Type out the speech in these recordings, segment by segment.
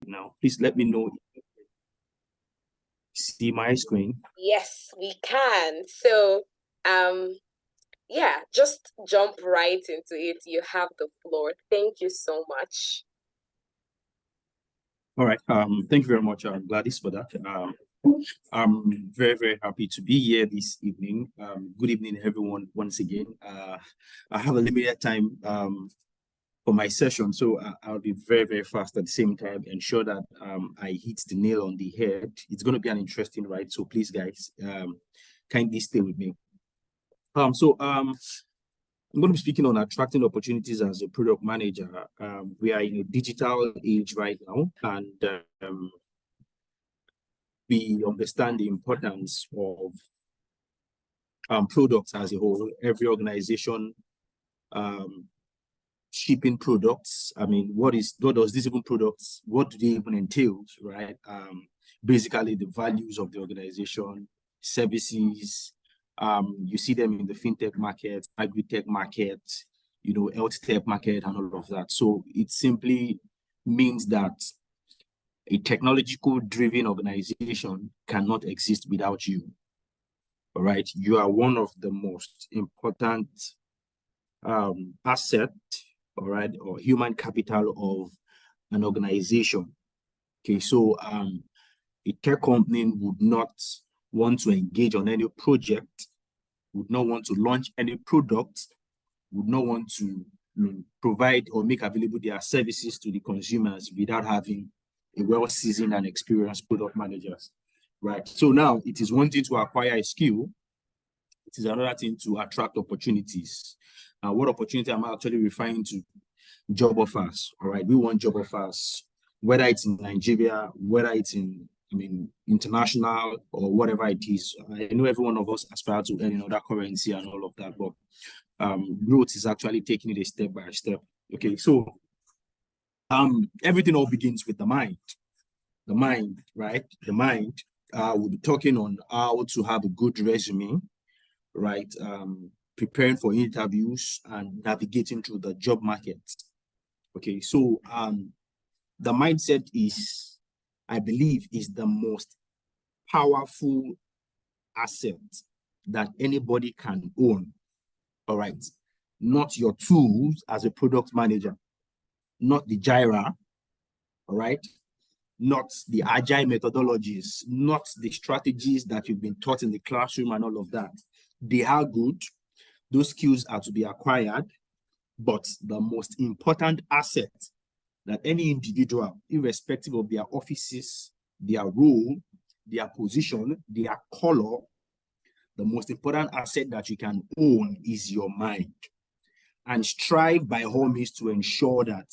now. Please let me know. See my screen? Yes, we can. So, yeah, just jump right into it. You have the floor. Thank you so much. All right. Thank you very much, Gladys, for that. I'm very, very happy to be here this evening. Good evening, everyone, once again. I have a limited time for my session, so I'll be very, very fast at the same time, ensure that I hit the nail on the head. It's going to be an interesting ride, so please, guys, kindly stay with me. I'm going to be speaking on attracting opportunities as a product manager. We are in a digital age right now, and we understand the importance of products as a whole. Every organization shipping products. I mean, what does this even products? What do they even entail, right? Basically, the values of the organization, services. You see them in the fintech market, agri-tech market, health tech market, and all of that. So it simply means that a technological-driven organization cannot exist without you. All right, you are one of the most important asset, all right, or human capital of an organization. Okay, so a tech company would not want to engage on any project, would not want to launch any product, would not want to provide or make available their services to the consumers without having a well-seasoned and experienced product managers, right? So now it is one thing to acquire a skill, it is another thing to attract opportunities. What opportunity am I actually referring to? Job offers, all right? We want job offers, whether it's in Nigeria, whether it's in, international or whatever it is. I know every one of us aspire to earn another currency and all of that, but growth is actually taking it a step by step. Okay, so everything all begins with the mind. The mind, right? The mind. We'll be talking on how to have a good resume, right? Preparing for interviews and navigating through the job market. Okay, so the mindset is, I believe, is the most powerful asset that anybody can own. All right, not your tools as a product manager, not the Jira, all right, not the agile methodologies, not the strategies that you've been taught in the classroom and all of that. They are good. Those skills are to be acquired, but the most important asset that any individual, irrespective of their offices, their role, their position, their color, the most important asset that you can own is your mind. And strive by all means to ensure that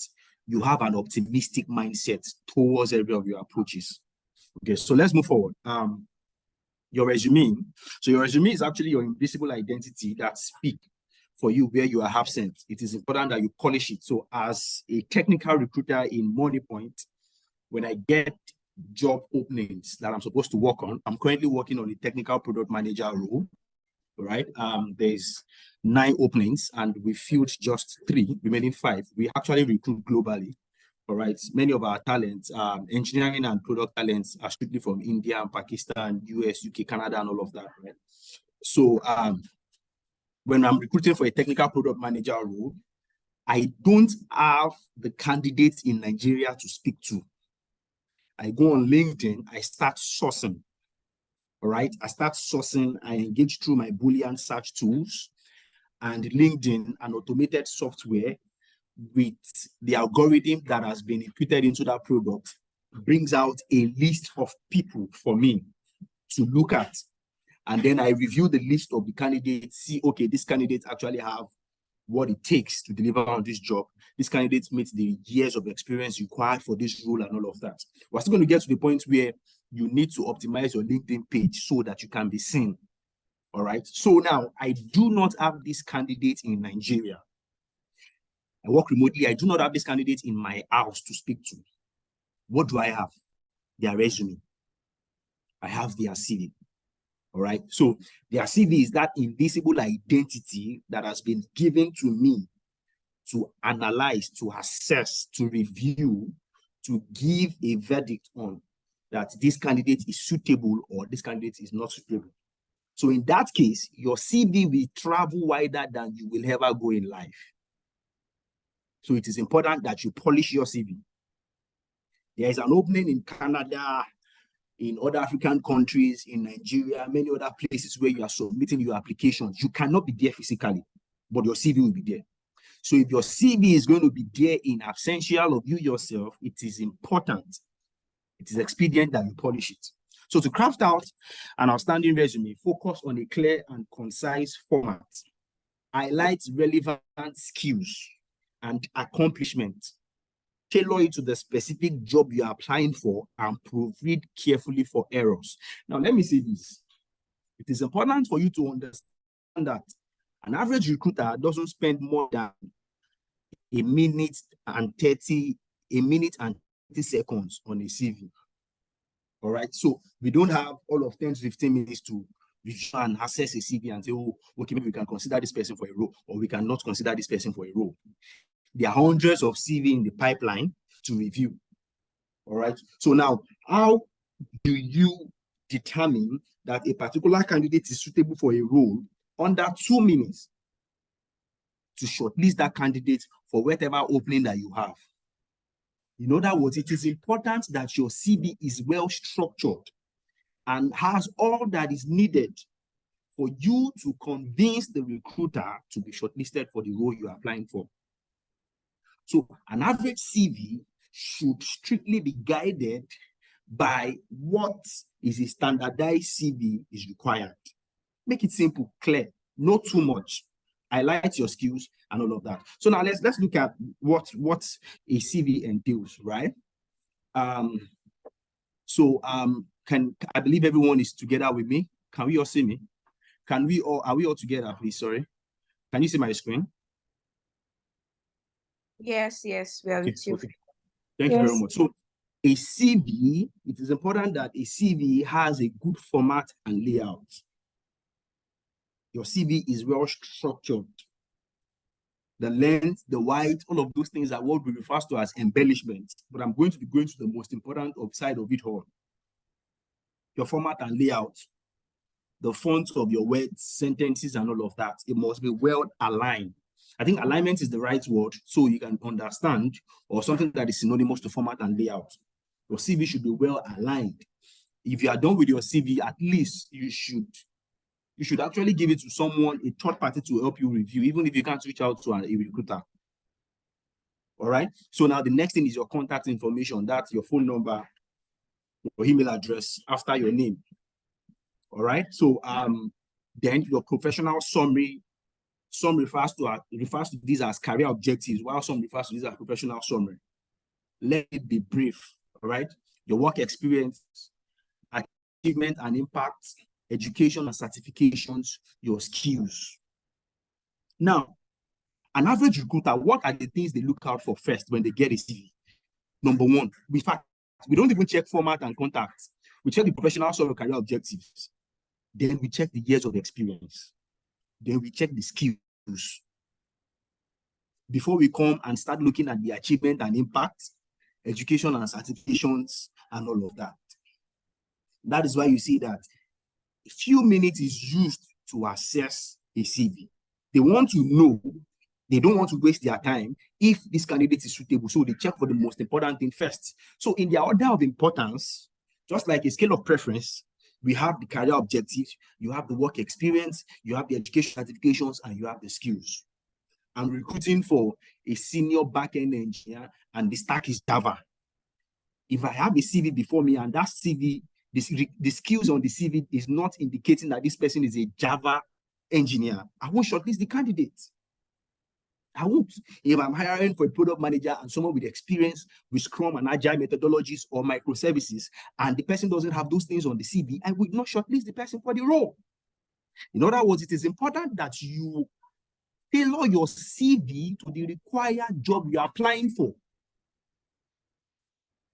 you have an optimistic mindset towards every of your approaches. Okay, so let's move forward. Your resume. So your resume is actually your invisible identity that speaks for you where you are absent. It is important that you polish it. So as a technical recruiter in Money Point, when I get job openings that I'm supposed to work on, I'm currently working on a technical product manager role, right? There's 9 openings and we filled just 3, remaining 5. We actually recruit globally, all right? Many of our talents, engineering and product talents are strictly from India, Pakistan, US, UK, Canada, and all of that, right? So when I'm recruiting for a technical product manager role, I don't have the candidates in Nigeria to speak to. I go on LinkedIn, I start sourcing, all right? I start sourcing, I engage through my Boolean search tools and LinkedIn, an automated software with the algorithm that has been inputted into that product, brings out a list of people for me to look at. And then I review the list of the candidates, see, okay, this candidate actually have what it takes to deliver on this job. This candidate meets the years of experience required for this role and all of that. We're still going to get to the point where you need to optimize your LinkedIn page so that you can be seen. All right. So now I do not have this candidate in Nigeria. I work remotely. I do not have this candidate in my house to speak to. What do I have? Their resume. I have their CV. All right. So their CV is that invisible identity that has been given to me to analyze, to assess, to review, to give a verdict on that this candidate is suitable or this candidate is not suitable. So in that case, your CV will travel wider than you will ever go in life. So it is important that you polish your CV. There is an opening in Canada, in other African countries, in Nigeria, many other places where you are submitting your applications. You cannot be there physically, but your CV will be there. So if your CV is going to be there in absential of you yourself, it is important, it is expedient that you polish it. So to craft out an outstanding resume, focus on a clear and concise format. Highlight relevant skills and accomplishments. Tailor it to the specific job you are applying for and proofread carefully for errors. Now, let me say this. It is important for you to understand that an average recruiter doesn't spend more than a minute and 30 seconds on a CV. All right. So we don't have all of 10 to 15 minutes to review and assess a CV and say, oh, okay, maybe we can consider this person for a role, or we cannot consider this person for a role. There are hundreds of CV in the pipeline to review. All right. So now, how do you determine that a particular candidate is suitable for a role under 2 minutes to shortlist that candidate for whatever opening that you have? In other words, it is important that your CV is well structured and has all that is needed for you to convince the recruiter to be shortlisted for the role you are applying for. So an average CV should strictly be guided by what is a standardized CV is required. Make it simple, clear, not too much. Highlight your skills and all of that. So now let's look at what a CV entails, right? Can I believe everyone is together with me? Can we all see me? Are we all together, please? Sorry. Can you see my screen? Yes, we are with you. Okay. Thank you very much. So a CV, it is important that a CV has a good format and layout. Your CV is well structured. The length, the width, all of those things are what we refer to as embellishment. But I'm going to be going to the most important side of it all. Your format and layout, the font of your words, sentences, and all of that. It must be well aligned. I think alignment is the right word, so you can understand, or something that is synonymous to format and layout. Your CV should be well aligned. If you are done with your CV, at least you should actually give it to someone, a third party, to help you review, even if you can't reach out to a recruiter. All right. So now the next thing is your contact information. That's your phone number, your email address after your name. All right. So then your professional summary. Some refers to these as career objectives, while some refers to these as professional summary. Let it be brief. All right. Your work experience, achievement and impact, education and certifications, your skills. Now, an average recruiter, what are the things they look out for first when they get a CV? Number one, in fact, we don't even check format and contacts. We check the professional summary, career objectives. Then we check the years of experience. Then we check the skills. Before we come and start looking at the achievement and impact, education and certifications, and all of that. That is why you see that a few minutes is used to assess a CV. They want to know, they don't want to waste their time if this candidate is suitable. So they check for the most important thing first. So in their order of importance, just like a scale of preference, we have the career objectives, you have the work experience, you have the education certifications, and you have the skills. I'm recruiting for a senior back-end engineer, and the stack is Java. If I have a CV before me and that CV, the skills on the CV is not indicating that this person is a Java engineer, I won't shortlist the candidate. I won't. If I'm hiring for a product manager and someone with experience with Scrum and Agile methodologies or microservices, and the person doesn't have those things on the CV, I would not shortlist the person for the role. In other words, it is important that you tailor your CV to the required job you are applying for.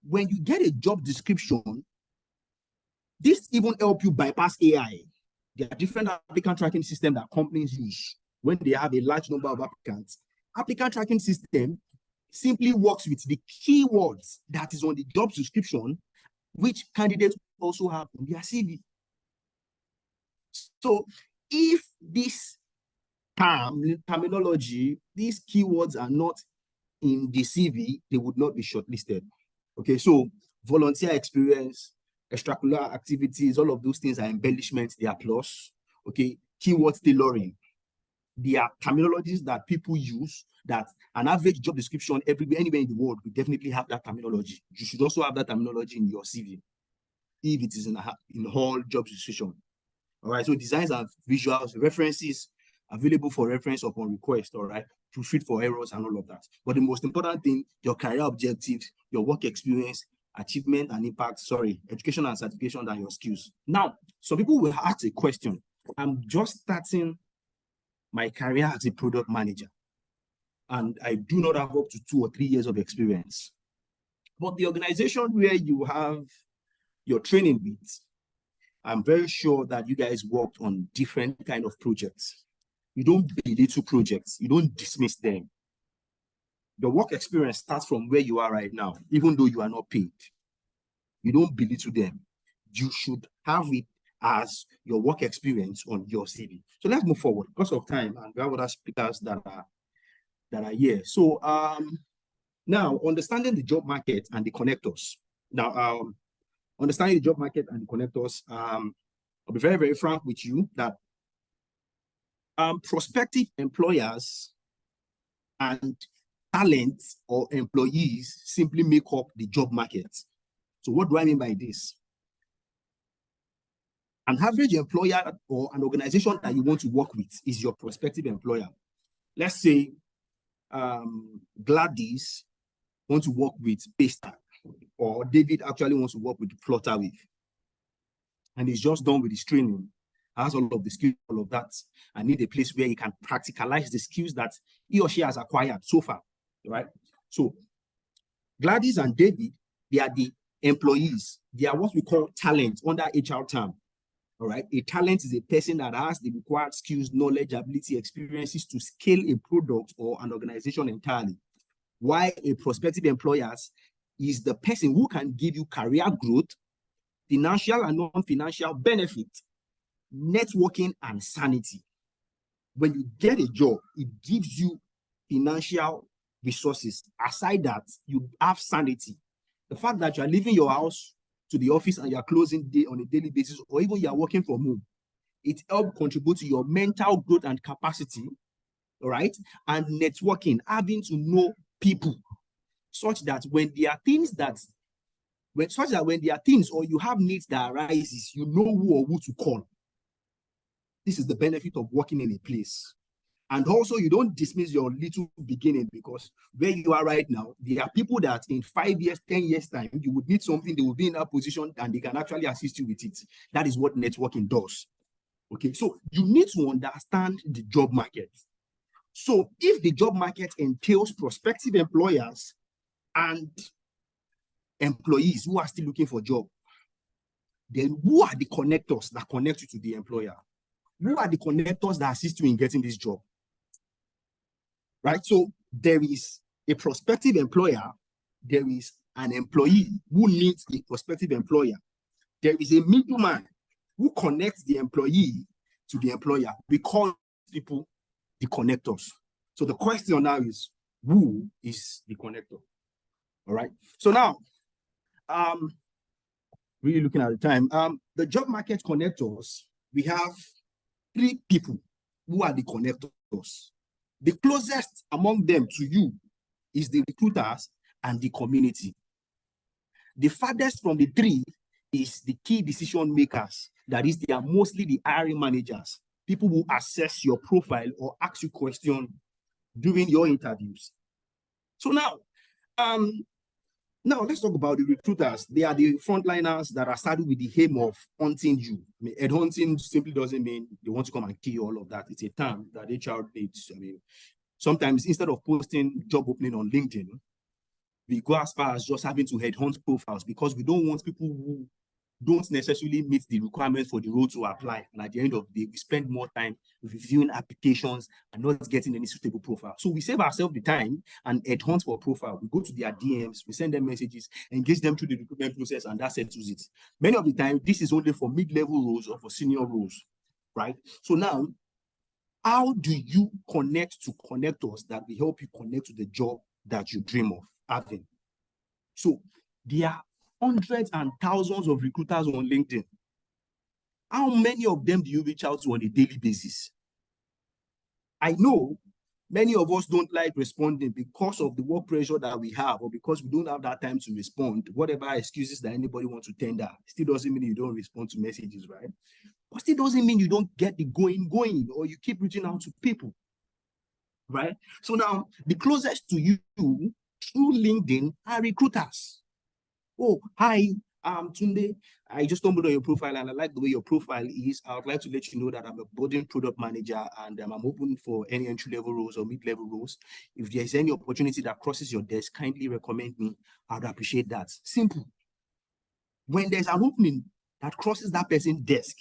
When you get a job description, this even help you bypass AI. There are different applicant tracking systems that companies use when they have a large number of applicants. Applicant tracking system simply works with the keywords that is on the job description, which candidates also have on their CV. So if this terminology, these keywords are not in the CV, they would not be shortlisted. Okay, so volunteer experience, extracurricular activities, all of those things are embellishments, they are plus. Okay, keywords tailoring. They are terminologies that people use, that an average job description everywhere, anywhere in the world, will definitely have that terminology. You should also have that terminology in your CV, if it is in all job description. All right, so designs and visuals, references available for reference upon request, all right, proofread for errors and all of that. But the most important thing, your career objectives, your work experience, achievement and impact, education and certification, and your skills. Now, some people will ask a question. I'm just starting my career as a product manager, and I do not have up to 2 or 3 years of experience. But the organization where you have your training with, I'm very sure that you guys worked on different kind of projects. You don't belittle projects. You don't dismiss them. The work experience starts from where you are right now, even though you are not paid. You don't belittle them. You should have it as your work experience on your CV. So let's move forward because of time, and we have other speakers that are here. So now understanding the job market and the connectors. Now, understanding the job market and the connectors, I'll be very, very frank with you that prospective employers and talent or employees simply make up the job market. So what do I mean by this? An average employer or an organization that you want to work with is your prospective employer. Let's say Gladys wants to work with Paystack, or David actually wants to work with Flutterwave, and he's just done with his training, has all of the skills, all of that, and need a place where he can practicalize the skills that he or she has acquired so far, right? So Gladys and David, they are the employees. They are what we call talent under HR term. All right, a talent is a person that has the required skills, knowledge, ability, experiences to scale a product or an organization entirely. While a prospective employer is the person who can give you career growth, financial and non-financial benefit, networking, and sanity. When you get a job, it gives you financial resources. Aside that, you have sanity. The fact that you are leaving your house to the office and you are closing day on a daily basis, or even you are working from home, it helps contribute to your mental growth and capacity, all right? And networking, having to know people, such that when there are things or you have needs that arises, you know who or who to call. This is the benefit of working in a place. And also, you don't dismiss your little beginning, because where you are right now, there are people that in 5 years, 10 years time, you would need something, they will be in that position and they can actually assist you with it. That is what networking does. Okay, so you need to understand the job market. So if the job market entails prospective employers and employees who are still looking for a job, then who are the connectors that connect you to the employer? Who are the connectors that assist you in getting this job? Right? So there is a prospective employer, there is an employee who needs a prospective employer. There is a middleman who connects the employee to the employer. We call people the connectors. So the question now is, who is the connector? All right. So now, really looking at the time, the job market connectors, we have 3 people who are the connectors. The closest among them to you is the recruiters and the community. The farthest from the 3 is the key decision makers. That is, they are mostly the hiring managers, people who assess your profile or ask you questions during your interviews. So now let's talk about the recruiters. They are the frontliners that are started with the aim of hunting you. I mean, headhunting simply doesn't mean they want to come and kill you, all of that. It's a term that HR needs. I mean, sometimes instead of posting job opening on LinkedIn, we go as far as just having to headhunt profiles, because we don't want people who don't necessarily meet the requirements for the role to apply. And at the end of the day, we spend more time reviewing applications and not getting any suitable profile. So we save ourselves the time and headhunt for a profile. We go to their DMs, we send them messages, engage them through the recruitment process, and that settles it. Many of the time, this is only for mid-level roles or for senior roles, right? So now, how do you connect to connectors that will help you connect to the job that you dream of having? So there are hundreds and thousands of recruiters on LinkedIn. How many of them do you reach out to on a daily basis? I know many of us don't like responding because of the work pressure that we have, or because we don't have that time to respond. Whatever excuses that anybody wants to tender, still doesn't mean you don't respond to messages, right? But still doesn't mean you don't get the going, or you keep reaching out to people, right? So now, the closest to you through LinkedIn are recruiters. Oh, hi, Tunde. I just stumbled on your profile and I like the way your profile is. I would like to let you know that I'm a budding product manager and I'm open for any entry-level roles or mid-level roles. If there's any opportunity that crosses your desk, kindly recommend me. I'd appreciate that. Simple. When there's an opening that crosses that person's desk,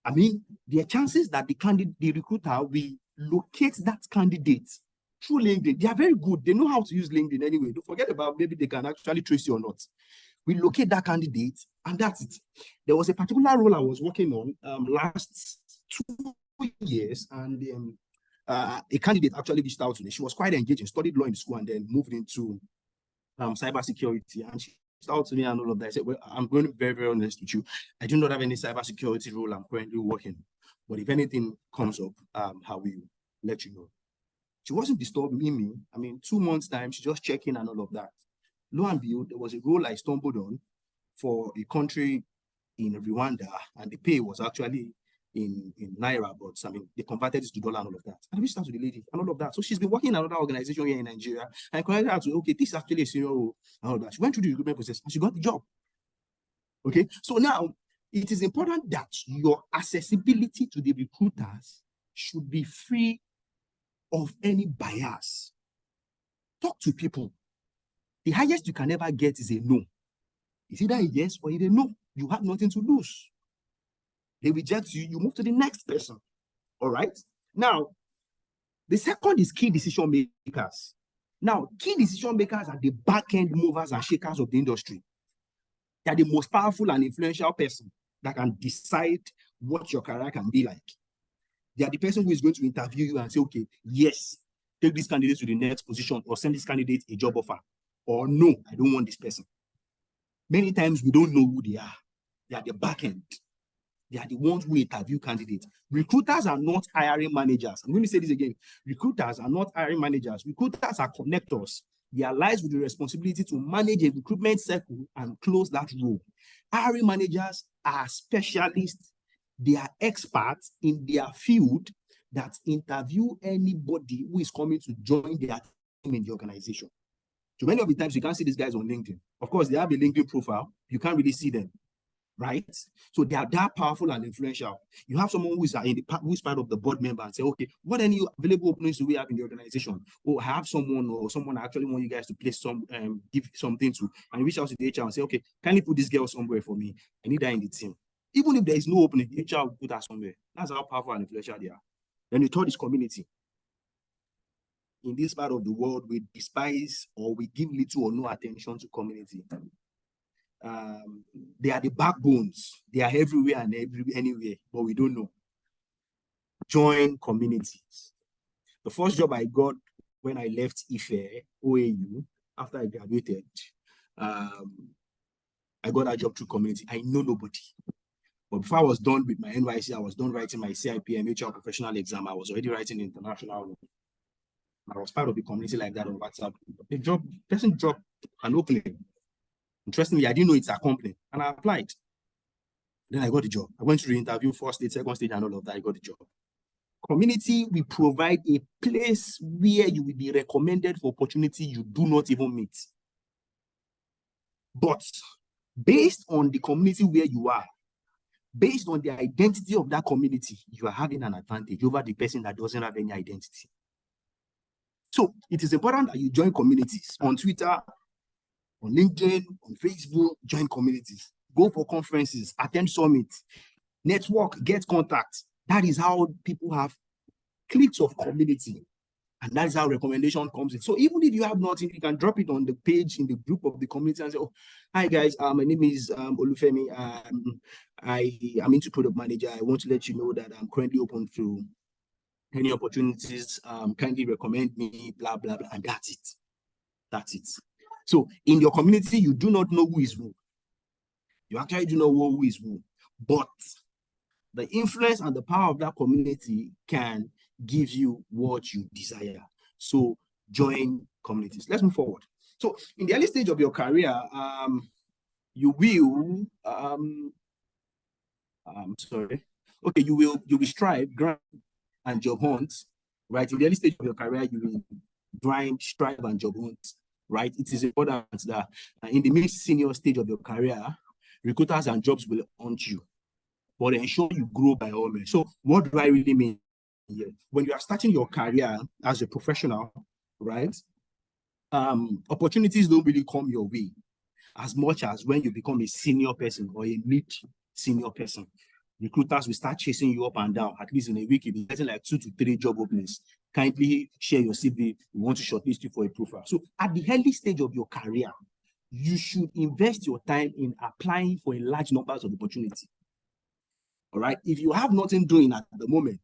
I mean, there are chances that the recruiter will locate that candidate through LinkedIn. They are very good. They know how to use LinkedIn anyway. Don't forget about maybe they can actually trace you or not. We locate that candidate, and that's it. There was a particular role I was working on last 2 years, and a candidate actually reached out to me. She was quite engaging, studied law in school, and then moved into cybersecurity. And she reached out to me and all of that. I said, well, I'm going to be very, very honest with you. I do not have any cybersecurity role I'm currently working, but if anything comes up, I will let you know. She wasn't disturbing me. I mean, 2 months' time, she just checked in and all of that. Lo and behold, there was a role I stumbled on for a country in Rwanda, and the pay was actually in Naira, but I mean, they converted it to dollar and all of that. And I reached out to the lady and all of that. So she's been working in another organization here in Nigeria, and I connected her to, okay, this is actually a senior role and all that. She went through the recruitment process and she got the job. Okay, so now it is important that your accessibility to the recruiters should be free of any bias. Talk to people. The highest you can ever get is a no. It's either a yes or a no. You have nothing to lose. They reject you, you move to the next person. All right? Now, the second is key decision makers. Now, key decision makers are the back-end movers and shakers of the industry. They are the most powerful and influential person that can decide what your career can be like. They are the person who is going to interview you and say, okay, yes, take this candidate to the next position, or send this candidate a job offer, or no, I don't want this person. Many times we don't know who they are. They are the back end. They are the ones who interview candidates. Recruiters are not hiring managers. I'm going to say this again. Recruiters are not hiring managers. Recruiters are connectors. They are lies with the responsibility to manage a recruitment cycle and close that role. Hiring managers are specialists. They are experts in their field that interview anybody who is coming to join their team in the organization. So many of the times you can't see these guys on LinkedIn. Of course, they have a LinkedIn profile. You can't really see them, right? So they are that powerful and influential. You have someone who is part of the board member and say, okay, what any available openings do we have in the organization? Or have someone I actually want you guys to place give something to, and reach out to the HR and say, okay, kindly put this girl somewhere for me. I need her in the team. Even if there is no opening, the HR will put her somewhere. That's how powerful and influential they are. Then the third is community. In this part of the world, we despise or we give little or no attention to community. They are the backbones. They are everywhere and anywhere, but we don't know. Join communities. The first job I got when I left IFE, OAU, after I graduated, I got that job through community. I know nobody. But before I was done with my NYC, I was done writing my CIPM HR professional exam. I was already writing international. I was part of the community like that on WhatsApp. The person dropped an opening. Interestingly, I didn't know it's a company, and I applied. Then I got the job. I went to the interview, first stage, second stage, and all of that. I got the job. Community, we provide a place where you will be recommended for opportunity you do not even meet. But based on the community where you are, based on the identity of that community, you are having an advantage over the person that doesn't have any identity. So it is important that you join communities on Twitter, on LinkedIn, on Facebook, join communities. go for conferences, attend summits, network, get contacts. That is how people have cliques of community. And that's how recommendation comes in. So even if you have nothing, you can drop it on the page in the group of the community and say, oh, hi guys, my name is Olufemi. I am into product manager. I want to let you know that I'm currently open to any opportunities. Kindly recommend me, blah, blah, blah. And that's it. That's it. So in your community, you do not know who is who. You actually do not know who is who. But the influence and the power of that community can give you what you desire. So join communities. Let's move forward. So in the early stage of your career, you will you will strive, grind, and job hunt, right? In the early stage of your career, you will grind, strive, and job hunt, right? It is important that in the mid-senior stage of your career, recruiters and jobs will hunt you, but ensure you grow by all means. So what do I really mean here? When you are starting your career as a professional, right, opportunities don't really come your way as much as when you become a senior person or a mid-senior person. Recruiters will start chasing you up and down. At least in a week, you'll be getting like 2 to 3 job openings. Kindly share your CV. We want to shortlist you for a profile. So at the early stage of your career, you should invest your time in applying for a large numbers of opportunities. All right. If you have nothing doing at the moment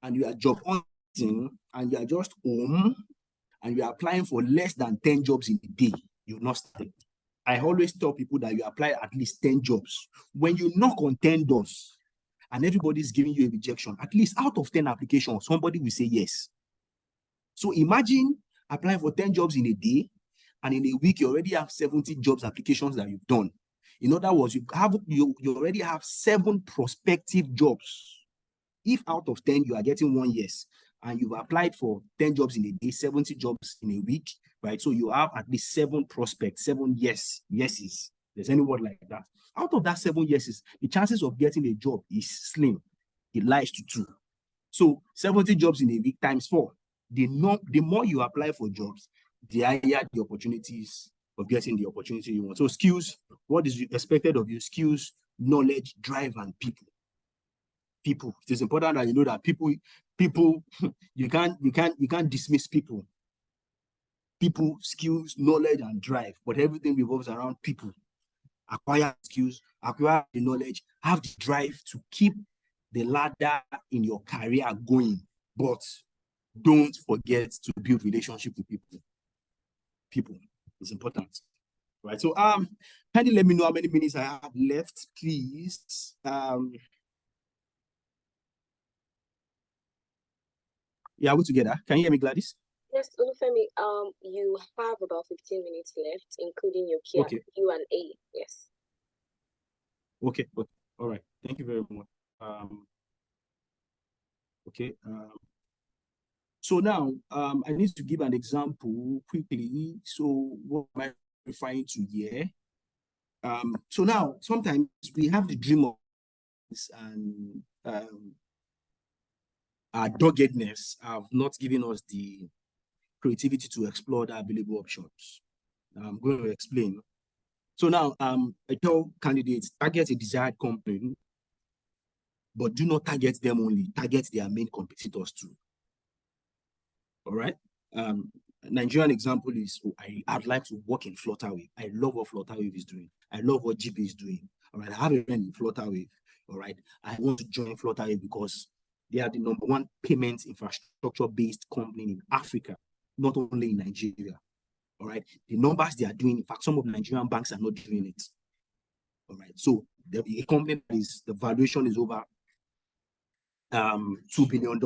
and you are job hunting and you are just home and you are applying for less than 10 jobs in a day, you're not starting. I always tell people that you apply at least 10 jobs. When you knock on 10 doors and everybody's giving you a rejection, at least out of 10 applications, somebody will say yes. So imagine applying for 10 jobs in a day, and in a week, you already have 70 jobs applications that you've done. In other words, you already have 7 prospective jobs. If out of 10, you are getting 1 yes, and you've applied for 10 jobs in a day, 70 jobs in a week, right? So you have at least 7 prospects, 7 yeses. There's any word like that. Out of that 7 yeses, the chances of getting a job is slim. It lies to 2. So 70 jobs in a week times 4. The more you apply for jobs, the higher the opportunities of getting the opportunity you want. So skills, what is expected of you? Skills, knowledge, drive, and people. People. It is important that you know that people, you can't dismiss people. People, skills, knowledge, and drive. But everything revolves around people. Acquire skills, acquire the knowledge, have the drive to keep the ladder in your career going. But don't forget to build relationship with people. People is important, right? So kindly let me know how many minutes I have left, please. Yeah, we're together. Can you hear me, Gladys? Yes, Olufemi, you have about 15 minutes left, including your Q&A. Yes. Okay. All right. Thank you very much. Okay. So now, I need to give an example quickly. So what am I referring to here? So now, sometimes we have the dream of this, and our doggedness have not given us the creativity to explore the available options. I'm going to explain. So now, I tell candidates, target a desired company, but do not target them only, target their main competitors too. All right. Nigerian example is, I'd like to work in Flutterwave. I love what Flutterwave is doing. I love what GB is doing. All right. I have a friend in Flutterwave. All right. I want to join Flutterwave because they are the #1 payment infrastructure-based company in Africa, not only in Nigeria. All right. The numbers they are doing, in fact, some of the Nigerian banks are not doing it. All right. So a company the valuation is over $2 billion.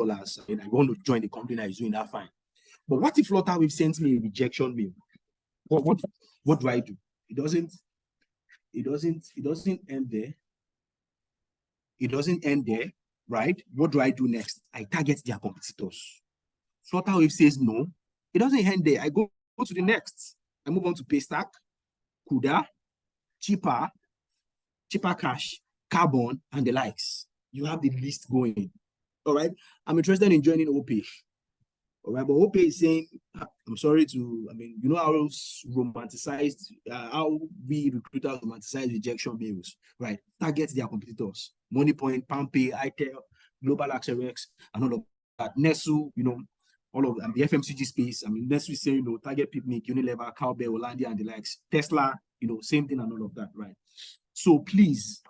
And I want to join the company that is doing that fine. But what if Flutterwave sends me a rejection mail? What do I do? It doesn't end there. It doesn't end there, right? What do I do next? I target their competitors. Flutterwave says no. It doesn't end there. I go to the next. I move on to Paystack, Kuda, Cheaper Cash, Carbon, and the likes. You have the list going. All right. I'm interested in joining OP. All right, but Ope is saying, I'm sorry to, I mean, you know how romanticized, how we recruiters romanticize rejection mails, right? Target their competitors, MoneyPoint, PalmPay, ITEL, Global AccessRx, and all of that. Nestle, you know, all of them, the FMCG space. I mean, Nestle is saying, you know, Target Picnic, Unilever, Cowbell, Hollandia, and the likes. Tesla, you know, same thing and all of that, right? So please,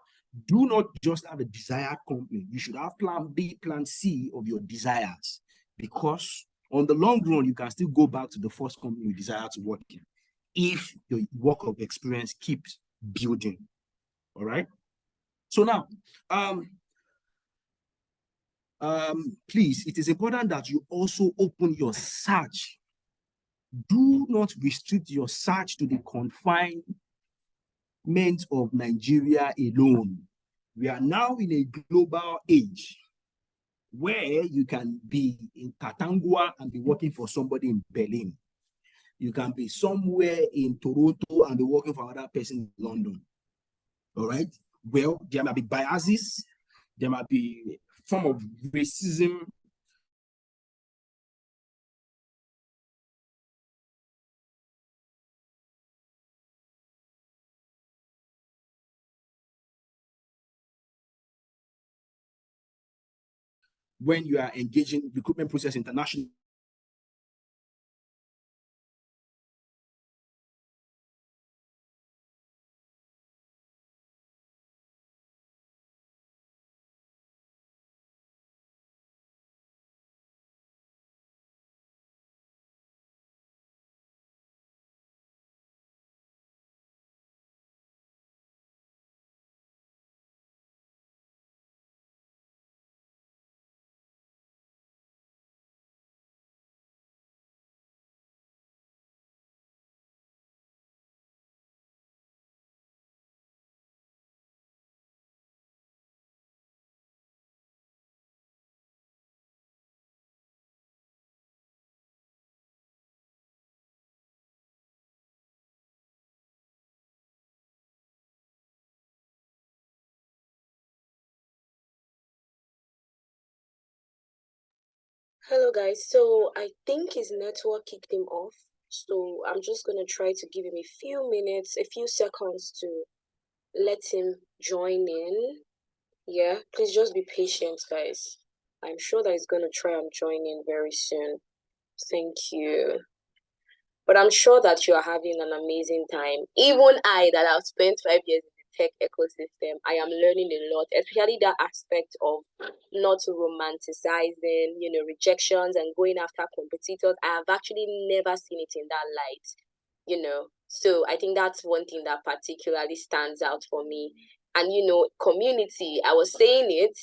do not just have a desired company. You should have plan B, plan C of your desires, because on the long run, you can still go back to the first company you desire to work in if your work of experience keeps building. All right. So now, please, it is important that you also open your search. Do not restrict your search to the confinement of Nigeria alone. We are now in a global age where you can be in Katangua and be working for somebody in Berlin. You can be somewhere in Toronto and be working for another person in London. All right. Well, there might be biases, there might be a form of racism. When you are engaging recruitment process internationally. Hello guys, so I think his network kicked him off. So I'm just gonna try to give him a few minutes, a few seconds to let him join in. Yeah, please just be patient, guys. I'm sure that he's gonna try and join in very soon. Thank you. But I'm sure that you are having an amazing time. Even I, that have spent 5 years in the tech ecosystem, I am learning a lot, especially that aspect of not romanticizing, you know, rejections and going after competitors. I have actually never seen it in that light, you know. So I think that's one thing that particularly stands out for me. And, you know, community, I was saying it,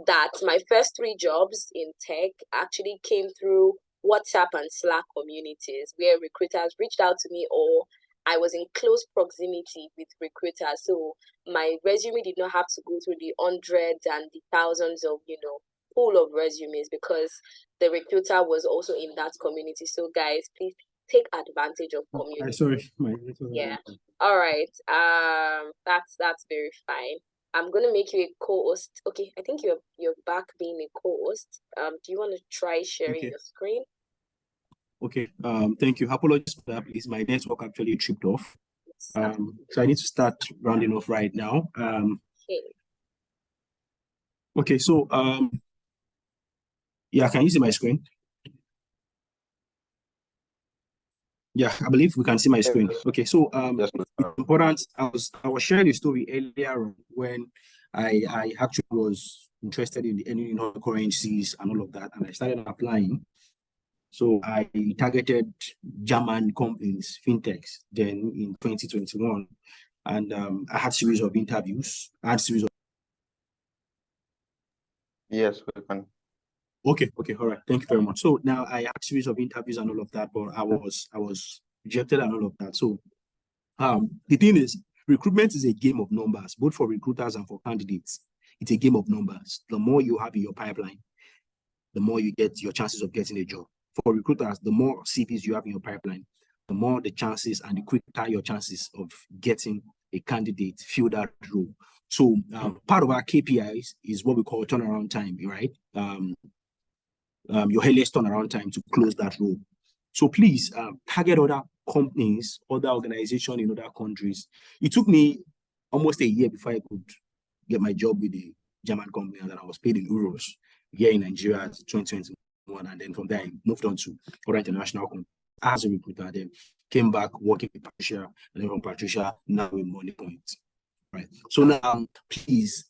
that my first 3 jobs in tech actually came through WhatsApp and Slack communities where recruiters reached out to me, or I was in close proximity with recruiters. So my resume did not have to go through the hundreds and the thousands of, you know, pool of resumes, because the recruiter was also in that community. So guys, please take advantage of community. Sorry, yeah. All right. That's very fine. I'm gonna make you a co-host. Okay, I think you're back being a co-host. Do you want to try sharing your screen? Okay. Thank you. Apologies for that, please. My network actually tripped off. So I need to start rounding off right now. Okay. So yeah, can you see my screen? Yeah, I believe we can see my screen. Okay, so it's important. I was sharing a story earlier on when I actually was interested in the in currencies and all of that, and I started applying. So I targeted German companies, fintechs, then in 2021, and I had a series of interviews. Yes, we can. Okay, all right. Thank you very much. So now I had a series of interviews and all of that, but I was rejected and all of that. So the thing is, recruitment is a game of numbers, both for recruiters and for candidates. It's a game of numbers. The more you have in your pipeline, the more you get your chances of getting a job. For recruiters, the more CVs you have in your pipeline, the more the chances and the quicker your chances of getting a candidate fill that role. So part of our KPIs is what we call turnaround time, right? your earliest turnaround time to close that role. So please target other companies, other organizations in other countries. It took me almost a year before I could get my job with the German company, and then I was paid in euros here in Nigeria at 2021. And then from there, I moved on to other international companies as a recruiter. Then came back working with Patricia, and then from Patricia, now with Money Point. Right. So now, please,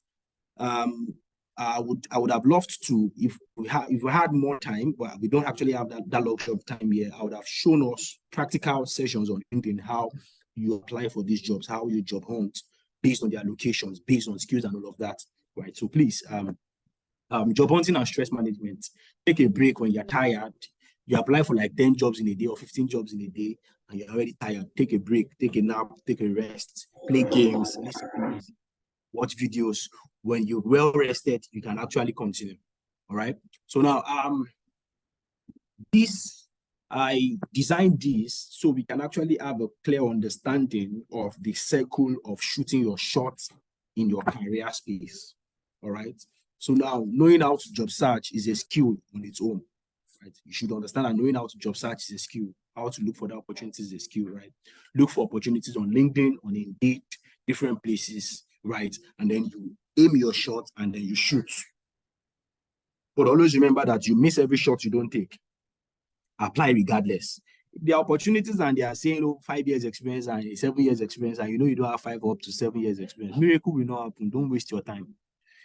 I would have loved to, if we had more time, but we don't actually have that luxury of time here. I would have shown us practical sessions on LinkedIn, how you apply for these jobs, how you job hunt based on their locations, based on skills and all of that. Right. So please, job hunting and stress management. Take a break when you're tired. You apply for like 10 jobs in a day or 15 jobs in a day, and you're already tired. Take a break, take a nap, take a rest, play games, listen to music, watch videos. When you're well rested, you can actually continue. All right. So now, I designed this so we can actually have a clear understanding of the circle of shooting your shots in your career space. All right. So now, knowing how to job search is a skill on its own. Right? You should understand that knowing how to job search is a skill. How to look for the opportunities is a skill, right? Look for opportunities on LinkedIn, on Indeed, different places, right? And then you aim your shot and then you shoot. But always remember that you miss every shot you don't take. Apply regardless. If there are opportunities and they are saying 5 years experience and 7 years experience, and you don't have 5 up to 7 years experience, miracle will not happen. Don't waste your time.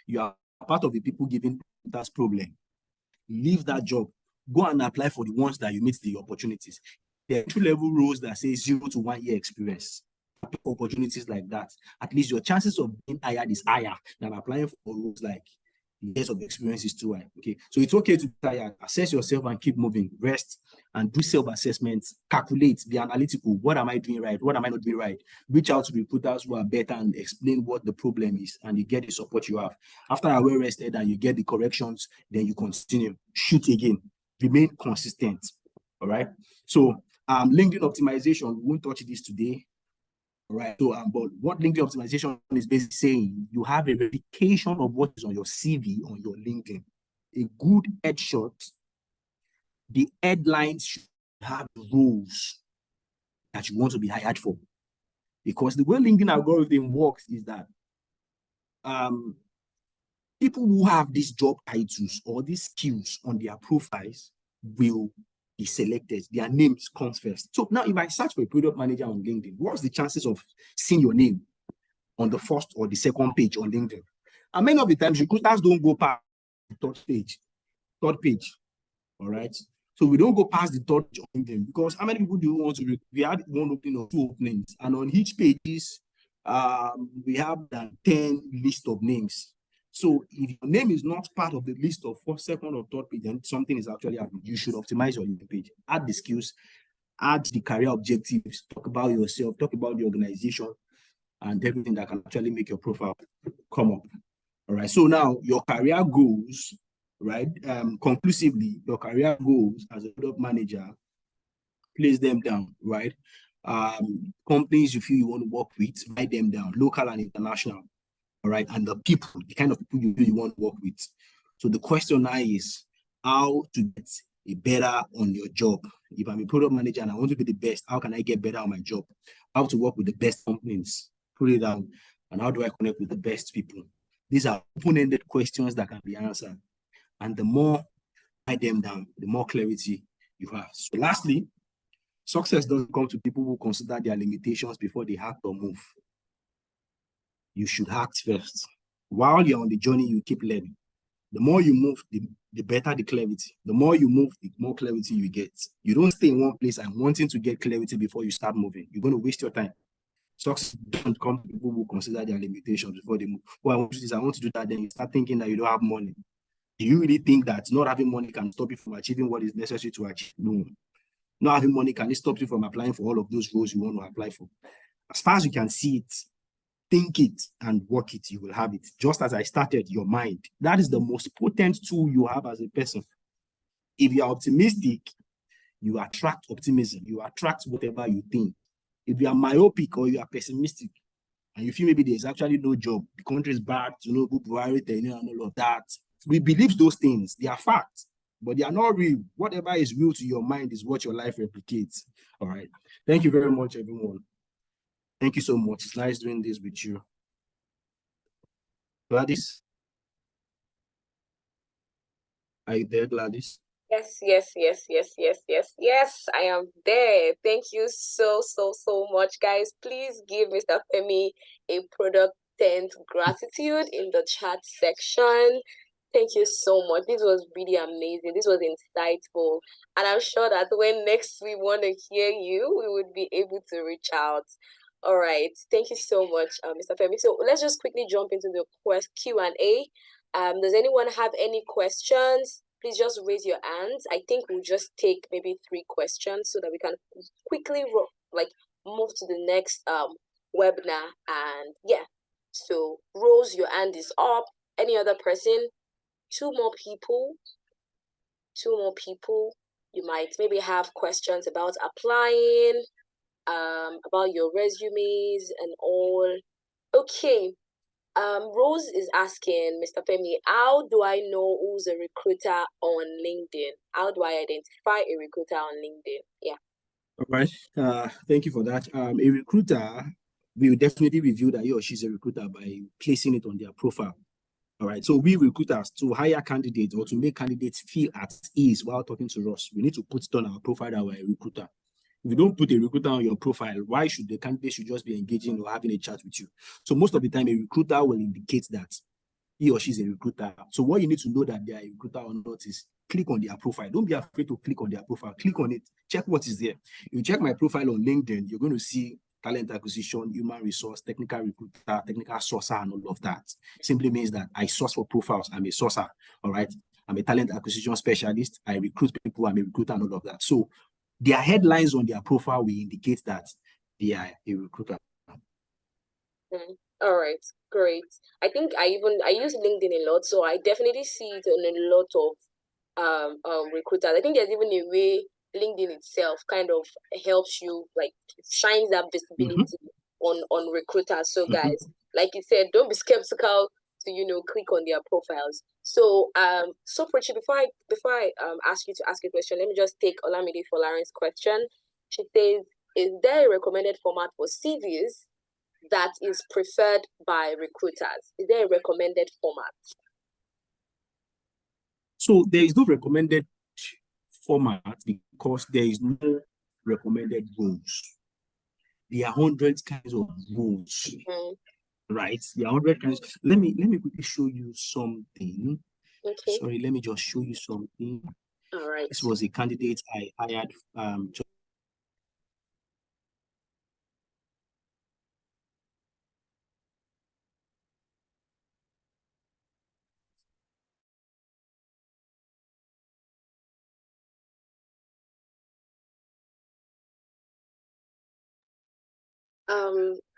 You are part of the people giving that problem. Leave that job. Go and apply for the ones that you meet the opportunities. There are entry-level roles that say 0 to 1 year experience. Opportunities like that. At least your chances of being hired is higher than applying for roles like years of experience is too high. Okay, so it's okay to be tired. Assess yourself and keep moving. Rest and do self-assessments. Calculate. Be analytical. What am I doing right? What am I not doing right? Reach out to recruiters who are better and explain what the problem is, and you get the support you have. After you're well rested and you get the corrections, then you continue. Shoot again. Remain consistent. All right. So LinkedIn optimization, we won't touch this today. All right. So but what LinkedIn optimization is basically saying, you have a verification of what is on your CV on your LinkedIn. A good headshot, the headlines should have roles that you want to be hired for. Because the way LinkedIn algorithm works is that people who have these job titles or these skills on their profiles will be selected. Their names comes first. So now if I search for a product manager on LinkedIn, what's the chances of seeing your name on the first or the second page on LinkedIn? And many of the times recruiters don't go past the third page. All right. So we don't go past the third page on LinkedIn, because how many people do you want to recruit? We had one opening or 2 openings, and on each pages, we have 10 list of names. So if your name is not part of the list of first, second, or third page, then something is actually happening. You should optimize your LinkedIn page. Add the skills, add the career objectives, talk about yourself, talk about the organization, and everything that can actually make your profile come up. All right. So now your career goals, right? Conclusively, your career goals as a product manager, place them down, right? Companies you feel you want to work with, write them down, local and international. All right, and the people, the kind of people you want to work with. So the question now is how to get a better on your job. If I'm a product manager and I want to be the best, how can I get better on my job? How to work with the best companies, put it down, and how do I connect with the best people? These are open-ended questions that can be answered. And the more I write them down, the more clarity you have. So lastly, success doesn't come to people who consider their limitations before they act or move. You should act first. While you're on the journey, you keep learning. The more you move, the better the clarity. The more you move, the more clarity you get. You don't stay in one place and wanting to get clarity before you start moving. You're going to waste your time. Success doesn't come to people who consider their limitations before they move. Well, I want to do this, I want to do that. Then you start thinking that you don't have money. Do you really think that not having money can stop you from achieving what is necessary to achieve? No. Not having money can stop you from applying for all of those roles you want to apply for. As far as you can see it, think it and work it, you will have it. Just as I started, your mind. That is the most potent tool you have as a person. If you are optimistic, you attract optimism. You attract whatever you think. If you are myopic or you are pessimistic, and you feel maybe there's actually no job, the country is bad, good priority, and all of that, we believe those things. They are facts. but they are not real. Whatever is real to your mind is what your life replicates. All right. Thank you very much, everyone. Thank you so much. It's nice doing this with you. Gladys? Are you there, Gladys? Yes, I am there. Thank you so much, guys. Please give Mr. Femi a product 10 gratitude in the chat section. Thank you so much. This was really amazing. This was insightful. And I'm sure that when next we want to hear you, we would be able to reach out. All right. Thank you so much, Mr. Femi. So let's just quickly jump into the Q&A. Does anyone have any questions? Please just raise your hands. I think we'll just take maybe 3 questions so that we can quickly move to the next webinar. And yeah, so Rose, your hand is up. Any other person? 2 more people. You might maybe have questions about applying, about your resumes and all. Okay. Rose is asking Mr. Femi, how do I know who's a recruiter on LinkedIn? How do I identify a recruiter on LinkedIn? Yeah. All right. Thank you for that. A recruiter will definitely review that he or she's a recruiter by placing it on their profile. All right. So we recruiters, to hire candidates or to make candidates feel at ease while talking to us, we need to put it on our profile that we're a recruiter. If you don't put a recruiter on your profile, why should the candidate should just be engaging or having a chat with you? So most of the time, a recruiter will indicate that he or she is a recruiter. So what you need to know that they are a recruiter or not is click on their profile. Don't be afraid to click on their profile. Click on it. Check what is there. If you check my profile on LinkedIn, you're going to see talent acquisition, human resource, technical recruiter, technical sourcer, and all of that. Simply means that I source for profiles. I'm a sourcer. All right. I'm a talent acquisition specialist. I recruit people. I'm a recruiter and all of that. So their headlines on their profile will indicate that they are a recruiter. All right, great. I think I use LinkedIn a lot, so I definitely see it on a lot of recruiters. I think there's even a way LinkedIn itself kind of helps you, like, shines that visibility on recruiters. So guys, like you said, don't be skeptical to click on their profiles. So so Prechi, before I ask you to ask a question, let me just take Olamide Florence question. She says, is there a recommended format for CVs that is preferred by recruiters? Is there a recommended format? So there is no recommended format because there is no recommended rules. There are hundreds kinds of rules, right? There are 100 kinds. Let me quickly show you something. Okay. Sorry, let me just show you something. All right. This was a candidate I hired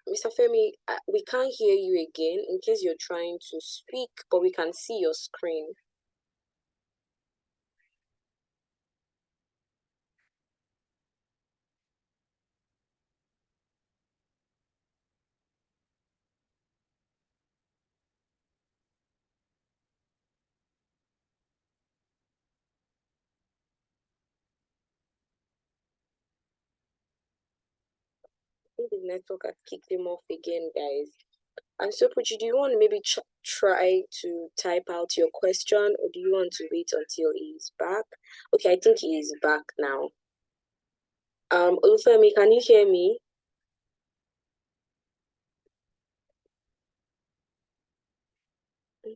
Mr. Femi, we can't hear you again in case you're trying to speak, but we can see your screen. I think the network has kicked him off again, guys. And so, Puchi, do you want to maybe try to type out your question, or do you want to wait until he's back? Okay, I think he is back now. Olufemi, can you hear me? Can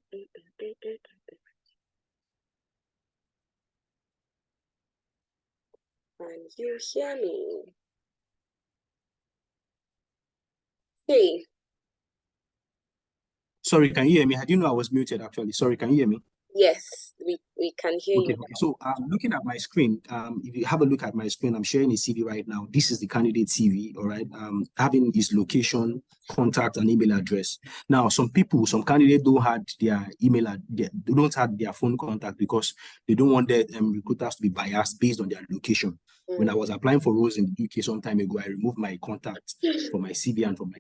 you hear me? Hey. Sorry, can you hear me? I didn't know I was muted actually. Sorry, can you hear me? Yes, we can hear you. Okay. So looking at my screen, if you have a look at my screen, I'm sharing a CV right now. This is the candidate CV, all right? Having his location, contact, and email address. Now, some candidates don't have their email, they don't have their phone contact because they don't want their recruiters to be biased based on their location. When I was applying for roles in the UK some time ago, I removed my contact from my CV and from my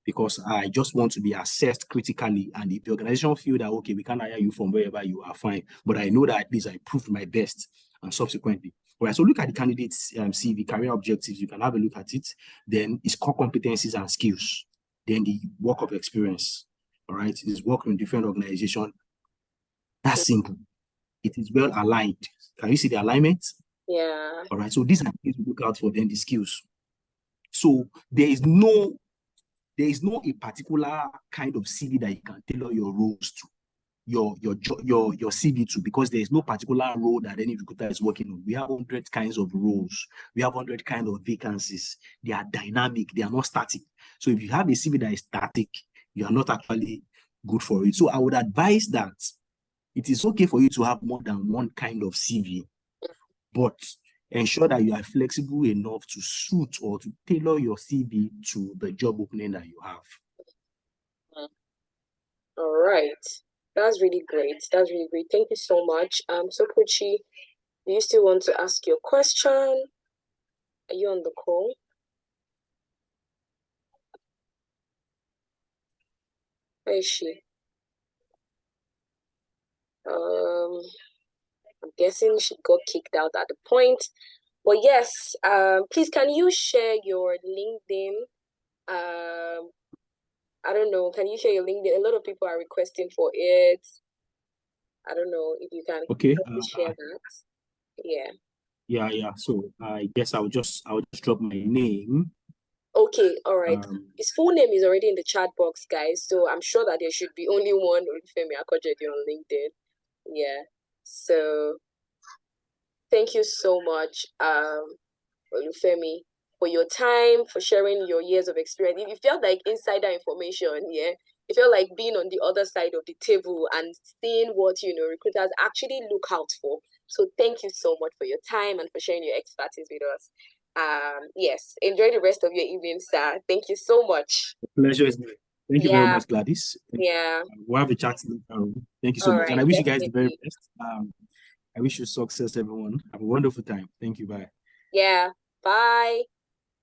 because I just want to be assessed critically. And if the organization feel that, okay, we can hire you from wherever you are, fine. But I know that at least I proved my best and subsequently. All right, so look at the candidate's CV, career objectives. You can have a look at it. Then his core competencies and skills. Then the work of experience. All right, his work in different organizations. That's simple. It is well aligned. Can you see the alignment? Yeah. All right, so these are things to look out for, then the skills. So there is no a particular kind of CV that you can tailor your roles to, your CV to, because there is no particular role that any recruiter is working on. We have 100 kinds of roles. We have 100 kinds of vacancies. They are dynamic. They are not static. So if you have a CV that is static, you are not actually good for it. So I would advise that it is okay for you to have more than one kind of CV, but ensure that you are flexible enough to suit or to tailor your CV to the job opening that you have. All right. That's really great. That's really great. Thank you so much. So Puchi, do you still want to ask your question? Are you on the call? Where is she? I'm guessing she got kicked out at the point. But yes, please can you share your LinkedIn? I don't know. Can you share your LinkedIn? A lot of people are requesting for it. I don't know if you can share that. Yeah. Yeah. So I guess I'll just drop my name. Okay, all right. His full name is already in the chat box, guys. So I'm sure that there should be only one Olufemi Akojede on LinkedIn. Yeah. So thank you so much, Olufemi, for your time, for sharing your years of experience. It felt like insider information, yeah. It felt like being on the other side of the table and seeing what recruiters actually look out for. So thank you so much for your time and for sharing your expertise with us. Yes, enjoy the rest of your evening, sir. Thank you so much. The pleasure is mine. Thank you very much, Gladys. Yeah. We'll have a chat later. Thank you so much. And I wish you guys the very best. I wish you success, everyone. Have a wonderful time. Thank you. Bye. Yeah. Bye.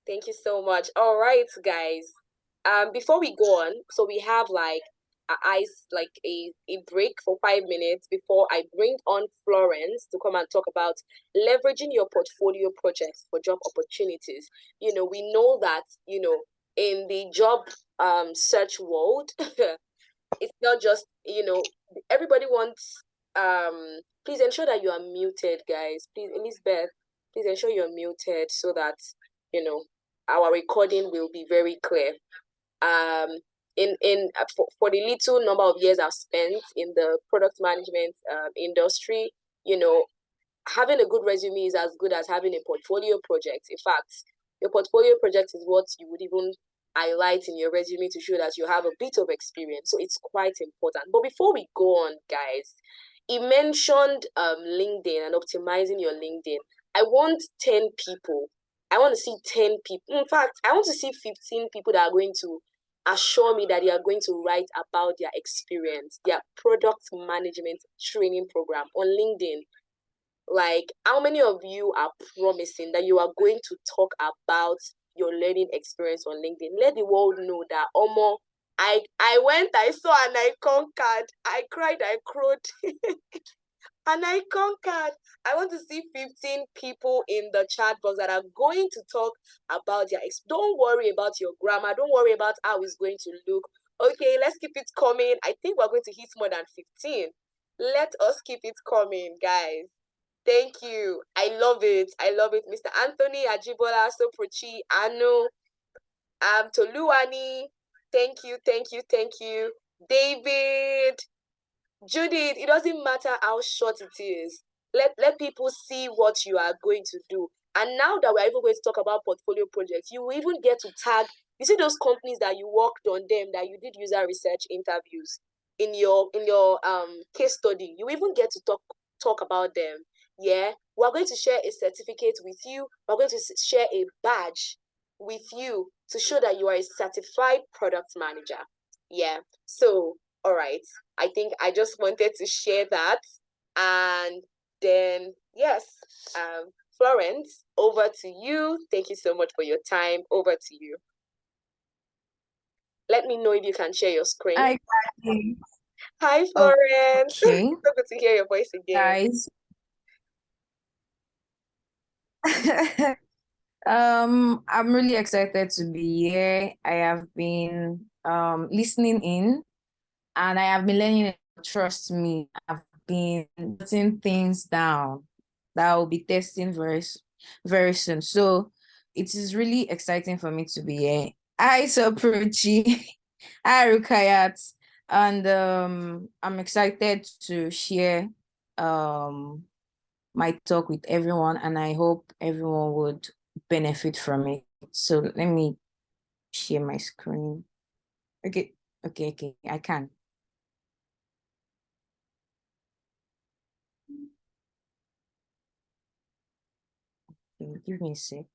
Thank you so much. All right, guys. Before we go on, so we have like a break for 5 minutes before I bring on Florence to come and talk about leveraging your portfolio projects for job opportunities. We know that, in the job search world, it's not just, everybody wants please ensure that you are muted, guys. Please, Elizabeth, please ensure you're muted so that our recording will be very clear. For the little number of years I've spent in the product management industry, having a good resume is as good as having a portfolio project. In fact, your portfolio project is what you would even highlight in your resume to show that you have a bit of experience. So it's quite important. But before we go on, guys, he mentioned LinkedIn and optimizing your LinkedIn. I want 10 people. I want to see 10 people. In fact, I want to see 15 people that are going to assure me that they are going to write about their experience, their product management training program on LinkedIn. Like, how many of you are promising that you are going to talk about your learning experience on LinkedIn? Let the world know that, Omo, I went, I saw, and I conquered. I cried, I crowed, and I conquered. I want to see 15 people in the chat box that are going to talk about their experience. Don't worry about your grammar. Don't worry about how it's going to look. Okay, let's keep it coming. I think we're going to hit more than 15. Let us keep it coming, guys. Thank you. I love it. I love it. Mr. Anthony Ajibola, Soprochi, Anu, Toluwani. Thank you. David, Judith, it doesn't matter how short it is. Let people see what you are going to do. And now that we're even going to talk about portfolio projects, you will even get to tag, you see those companies that you worked on them, that you did user research interviews in your case study. You even get to talk about them. Yeah, we're going to share a certificate with you. We're going to share a badge with you to show that you are a certified product manager. Yeah, so all right, I think I just wanted to share that. And then yes, Florence, over to you. Thank you so much for your time. Over to you. Let me know if you can share your screen. I got it. Hi, Florence. Okay, So good to hear your voice again. guys. I'm really excited to be here. I have been listening in, and I have been learning. Trust me, I've been putting things down that I'll be testing very soon. So it is really exciting for me to be here. Hi, Soprochi. Hi, Rukayat. And I'm excited to share my talk with everyone, and I hope everyone would benefit from it. So let me share my screen. Okay, I can. Okay, give me a sec.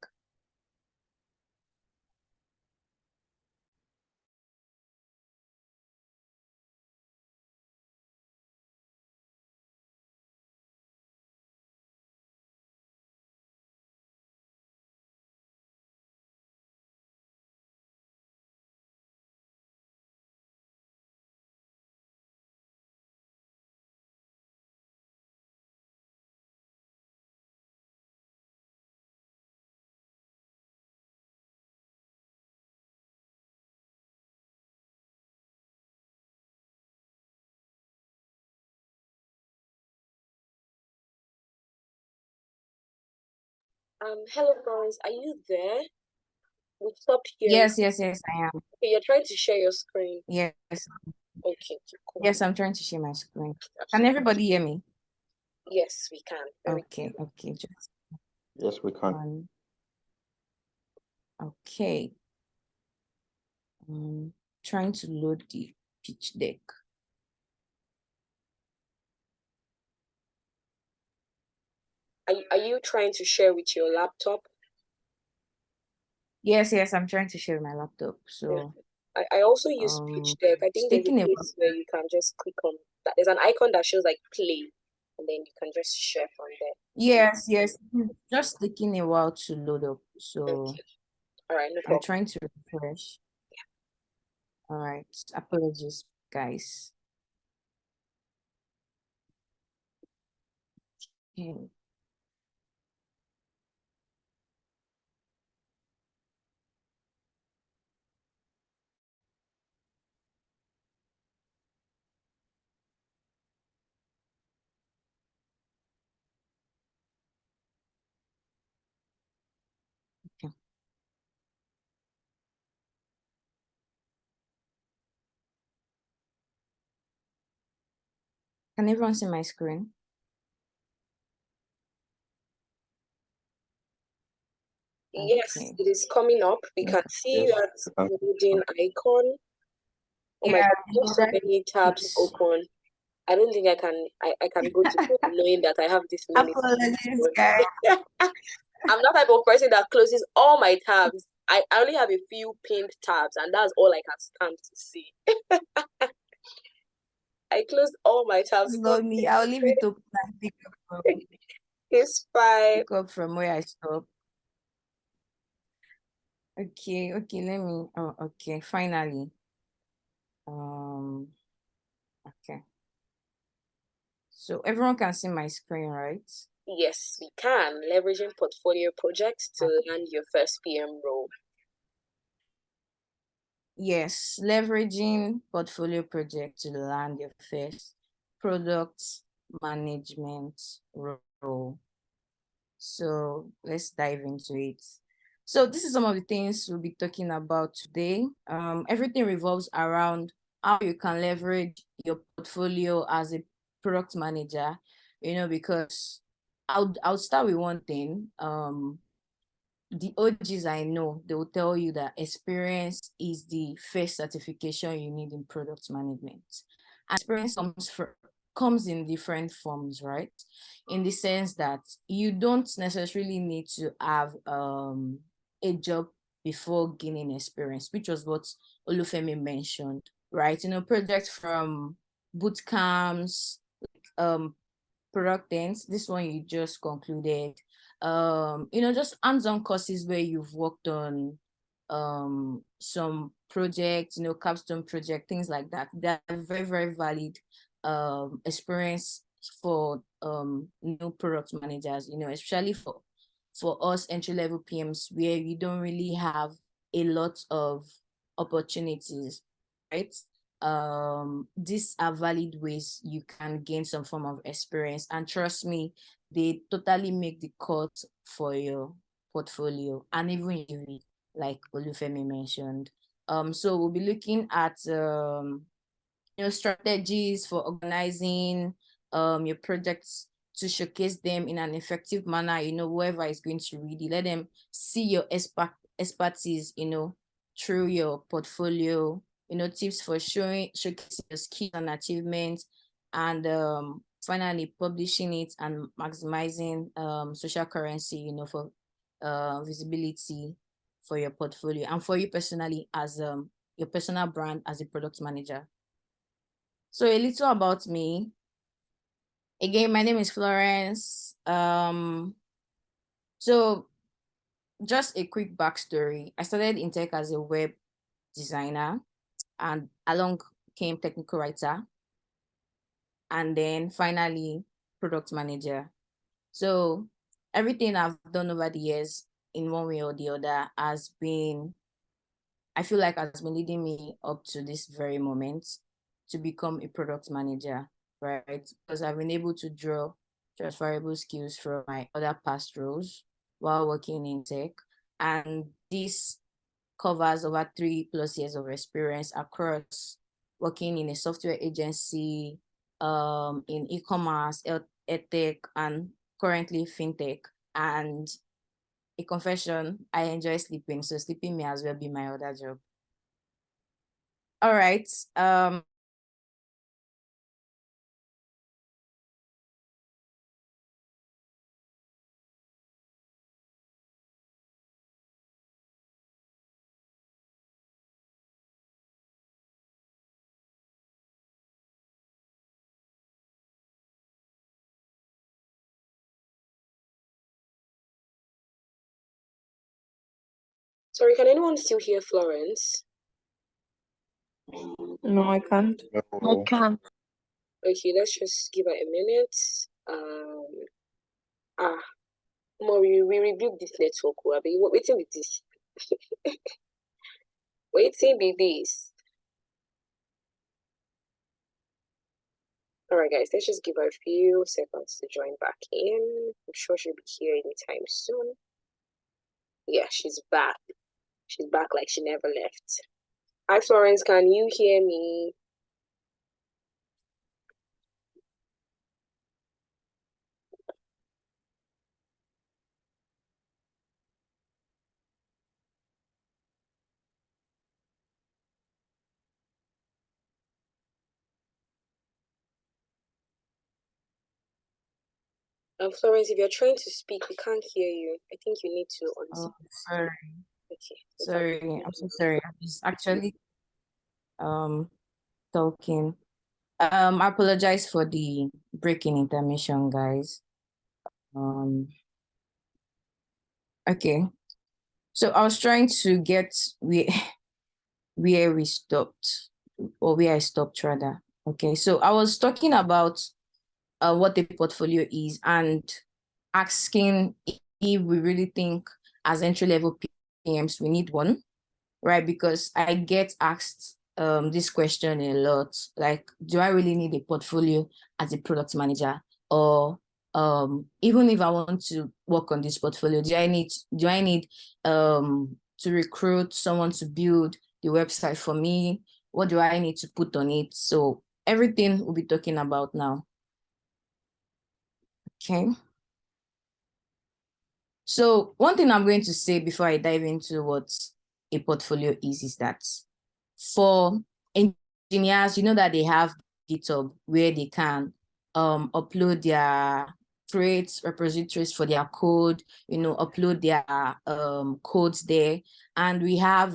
Hello, Florence. Are you there? We stopped hearing. Yes, I am. Okay, you're trying to share your screen. Yes, Okay, cool. yes, I'm trying to share my screen. Can everybody hear me? Yes, we can. Very Okay, just Yes, we can. one. Okay. Trying to load the pitch deck. Are you trying to share with your laptop? Yes, I'm trying to share my laptop. So I also use pitch deck. I it's think there's a taking a place where you can just click on that. There's an icon that shows like play, and then you can just share from there. yes, just taking a while to load up. So Okay. All right, no I'm problem. trying to refresh. All right, apologies, guys. Okay. Okay. Can everyone see my screen? Yes, Okay. it is coming up. We can see Yes, that we can. loading icon. Oh my Yeah, God, there's so many tabs open. I don't think I can go to bed knowing that I have this many tabs apologies, open. guys. I'm not the type of person that closes all my tabs. I only have a few pinned tabs, and that's all I can stand to see. I closed all my tabs. Not me. I'll leave it to pick It's fine. up from where I stopped. Okay, let me. Oh, okay, finally. Okay. So everyone can see my screen, right? Yes, we can. Leveraging portfolio projects to land your first PM role. Yes, leveraging portfolio project to land your first product management role. So let's dive into it. So this is some of the things we'll be talking about today. Everything revolves around how you can leverage your portfolio as a product manager, because I'll start with one thing. The OGs I know, they will tell you that experience is the first certification you need in product management. And experience comes in different forms, right? In the sense that you don't necessarily need to have a job before gaining experience, which was what Olufemi mentioned, right? Projects from boot camps, product ends, this one you just concluded, just hands-on courses where you've worked on some project, capstone project, things like that. They're very, very valid experience for new product managers, especially for us entry-level PMs where we don't really have a lot of opportunities, right? These are valid ways you can gain some form of experience, and trust me, they totally make the cut for your portfolio and even if, like Olufemi mentioned. So we'll be looking at strategies for organizing your projects to showcase them in an effective manner. Whoever is going to read it, let them see your expertise, through your portfolio. Tips for showcasing your skills and achievements, and finally publishing it and maximizing social currency, for visibility for your portfolio and for you personally as your personal brand as a product manager. So a little about me. Again, my name is Florence. So just a quick backstory. I started in tech as a web designer, and along came technical writer, and then finally product manager. So everything I've done over the years in one way or the other has been leading me up to this very moment to become a product manager, right? Because I've been able to draw transferable skills from my other past roles while working in tech. And this covers over 3+ years of experience across working in a software agency, in e-commerce, edtech, and currently fintech. And a confession, I enjoy sleeping, so sleeping may as well be my other job. All right. Sorry, can anyone still hear Florence? No, I can't. No. Okay, let's just give her a minute. We rebuild this network. Waiting with this. Waiting with this. All right, guys, let's just give her a few seconds to join back in. I'm sure she'll be here anytime soon. Yeah, she's back. She's back like she never left. Hi, Florence, can you hear me? Florence, if you're trying to speak, we can't hear you. I think you need to Oh, sorry. Okay. Sorry, I'm so sorry. I was actually talking. I apologize for the breaking intermission, guys. Okay. So I was trying to get where we stopped, or where I stopped rather. Okay. So I was talking about what the portfolio is and asking if we really think as entry-level PMs we need one, right? Because I get asked this question a lot, like, do I really need a portfolio as a product manager? Or even if I want to work on this portfolio, do I need to recruit someone to build the website for me? What do I need to put on it? So everything we'll be talking about now. Okay. So one thing I'm going to say before I dive into what a portfolio is that for engineers, that they have GitHub where they can upload create repositories for their code, upload their codes there. And we have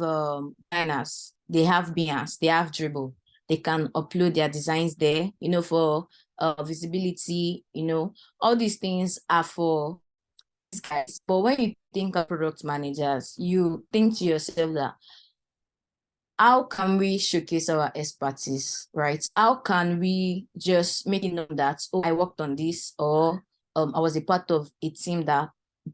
designers, they have Behance, they have Dribble. They can upload their designs there, for visibility, all these things are for these guys. But when you think of product managers, you think to yourself that how can we showcase our expertise, right? How can we just make it known that, oh, I worked on this, or I was a part of a team that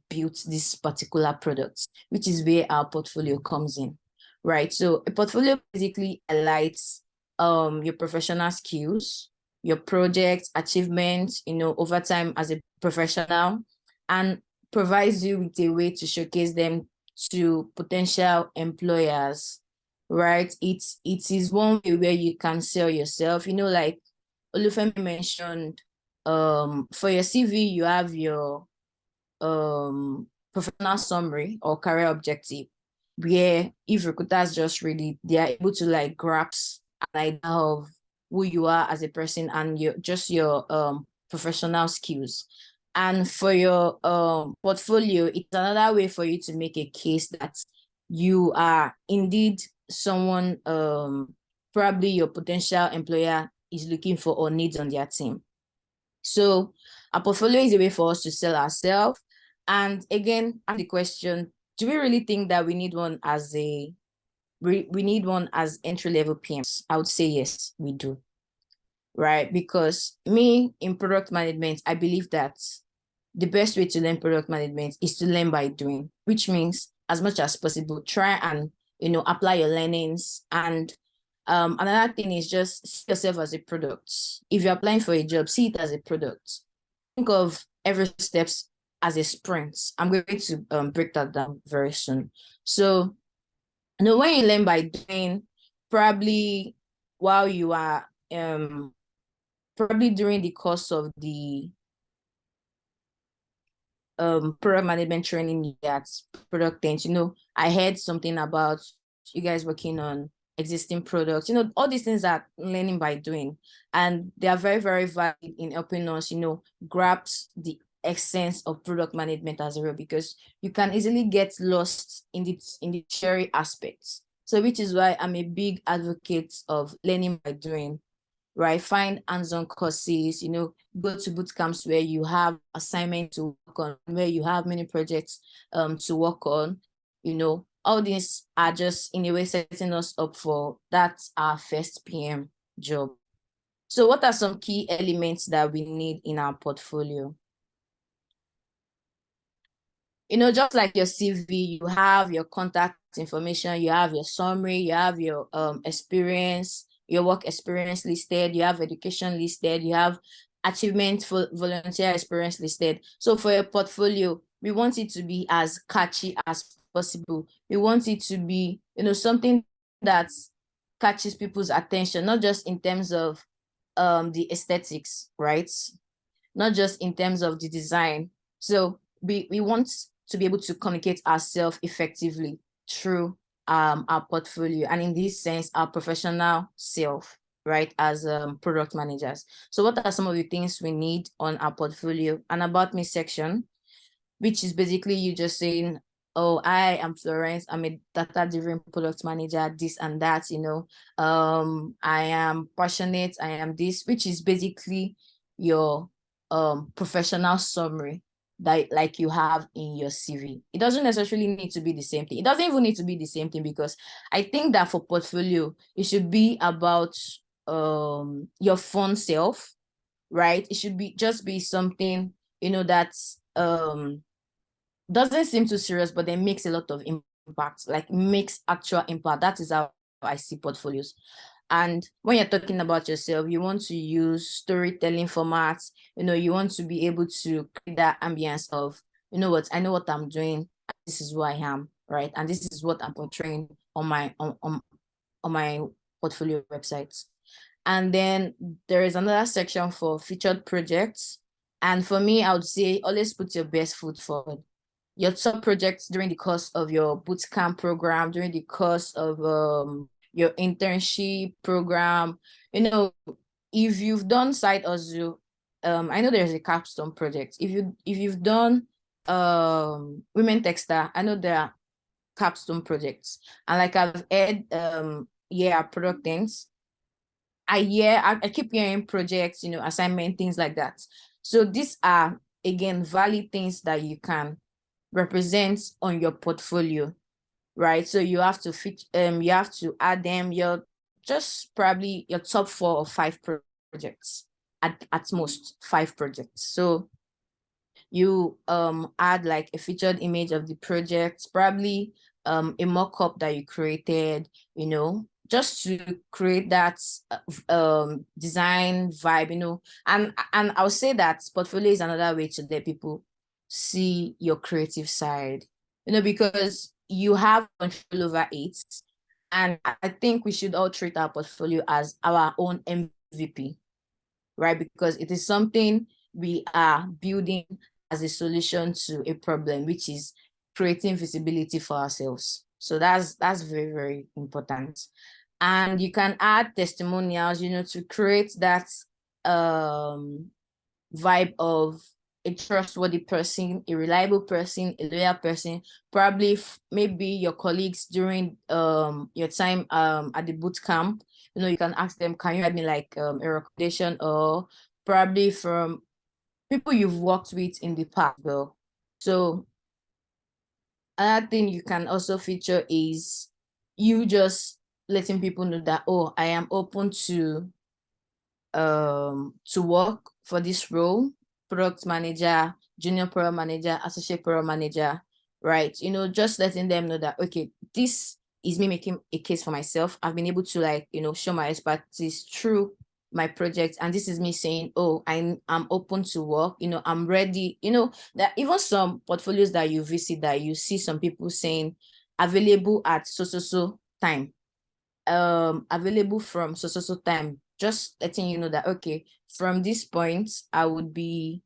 built this particular product, which is where our portfolio comes in, right? So a portfolio basically highlights your professional skills, your project achievements, over time as a professional, and provides you with a way to showcase them to potential employers, right? It is one way where you can sell yourself. Like Olufemi mentioned, for your CV, you have your professional summary or career objective, where if recruiters just read it, they are able to like grasp an idea of who you are as a person and your professional skills. And for your portfolio, it's another way for you to make a case that you are indeed someone probably your potential employer is looking for or needs on their team. So a portfolio is a way for us to sell ourselves. And again, ask the question, do we really think that we need one as entry-level PMs? I would say yes, we do. Right? Because me in product management, I believe that the best way to learn product management is to learn by doing, which means as much as possible, try and apply your learnings. And another thing is just see yourself as a product. If you're applying for a job, see it as a product. Think of every steps as a sprint. I'm going to break that down very soon. So, when you learn by doing, probably while you are probably during the course of the product management training at product things, I heard something about you guys working on existing products, all these things are learning by doing, and they are very, very valid in helping us, grasp the essence of product management as a whole, because you can easily get lost in the theory aspects. So which is why I'm a big advocate of learning by doing, right? Find hands-on courses, go to boot camps where you have assignment to work on, where you have many projects to work on, all these are just in a way setting us up for that's our first PM job. So what are some key elements that we need in our portfolio? Just like your CV, you have your contact information, you have your summary, you have your experience, your work experience listed, you have education listed, you have achievement for volunteer experience listed. So for your portfolio, we want it to be as catchy as possible. We want it to be, something that catches people's attention, not just in terms of the aesthetics, right? Not just in terms of the design. So we want to be able to communicate ourselves effectively through our portfolio, and in this sense, our professional self, right, as product managers. So what are some of the things we need on our portfolio? An about me section, which is basically you just saying, oh, I am Florence, I'm a data-driven product manager, this and that, I am passionate, I am this, which is basically your professional summary that like you have in your CV. It doesn't necessarily need to be the same thing. It doesn't even need to be the same thing, because I think that for portfolio, it should be about your fun self, right? It should be just be something, that's doesn't seem too serious, but then makes a lot of impact, like makes actual impact. That is how I see portfolios. And when you're talking about yourself, you want to use storytelling formats, you want to be able to create that ambience of, I know what I'm doing, this is who I am, right? And this is what I'm portraying on my portfolio website. And then there is another section for featured projects. And for me, I would say always put your best foot forward. Your top projects during the course of your bootcamp program, during the course of your internship program, if you've done side hustle, I know there's a capstone project. If you've done women textile, I know there are capstone projects. And like I've heard product things. I keep hearing projects, assignment, things like that. So these are again valid things that you can represent on your portfolio, right? So you have to you have to add them your just probably your top 4 or 5 projects, at most 5 projects. So you add like a featured image of the project, probably a mock-up that you created, you know, just to create that design vibe, you know. And I'll say that portfolio is another way to let people see your creative side, you know, because you have control over it. And I think we should all treat our portfolio as our own MVP, right? Because it is something we are building as a solution to a problem, which is creating visibility for ourselves. So that's very, very important. And you can add testimonials, you know, to create that vibe of a trustworthy person, a reliable person, a loyal person, probably maybe your colleagues during your time at the boot camp. You know, you can ask them, can you write me like a recommendation, or probably from people you've worked with in the past, though. So another thing you can also feature is you just letting people know that, oh, I am open to work for this role, product manager, junior product manager, associate product manager, right? You know, just letting them know that, okay, this is me making a case for myself. I've been able to, like, you know, show my expertise through my project, and this is me saying, oh, I'm open to work, you know, I'm ready. You know, that even some portfolios that you visit, that you see some people saying available at so time, available from so time, just letting you know that, okay, from this point I would be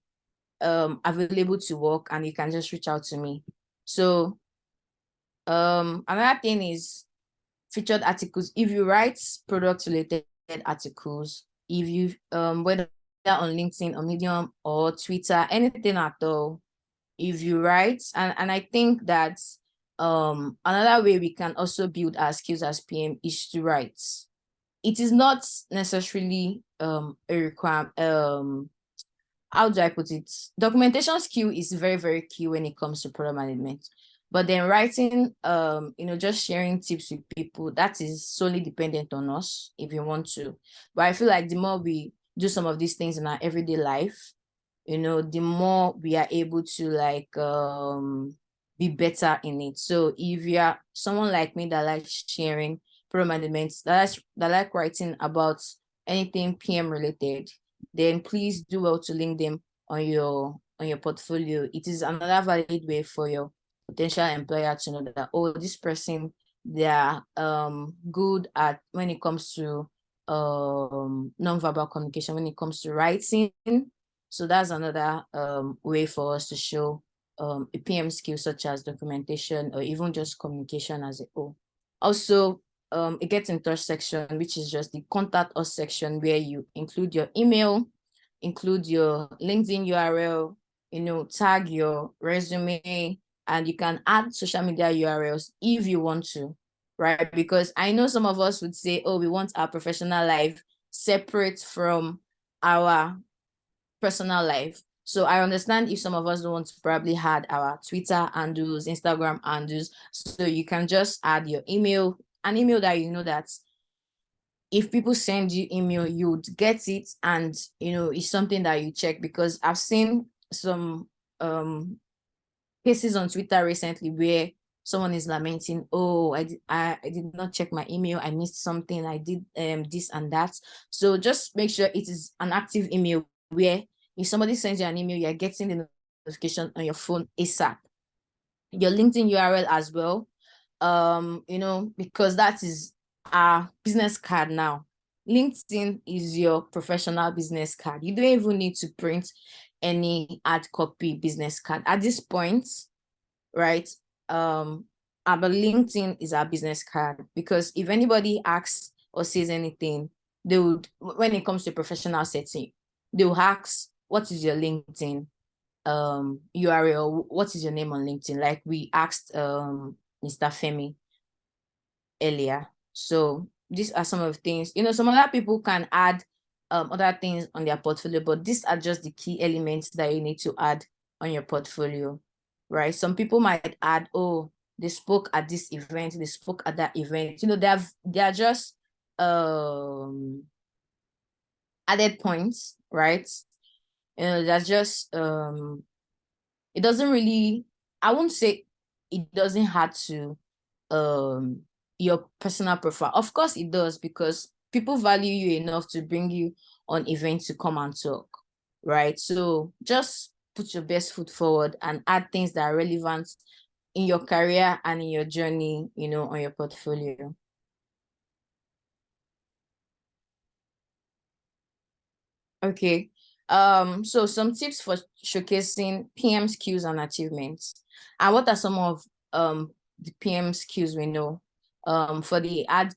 available to work, and you can just reach out to me. So another thing is featured articles. If you write product related articles, if you whether on LinkedIn or Medium or Twitter, anything at all, if you write, and I think that another way we can also build our skills as PM is to write. It is not necessarily a requirement. How do I put it? Documentation skill is very, very key when it comes to product management. But then writing, you know, just sharing tips with people, that is solely dependent on us if you want to. But I feel like the more we do some of these things in our everyday life, you know, the more we are able to like be better in it. So if you are someone like me that likes sharing product management, that like writing about anything PM related, then please do well to link them on your portfolio. It is another valid way for your potential employer to know that, oh, this person, they are good at when it comes to non-verbal communication, when it comes to writing. So that's another way for us to show a PM skill, such as documentation or even just communication as a whole. Also, a get in touch section, which is just the contact us section, where you include your email, include your LinkedIn URL, you know, tag your resume, and you can add social media URLs if you want to, right? Because I know some of us would say, oh, we want our professional life separate from our personal life. So I understand if some of us don't want to probably add our Twitter handles, Instagram handles. So you can just add your email, an email that you know that if people send you email, you would get it, and you know it's something that you check. Because I've seen some cases on Twitter recently where someone is lamenting, oh, I did not check my email, I missed something, I did this and that. So just make sure it is an active email, where if somebody sends you an email, you're getting the notification on your phone ASAP. Your LinkedIn URL as well, you know, because that is our business card now. LinkedIn is your professional business card. You don't even need to print any hard copy business card at this point, right? But LinkedIn is our business card, because if anybody asks or says anything, they would, when it comes to professional setting, they will ask, what is your LinkedIn URL? What is your name on LinkedIn? Like we asked Mr. Femi earlier. So these are some of the things, you know, some other people can add other things on their portfolio, but these are just the key elements that you need to add on your portfolio, right? Some people might add, oh, they spoke at this event, they spoke at that event. They are just added points, right? That's just it doesn't really, I won't say it doesn't have to your personal profile. Of course it does, because people value you enough to bring you on events to come and talk, right? So just put your best foot forward and add things that are relevant in your career and in your journey, on your portfolio. Okay. So some tips for showcasing PM skills and achievements. And what are some of the PM skills we know? For the ad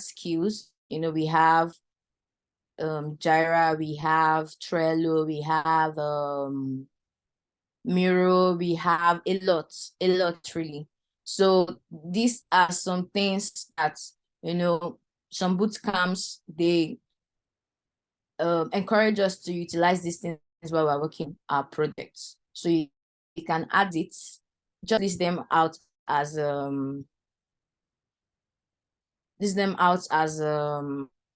skills, we have Jira, we have Trello, we have Miro, we have a lot really. So these are some things that, some boot camps, they encourage us to utilize these things while we're working our projects. So you can add it, just list them out as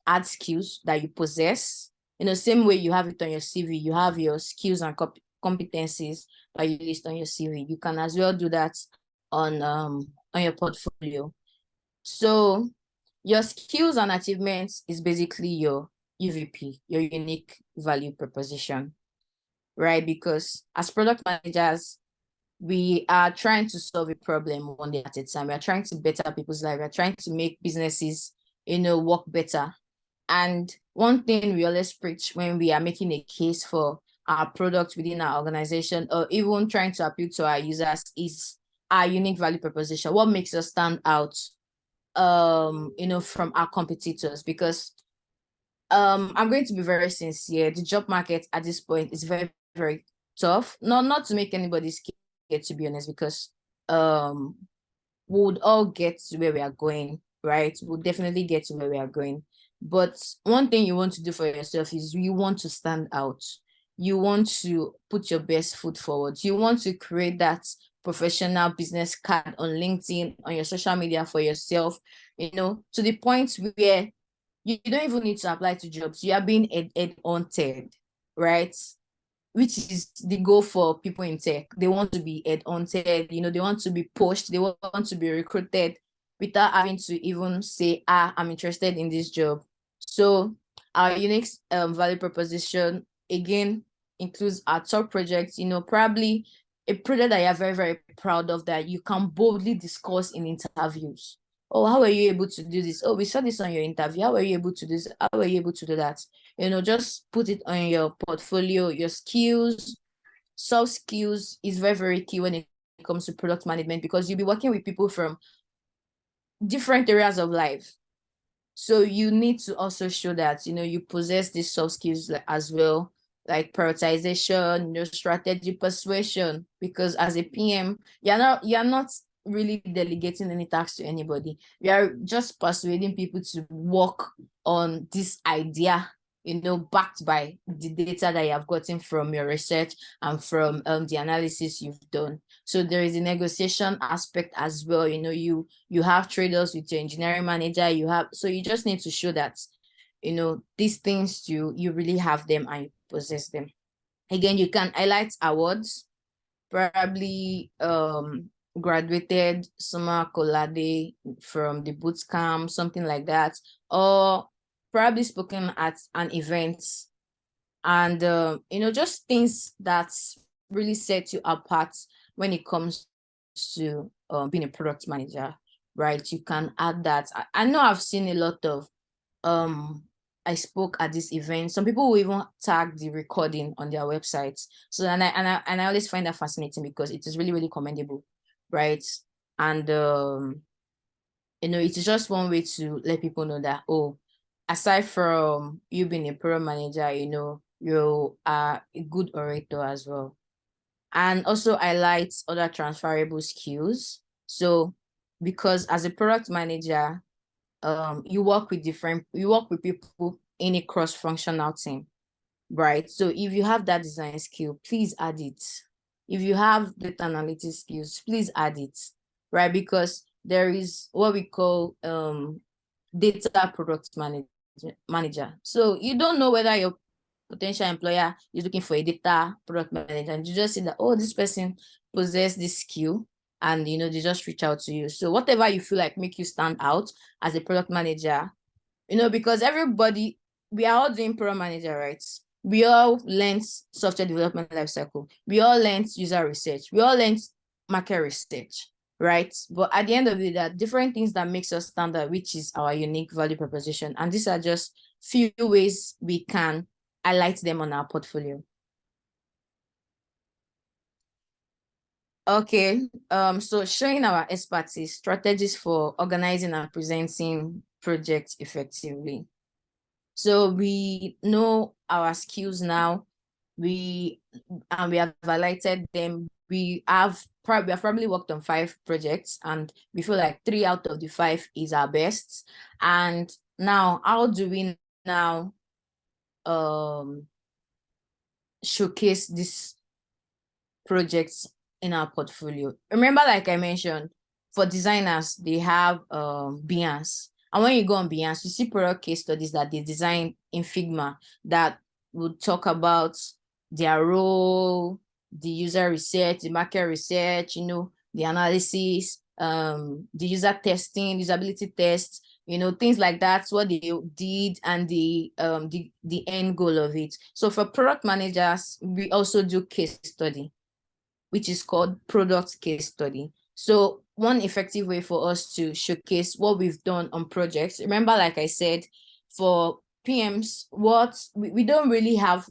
add skills that you possess. Same way you have it on your CV, you have your skills and competencies that you list on your CV. You can as well do that on your portfolio. So your skills and achievements is basically your UVP, your unique value proposition, right? Because as product managers, we are trying to solve a problem one day at a time. We're trying to better people's lives. We're trying to make businesses, work better. And one thing we always preach when we are making a case for our product within our organization, or even trying to appeal to our users, is our unique value proposition. What makes us stand out, from our competitors? Because I'm going to be very sincere. The job market at this point is very, very tough. Not to make anybody scared, to be honest, because we would all get to where we are going, right? We'll definitely get to where we are going. But one thing you want to do for yourself is you want to stand out. You want to put your best foot forward. You want to create that professional business card on LinkedIn, on your social media for yourself, to the point where you don't even need to apply to jobs. You are being head-hunted, right? Which is the goal for people in tech. They want to be head-hunted, they want to be pushed, they want to be recruited without having to even say, I'm interested in this job. So our unique value proposition, again, includes our top projects, probably a project that you're very, very proud of, that you can boldly discuss in interviews. Oh, how were you able to do this? Oh, we saw this on your interview. How were you able to do this? How were you able to do that? Just put it on your portfolio. Your skills, soft skills is very, very key when it comes to product management, because you'll be working with people from different areas of life. So you need to also show that, you possess these soft skills as well, like prioritization, strategy, persuasion, because as a PM, you're not really delegating any tasks to anybody. You are just persuading people to work on this idea, backed by the data that you have gotten from your research and from the analysis you've done. So there is a negotiation aspect as well. You have traders with your engineering manager. So you just need to show that, these things you really have them and you possess them. Again, you can highlight awards, probably graduated summa cum laude from the boot camp, something like that, or probably spoken at an event, and just things that really set you apart when it comes to being a product manager, right? You can add that. I know I've seen a lot of I spoke at this event. Some people will even tag the recording on their websites. So and I always find that fascinating, because it is really, really commendable, right? And it's just one way to let people know that, oh, aside from you being a product manager, you are a good orator as well. And also highlight other transferable skills. So because as a product manager, you work with people in a cross-functional team, right? So if you have that design skill, please add it. If you have data analytics skills, please add it. right? Because there is what we call data product manager. So you don't know whether your potential employer is looking for a data product manager, and you just see that, oh, this person possess this skill, and they just reach out to you. So whatever you feel like make you stand out as a product manager, because everybody, we are all doing product manager, right? We all learned software development lifecycle. We all learned user research. We all learned market research, right? But at the end of it, there are different things that makes us stand out, which is our unique value proposition. And these are just few ways we can highlight them on our portfolio. Okay, so showing our expertise, strategies for organizing and presenting projects effectively. So we know our skills now. We have highlighted them. We have probably worked on 5 projects, and we feel like 3 out of the 5 is our best. And now, how do we now showcase these projects in our portfolio? Remember, like I mentioned, for designers, they have Behance. And when you go on Behance, you see product case studies that they design in Figma that would talk about their role, the user research, the market research, the analysis, the user testing, usability tests, things like that's what they did, and the end goal of it. So for product managers, we also do case study, which is called product case study. So one effective way for us to showcase what we've done on projects, remember, like I said, for PMs, we don't really have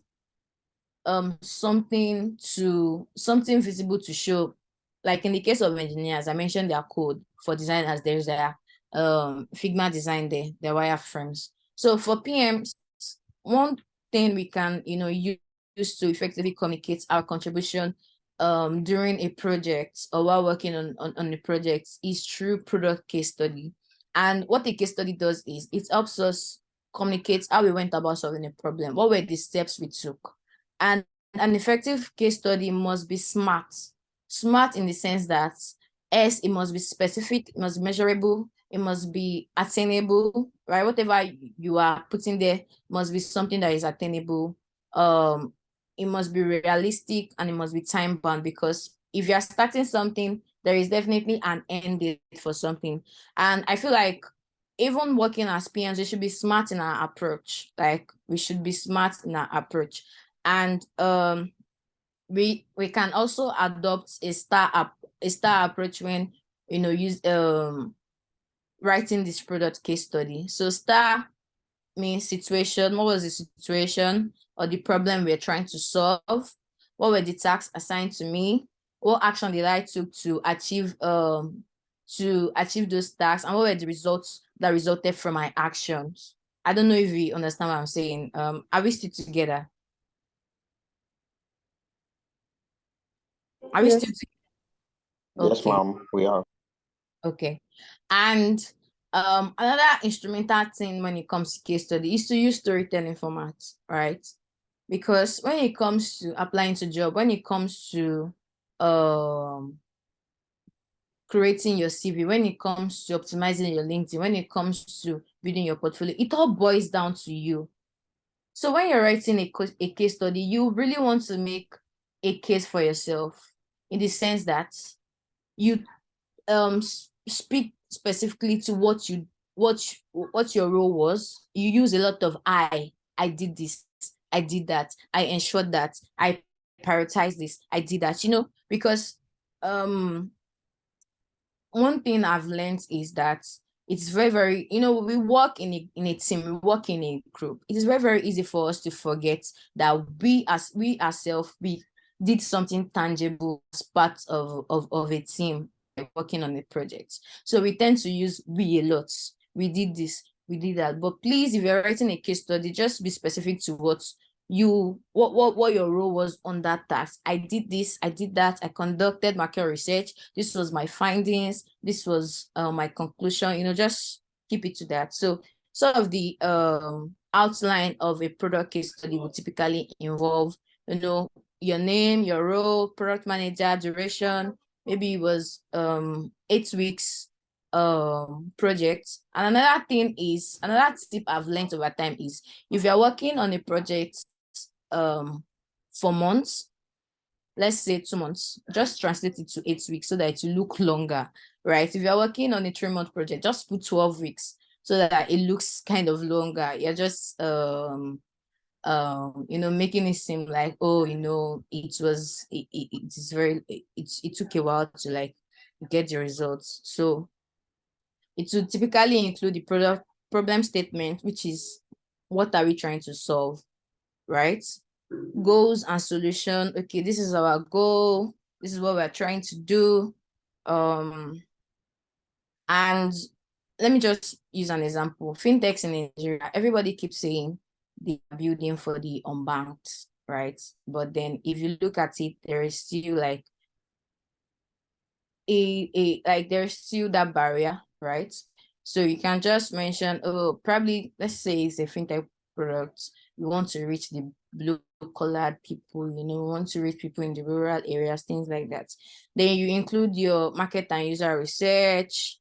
something visible to show. Like in the case of engineers, I mentioned their code. For designers, there's their Figma design there, their wireframes. So for PMs, one thing we can use to effectively communicate our contribution during a project or while working on the project is through product case study. And what a case study does is it helps us communicate how we went about solving a problem, what were the steps we took. And an effective case study must be smart in the sense that it must be specific, it must be measurable, it must be attainable, right? Whatever you are putting there must be something that is attainable. It must be realistic, and it must be time bound, because if you are starting something, there is definitely an end date for something. And I feel like even working as PMs, we should be smart in our approach. Like, we should be smart in our approach. And we can also adopt a star approach when use writing this product case study. So star means situation. What was the situation or the problem we're trying to solve? What were the tasks assigned to me? What action did I took to achieve those tasks? And what were the results that resulted from my actions? I don't know if you understand what I'm saying. Are we still together? Are we still together? Yes, ma'am, we are. Okay. And another instrumental thing when it comes to case study is to use storytelling formats, right? Because when it comes to applying to job, when it comes to creating your CV, when it comes to optimizing your LinkedIn, when it comes to building your portfolio, it all boils down to you. So when you're writing a case study, you really want to make a case for yourself, in the sense that you speak specifically to what your role was. You use a lot of I did this, I did that, I ensured that, I prioritized this, I did that, because one thing I've learned is that it's very, very, we work in a team, we work in a group. It is very, very easy for us to forget that we ourselves, we did something tangible as part of a team working on a project. So we tend to use we a lot. We did this, we did that. But please, if you're writing a case study, just be specific to what your role was on that task. I did this, I did that, I conducted market research, this was my findings, this was my conclusion. Just keep it to that. So sort of the outline of a product case study would typically involve your name, your role, product manager, duration, maybe it was 8 weeks project. And another tip I've learned over time is, if you're working on a project for months, let's say 2 months, just translate it to 8 weeks so that it will look longer, right? If you're working on a 3-month project, just put 12 weeks so that it looks kind of longer. You're just making it seem like, oh, it took a while to like get the results. So it will typically include the problem statement, which is, what are we trying to solve, right? Goals and solution. Okay, this is our goal. This is what we're trying to do. And let me just use an example. Fintechs in Nigeria, everybody keeps saying they are building for the unbanked, right? But then if you look at it, there is still like there's still that barrier, right? So you can just mention, oh, probably, let's say it's a fintech product. We want to reach the blue-collared people, we want to reach people in the rural areas, things like that. Then you include your market and user research,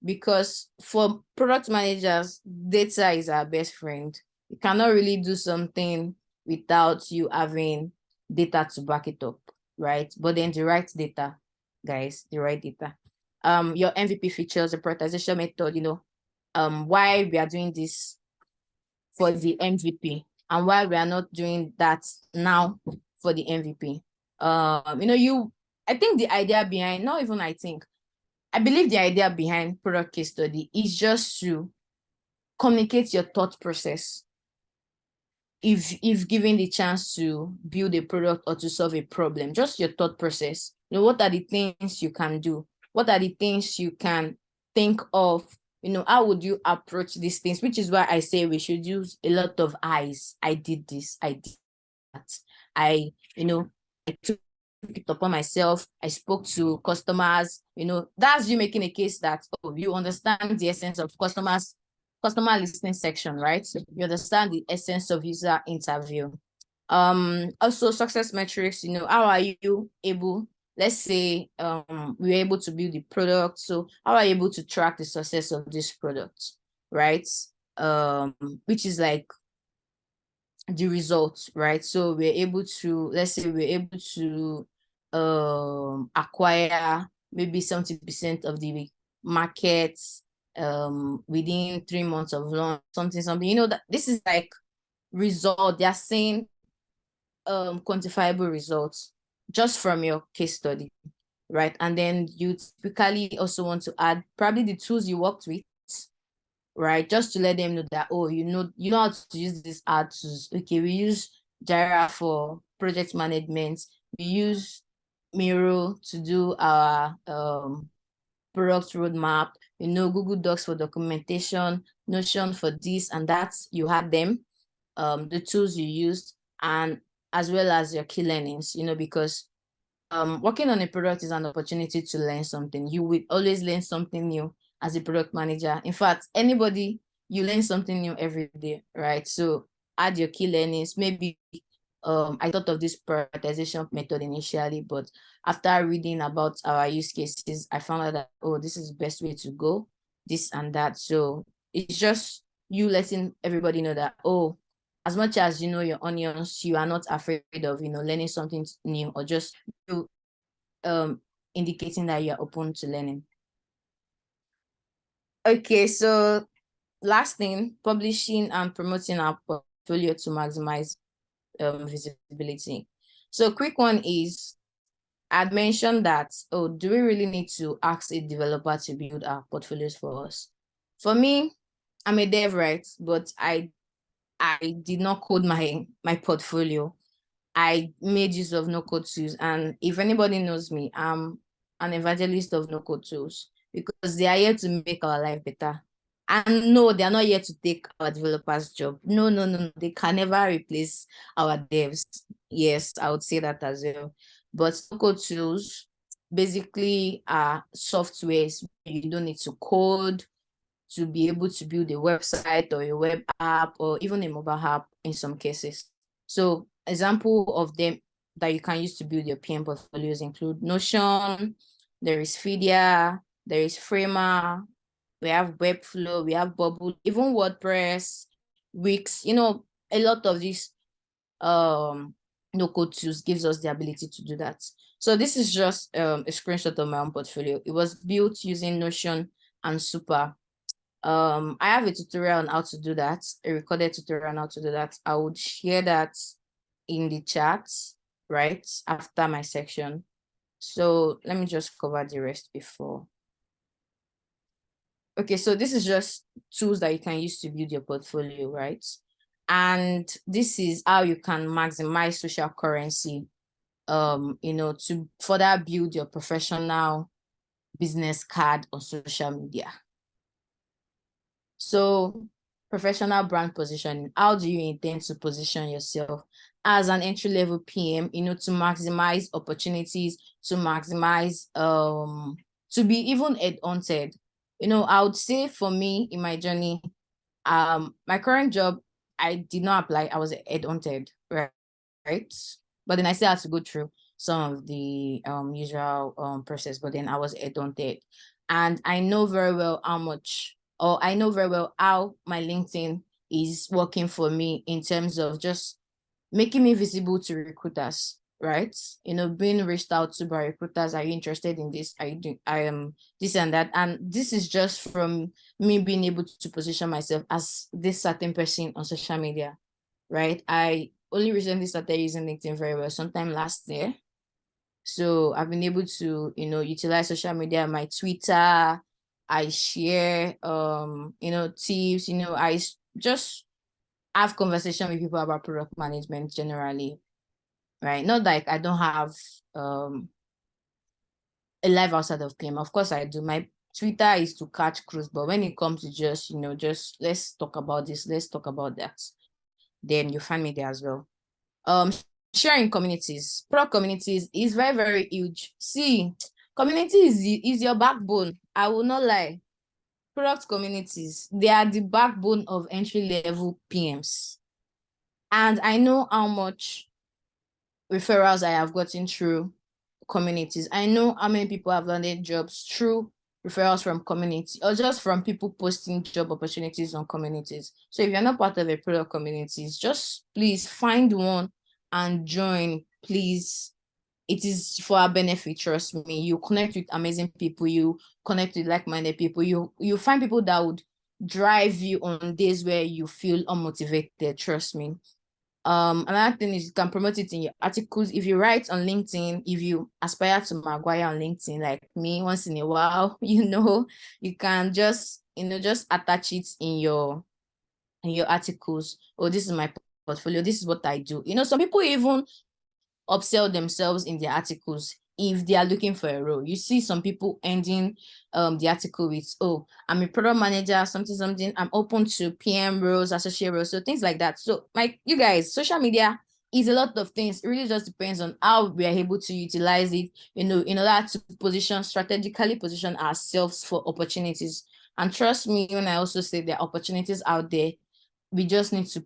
because for product managers, data is our best friend. You cannot really do something without you having data to back it up, right? But then the right data, guys, the right data. Your MVP features, the prioritization method, why we are doing this for the MVP and why we are not doing that now for the MVP. I think the idea behind, not even I believe the idea behind product case study is just to communicate your thought process. If given the chance to build a product or to solve a problem, just your thought process. What are the things you can do? What are the things you can think of? How would you approach these things? Which is why I say we should use a lot of eyes. I did this, I did that. I took it upon myself. I spoke to customers. That's you making a case that, oh, you understand the essence of customer listening section, right? So you understand the essence of user interview. Also success metrics, how are you able, let's say we're able to build the product, so how are you able to track the success of this product, right? Which is like the results, right? So we're able to, let's say we're able to acquire maybe 70% of the market within 3 months of launch, something, that this is like result. They're saying quantifiable results just from your case study, right? And then you typically also want to add probably the tools you worked with, right? Just to let them know that, oh, you know how to use these ad tools. Okay, we use Jira for project management. We use Miro to do our product roadmap, Google Docs for documentation, Notion for this and that. You had them, the tools you used, and as well as your key learnings, because working on a product is an opportunity to learn something. You will always learn something new as a product manager. In fact, anybody, you learn something new every day, right? So add your key learnings. Maybe I thought of this prioritization method initially, but after reading about our use cases, I found out that, oh, this is the best way to go, this and that. So it's just you letting everybody know that, oh, as much as you know your onions, you are not afraid of, learning something new, or just you indicating that you're open to learning. Okay, so last thing, publishing and promoting our portfolio to maximize visibility. So quick one is, I'd mentioned that, oh, do we really need to ask a developer to build our portfolios for us? For me, I'm a dev, right? But I did not code my portfolio. I made use of no-code tools. And if anybody knows me, I'm an evangelist of no-code tools, because they are here to make our life better. And no, they are not here to take our developers' job. No. They can never replace our devs. Yes, I would say that as well. But no-code tools basically are softwares. You don't need to code to be able to build a website or a web app or even a mobile app in some cases. So example of them that you can use to build your PM portfolios include Notion, there is Fidia, there is Framer, we have Webflow, we have Bubble, even WordPress, Wix, you know, a lot of these no-code tools gives us the ability to do that. So this is just a screenshot of my own portfolio. It was built using Notion and Super. I have a tutorial on how to do that, a recorded tutorial on how to do that. I would share that in the chat, right, after my section. So let me just cover the rest before. Okay, so this is just tools that you can use to build your portfolio, right? And this is how you can maximize social currency, you know, to further build your professional business card on social media. So professional brand positioning, how do you intend to position yourself as an entry-level PM, you know, to maximize opportunities, to maximize, to be even headhunted? You know, I would say for me in my journey, my current job, I did not apply, I was headhunted, right? But then I still had to go through some of the usual process, but then I was headhunted. And I know very well how much, or I know very well how my LinkedIn is working for me in terms of just making me visible to recruiters, right? You know, being reached out to by recruiters. Are you interested in this? Are you doing, I am this and that. And this is just from me being able to position myself as this certain person on social media, right? I only recently started using LinkedIn very well, sometime last year. So I've been able to, you know, utilize social media, my Twitter, I share, you know, tips, you know, I just have conversation with people about product management generally, right? Not like I don't have a life outside of PM. Of course I do. My Twitter is to catch crews, but when it comes to just, you know, just let's talk about this, let's talk about that, then you find me there as well. Sharing communities, product communities is very, very huge. See, community is your backbone. I will not lie. Product communities, they are the backbone of entry-level PMs. And I know how much referrals I have gotten through communities. I know how many people have landed jobs through referrals from community or just from people posting job opportunities on communities. So if you're not part of a product communities, just please find one and join, please. It is for our benefit, trust me. You connect with amazing people, you connect with like-minded people, you find people that would drive you on days where you feel unmotivated, trust me. Another thing is you can promote it in your articles. If you write on LinkedIn, if you aspire to Maguire on LinkedIn like me once in a while, you know, you can just, you know, just attach it in your articles. Oh, this is my portfolio, this is what I do. You know, some people even upsell themselves in their articles if they are looking for a role. You see some people ending the article with, oh, I'm a product manager, something, I'm open to PM roles, associate roles, so things like that. So like you guys, social media is a lot of things. It really just depends on how we are able to utilize it, you know, in order to strategically position ourselves for opportunities. And trust me when I also say there are opportunities out there, we just need to,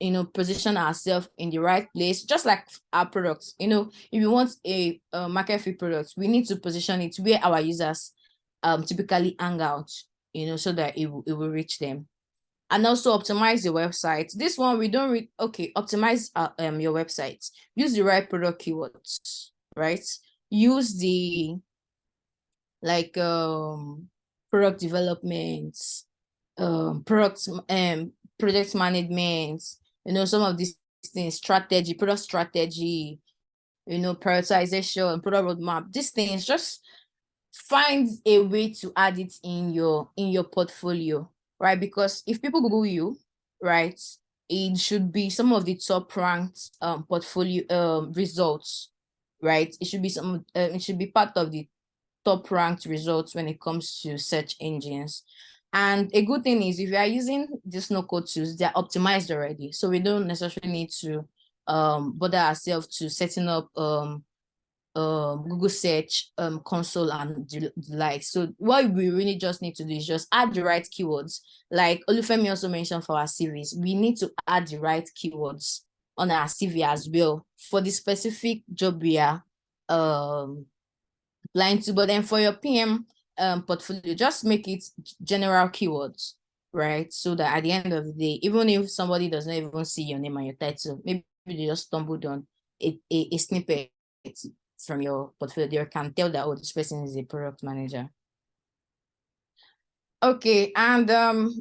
you know, position ourselves in the right place, just like our products. You know, if you want a market fit product, we need to position it where our users typically hang out, you know, so that it will reach them. And also optimize your website. This one we don't read. Okay, optimize your website. Use the right product keywords, right? Use the like product development, project management, you know, some of these things, strategy, product strategy, you know, prioritization, product roadmap, these things, just find a way to add it in your portfolio, right? Because if people Google you, right, it should be some of the top ranked portfolio results, right? It should be it should be part of the top ranked results when it comes to search engines. And a good thing is if you are using these no-code tools, they're optimized already. So we don't necessarily need to bother ourselves to setting up Google search console and the like. So what we really just need to do is just add the right keywords. Like Olufemi also mentioned for our series, we need to add the right keywords on our CV as well for the specific job we are applying to. But then for your PM portfolio, just make it general keywords, right? So that at the end of the day, even if somebody does not even see your name and your title, maybe they just stumbled on a snippet from your portfolio, they can tell that, oh, this person is a product manager. Okay, and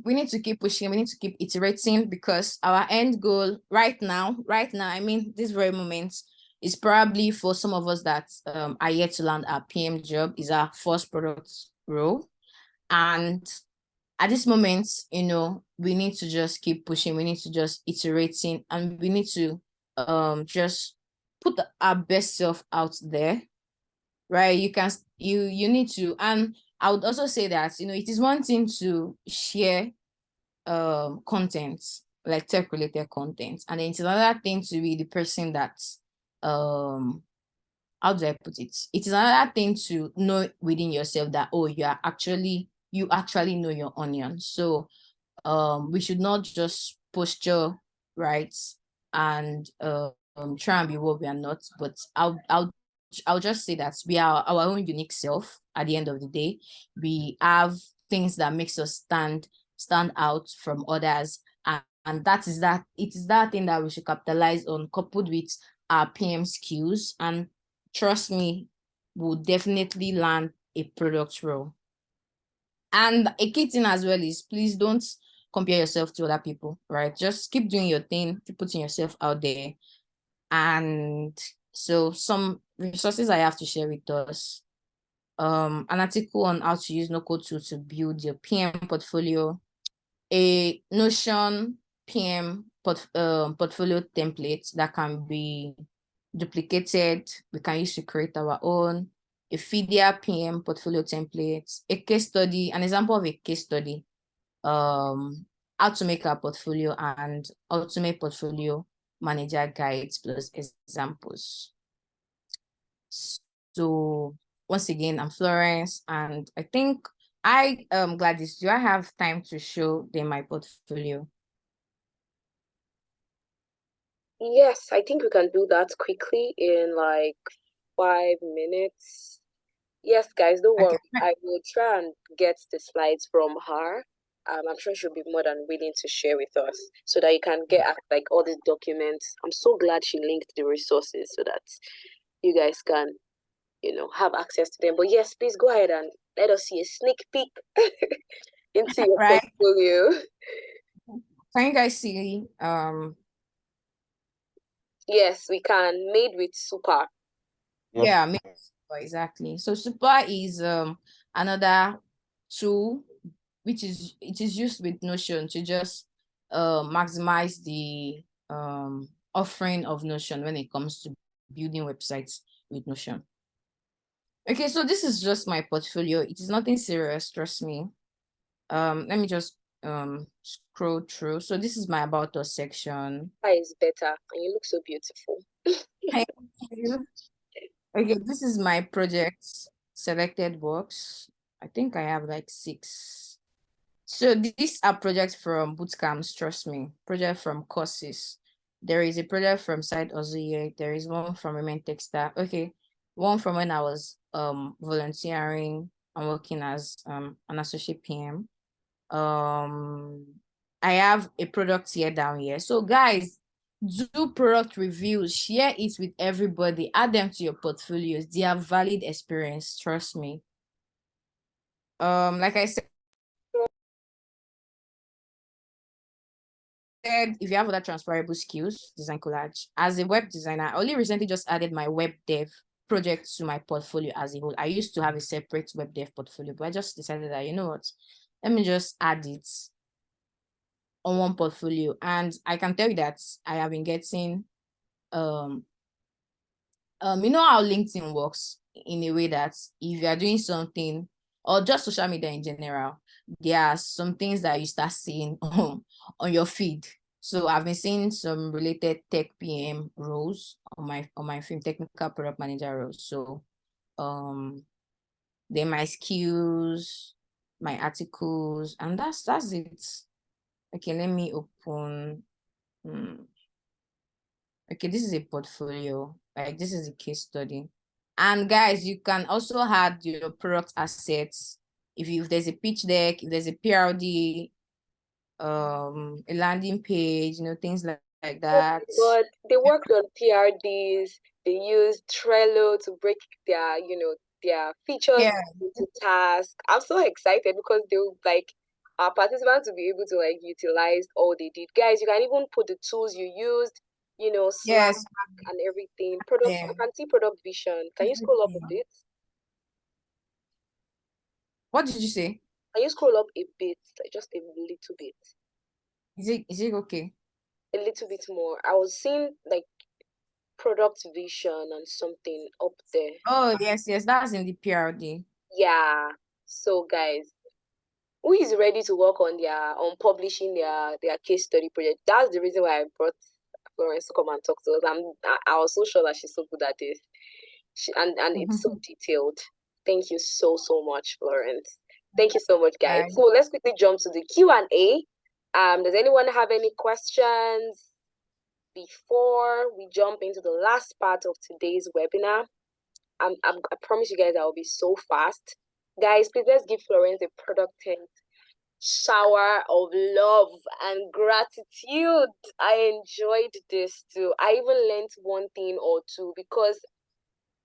we need to keep pushing, we need to keep iterating, because our end goal right now, I mean, this very moment is probably for some of us that are yet to land our PM job, is our first product role. And at this moment, you know, we need to just keep pushing, we need to just iterating, and we need to just put our best self out there, right? You need to, and I would also say that, you know, it is one thing to share content, like tech related content, and then it's another thing to be the person that how do I put it? It is another thing to know within yourself that, oh, you actually know your onion. So we should not just posture, right, and try and be what we are not. But I'll just say that we are our own unique self. At the end of the day, we have things that makes us stand out from others, and it is that thing that we should capitalize on, coupled with our PM skills. And trust me, we'll definitely land a product role. And a key thing as well is, please don't compare yourself to other people, right? Just keep doing your thing, keep putting yourself out there. And so some resources I have to share with us. An article on how to use no-code tool to build your PM portfolio, a Notion PM portfolio template that can be duplicated, we can use to create our own, a Fidia PM portfolio template, a case study, an example of a case study, how to make our portfolio, and ultimate portfolio manager guides plus examples. So once again, I'm Florence, and I think Gladys, do I have time to show them my portfolio? Yes, I think we can do that quickly in like 5 minutes. Yes, guys, don't worry. I will try and get the slides from her. I'm sure she'll be more than willing to share with us so that you can get like all these documents. I'm so glad she linked the resources so that you guys can, you know, have access to them. But yes, please go ahead and let us see a sneak peek into your portfolio. Can you guys see? Yes, we can. Made with Super. Yeah, made with Super, exactly. So Super is another tool which is used with Notion to just maximize the offering of Notion when it comes to building websites with Notion. Okay, so this is just my portfolio. It is nothing serious, trust me. Let me just scroll through. So this is my About Us section. That is better, and you look so beautiful. Thank you. Okay, this is my projects selected box. I think I have like 6. So these are projects from bootcamps, trust me. Project from courses. There is a project from Side Hustle. There is one from Women Textile. Okay, one from when I was volunteering and working as an associate PM. I have a product here down here. So guys, do product reviews, share it with everybody, add them to your portfolios. They are valid experience, trust me. Like I said, if you have other transferable skills, design collage. As a web designer, I only recently just added my web dev project to my portfolio as a whole. I used to have a separate web dev portfolio, but I just decided that, you know what, let me just add it on one portfolio. And I can tell you that I have been getting you know how LinkedIn works in a way that if you are doing something, or just social media in general, there are some things that you start seeing on your feed. So I've been seeing some related tech PM roles on my film, technical product manager roles. So they're my skills, my articles, and that's it. Okay, let me open. Okay, this is a portfolio, like this is a case study. And guys, you can also add your product assets. If there's a pitch deck, if there's a PRD, a landing page, things like that. But they worked on PRDs, they used Trello to break their, their features Yeah. into tasks. I'm so excited because they'll our participants will be able to utilize all they did. Guys, you can even put the tools you used, Slack Yes. and everything. Product, I can see product vision. Can you scroll up a bit? What did you say? Can you scroll up a bit, like just a little bit? Is it okay? A little bit more. I was seeing product vision and something up there. Oh, yes, that's in the PRD. Yeah. So guys, who is ready to work on publishing their case study project? That's the reason why I brought Florence to come and talk to us. I was so sure that she's so good at this. And it's so detailed. Thank you so much, Florence. Thank you so much, guys. Right. So let's quickly jump to the Q&A. Does anyone have any questions before we jump into the last part of today's webinar? I promise you guys I will be so fast. Guys, please let's give Florence a product 10 shower of love and gratitude. I enjoyed this too. I even learned one thing or two because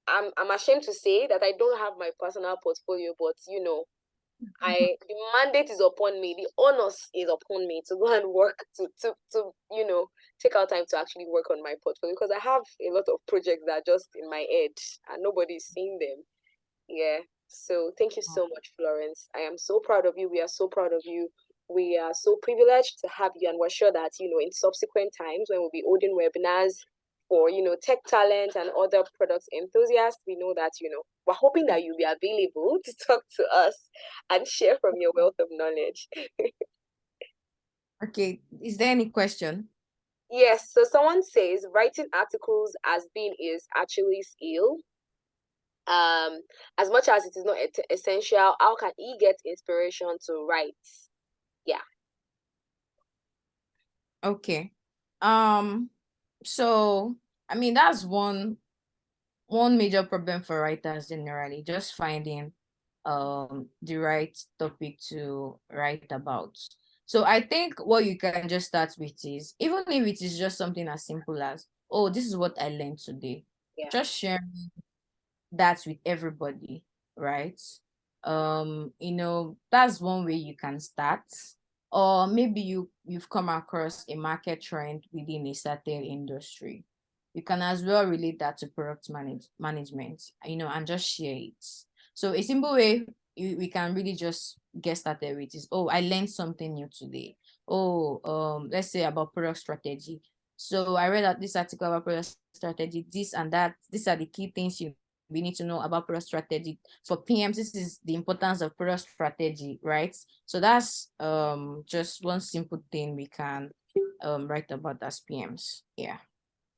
I'm ashamed to say that I don't have my personal portfolio, but the mandate is upon me, the onus is upon me to go and work to take out time to actually work on my portfolio because I have a lot of projects that are just in my head and nobody's seeing them. Yeah. So thank you so much, Florence. I am so proud of you. We are so proud of you. We are so privileged to have you, and we're sure that in subsequent times when we'll be holding webinars for tech talent and other products enthusiasts, we know that we're hoping that you'll be available to talk to us and share from your wealth of knowledge. Okay, is there any question? Yes, so someone says writing articles as being is actually skill. As much as it is not essential, how can he get inspiration to write? Yeah. Okay. So I mean that's one major problem for writers generally, just finding the right topic to write about. So I think what you can just start with is, even if it is just something as simple as, oh, this is what I learned today. Yeah. Just share that with everybody, right? That's one way you can start. Or maybe you've come across a market trend within a certain industry. You can as well relate that to product management, and just share it. So a simple way we can really just get started with is, oh, I learned something new today. Oh, let's say about product strategy. So I read this article about product strategy, this and that. These are the key things we need to know about product strategy. For PMs, this is the importance of product strategy, right? So that's just one simple thing we can write about as PMs. Yeah.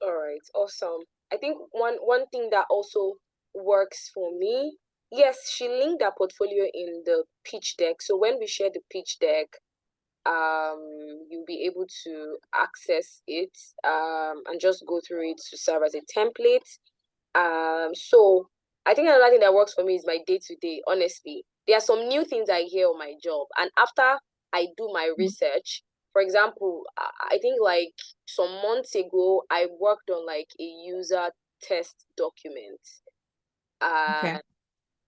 All right, awesome. I think one thing that also works for me, yes, she linked that portfolio in the pitch deck. So when we share the pitch deck, you'll be able to access it and just go through it to serve as a template. So I think another thing that works for me is my day-to-day, honestly. There are some new things I hear on my job, and after I do my research, for example, I think some months ago, I worked on a user test document. Okay.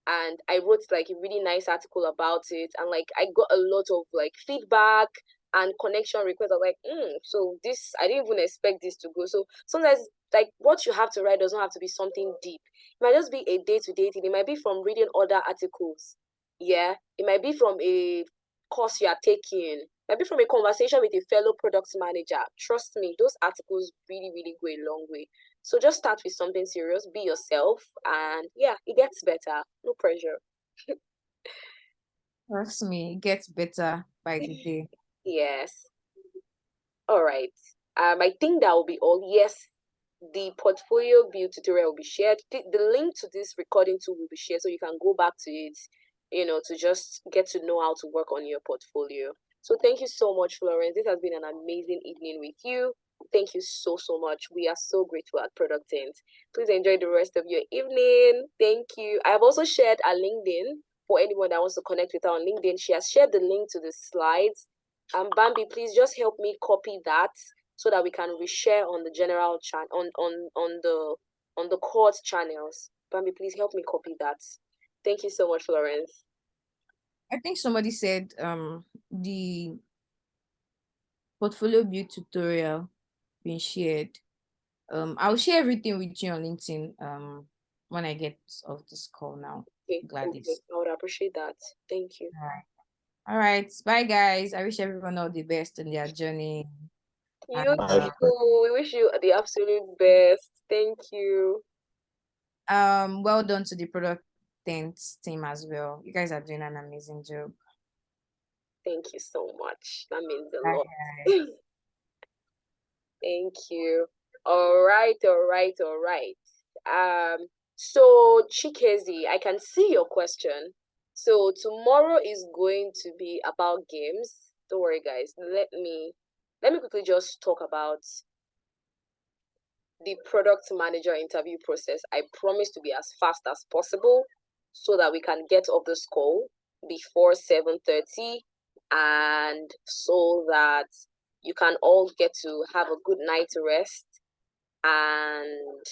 And I wrote a really nice article about it, and I got a lot of feedback and connection requests. I was so this, I didn't even expect this to go. So sometimes what you have to write doesn't have to be something deep. It might just be a day-to-day thing. It might be from reading other articles. Yeah. It might be from a course you are taking. It might be from a conversation with a fellow product manager. Trust me, those articles really, really go a long way. So just start with something serious, be yourself, and yeah, it gets better. No pressure. Trust me, it gets better by the day. Yes. All right. I think that will be all. Yes, the portfolio build tutorial will be shared. The link to this recording tool will be shared, so you can go back to it, to just get to know how to work on your portfolio. So thank you so much, Florence. This has been an amazing evening with you. Thank you so much. We are so grateful at Product Tent. Please enjoy the rest of your evening. Thank you. I have also shared a LinkedIn for anyone that wants to connect with her on LinkedIn. She has shared the link to the slides. Bambi, please just help me copy that so that we can reshare on the general chat on the court channels. Bambi, please help me copy that. Thank you so much, Florence. I think somebody said the portfolio build tutorial been shared. I'll share everything with you on LinkedIn when I get off this call now. Okay, Gladys. okay. I would appreciate that. Thank you. All right. Bye, guys. I wish everyone all the best in their journey. You And, too. We wish you the absolute best. Thank you. well done to the Product Tent team as well. You guys are doing an amazing job. Thank you so much. That means a Bye, lot. guys. Thank you. All right. So Chikezi, I can see your question. So tomorrow is going to be about games. Don't worry, guys. Let me quickly just talk about the product manager interview process. I promise to be as fast as possible so that we can get off this call before 7:30, and so that you can all get to have a good night's rest. And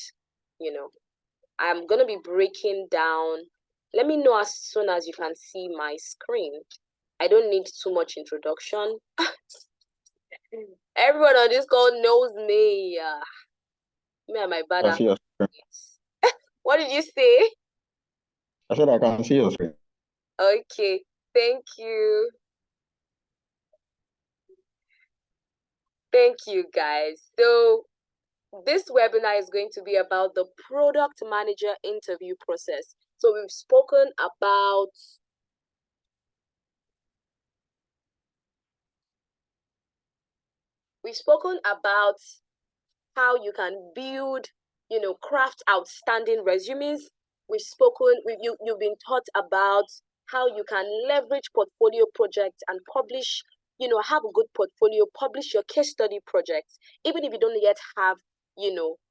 I'm gonna be breaking down. Let me know as soon as you can see my screen. I don't need too much introduction. Everyone on this call knows me. Me and my bad. What did you say? I said I can see your screen. Okay, thank you. Thank you, guys. So this webinar is going to be about the product manager interview process. So we've spoken about how you can build, craft outstanding resumes. You've been taught about how you can leverage portfolio projects and publish, have a good portfolio, publish your case study projects, even if you don't yet have,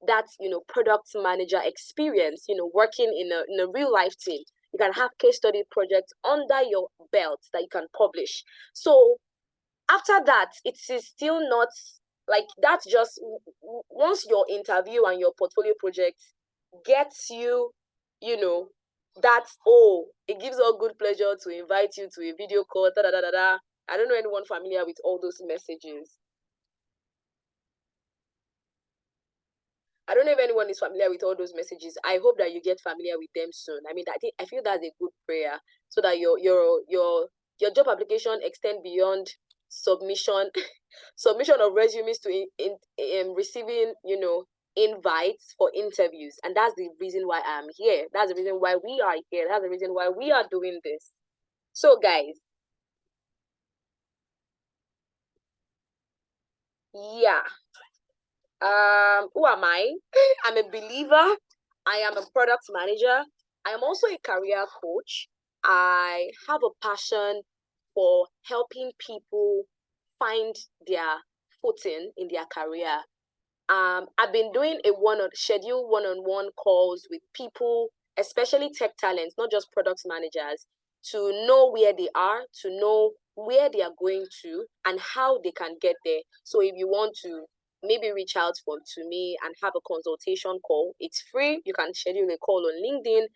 that, product manager experience, working in a real life team. You can have case study projects under your belt that you can publish. So after that, it is still not like that's just once your interview and your portfolio project gets you, that's it gives all good pleasure to invite you to a video call. Da, da, da, da, da. I don't know anyone familiar with all those messages. I don't know if anyone is familiar with all those messages. I hope that you get familiar with them soon. I mean, I feel that's a good prayer so that your job application extend beyond submission of resumes to receiving, invites for interviews. And that's the reason why I'm here. That's the reason why we are here. That's the reason why we are doing this. So guys, yeah. Who am I? I'm a believer. I am a product manager. I am also a career coach. I have a passion for helping people find their footing in their career. I've been doing scheduled one-on-one calls with people, especially tech talents, not just product managers, to know where they are, to know where they are going to, and how they can get there. So if you want to maybe reach out to me and have a consultation call, it's free. You can schedule a call on LinkedIn.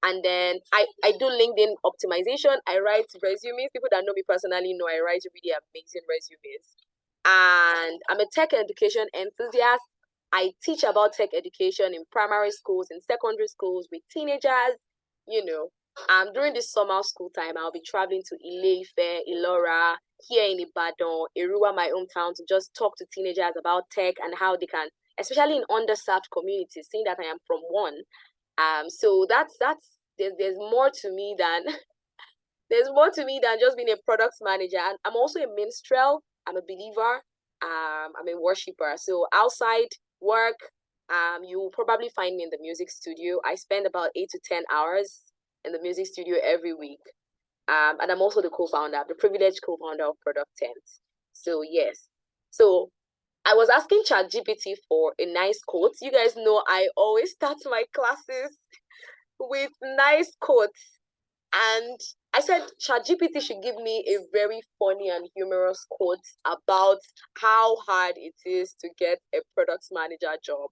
And then I do LinkedIn optimization. I write resumes. People that know me personally know I write really amazing resumes. And I'm a tech education enthusiast. I teach about tech education in primary schools and secondary schools with teenagers. During this summer school time, I'll be traveling to Ile-Ife, Ilora, here in Ibadan, Erua, my hometown, to just talk to teenagers about tech and how they can, especially in underserved communities, seeing that I am from one. So there's more to me than there's more to me than just being a product manager. And I'm also a minstrel. I'm a believer. I'm a worshiper. So outside work, you will probably find me in the music studio. I spend about 8 to 10 hours in the music studio every week. And I'm also the co-founder, the privileged co-founder of Product Tent. So yes. So I was asking ChatGPT for a nice quote. You guys know I always start my classes with nice quotes. And I said ChatGPT should give me a very funny and humorous quote about how hard it is to get a product manager job.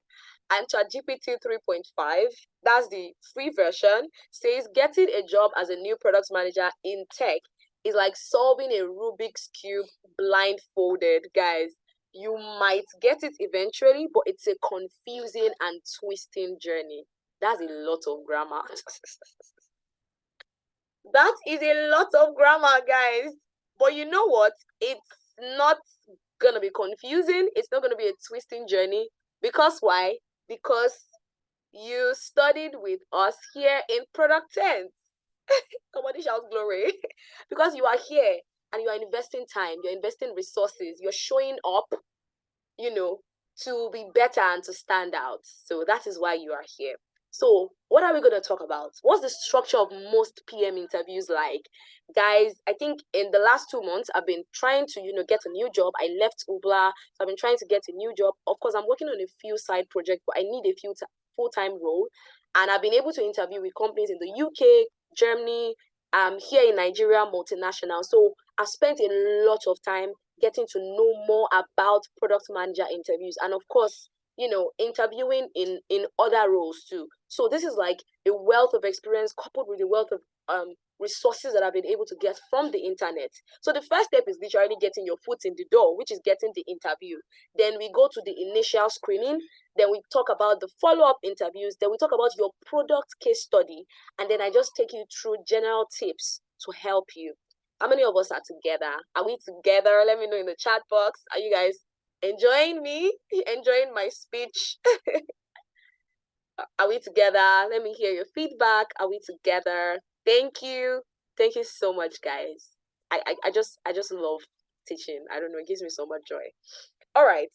And ChatGPT 3.5, that's the free version, says getting a job as a new product manager in tech is like solving a Rubik's Cube blindfolded, guys. You might get it eventually, but it's a confusing and twisting journey. That's a lot of grammar. That is a lot of grammar, guys. But you know what? It's not gonna be confusing. It's not gonna be a twisting journey. Because why? Because you studied with us here in Product 10. Somebody shouts glory. Because you are here and you are investing time, you're investing resources, you're showing up, to be better and to stand out. So that is why you are here. So what are we going to talk about? What's the structure of most PM interviews like? Guys, I think in the last 2 months, I've been trying to, get a new job. I left Ubla, so I've been trying to get a new job. Of course, I'm working on a few side projects, but I need a few full-time role. And I've been able to interview with companies in the UK, Germany, here in Nigeria, multinational. So I've spent a lot of time getting to know more about product manager interviews. And of course, interviewing in other roles too. So this is like a wealth of experience coupled with a wealth of resources that I've been able to get from the internet. So the first step is literally getting your foot in the door, which is getting the interview. Then we go to the initial screening. Then we talk about the follow-up interviews. Then we talk about your product case study. And then I just take you through general tips to help you. How many of us are together? Are we together? Let me know in the chat box. Are you guys enjoying me? Enjoying my speech? Are we together? Let me hear your feedback. Are we together? Thank you. Thank you so much, guys. I just love teaching. I don't know, it gives me so much joy. All right.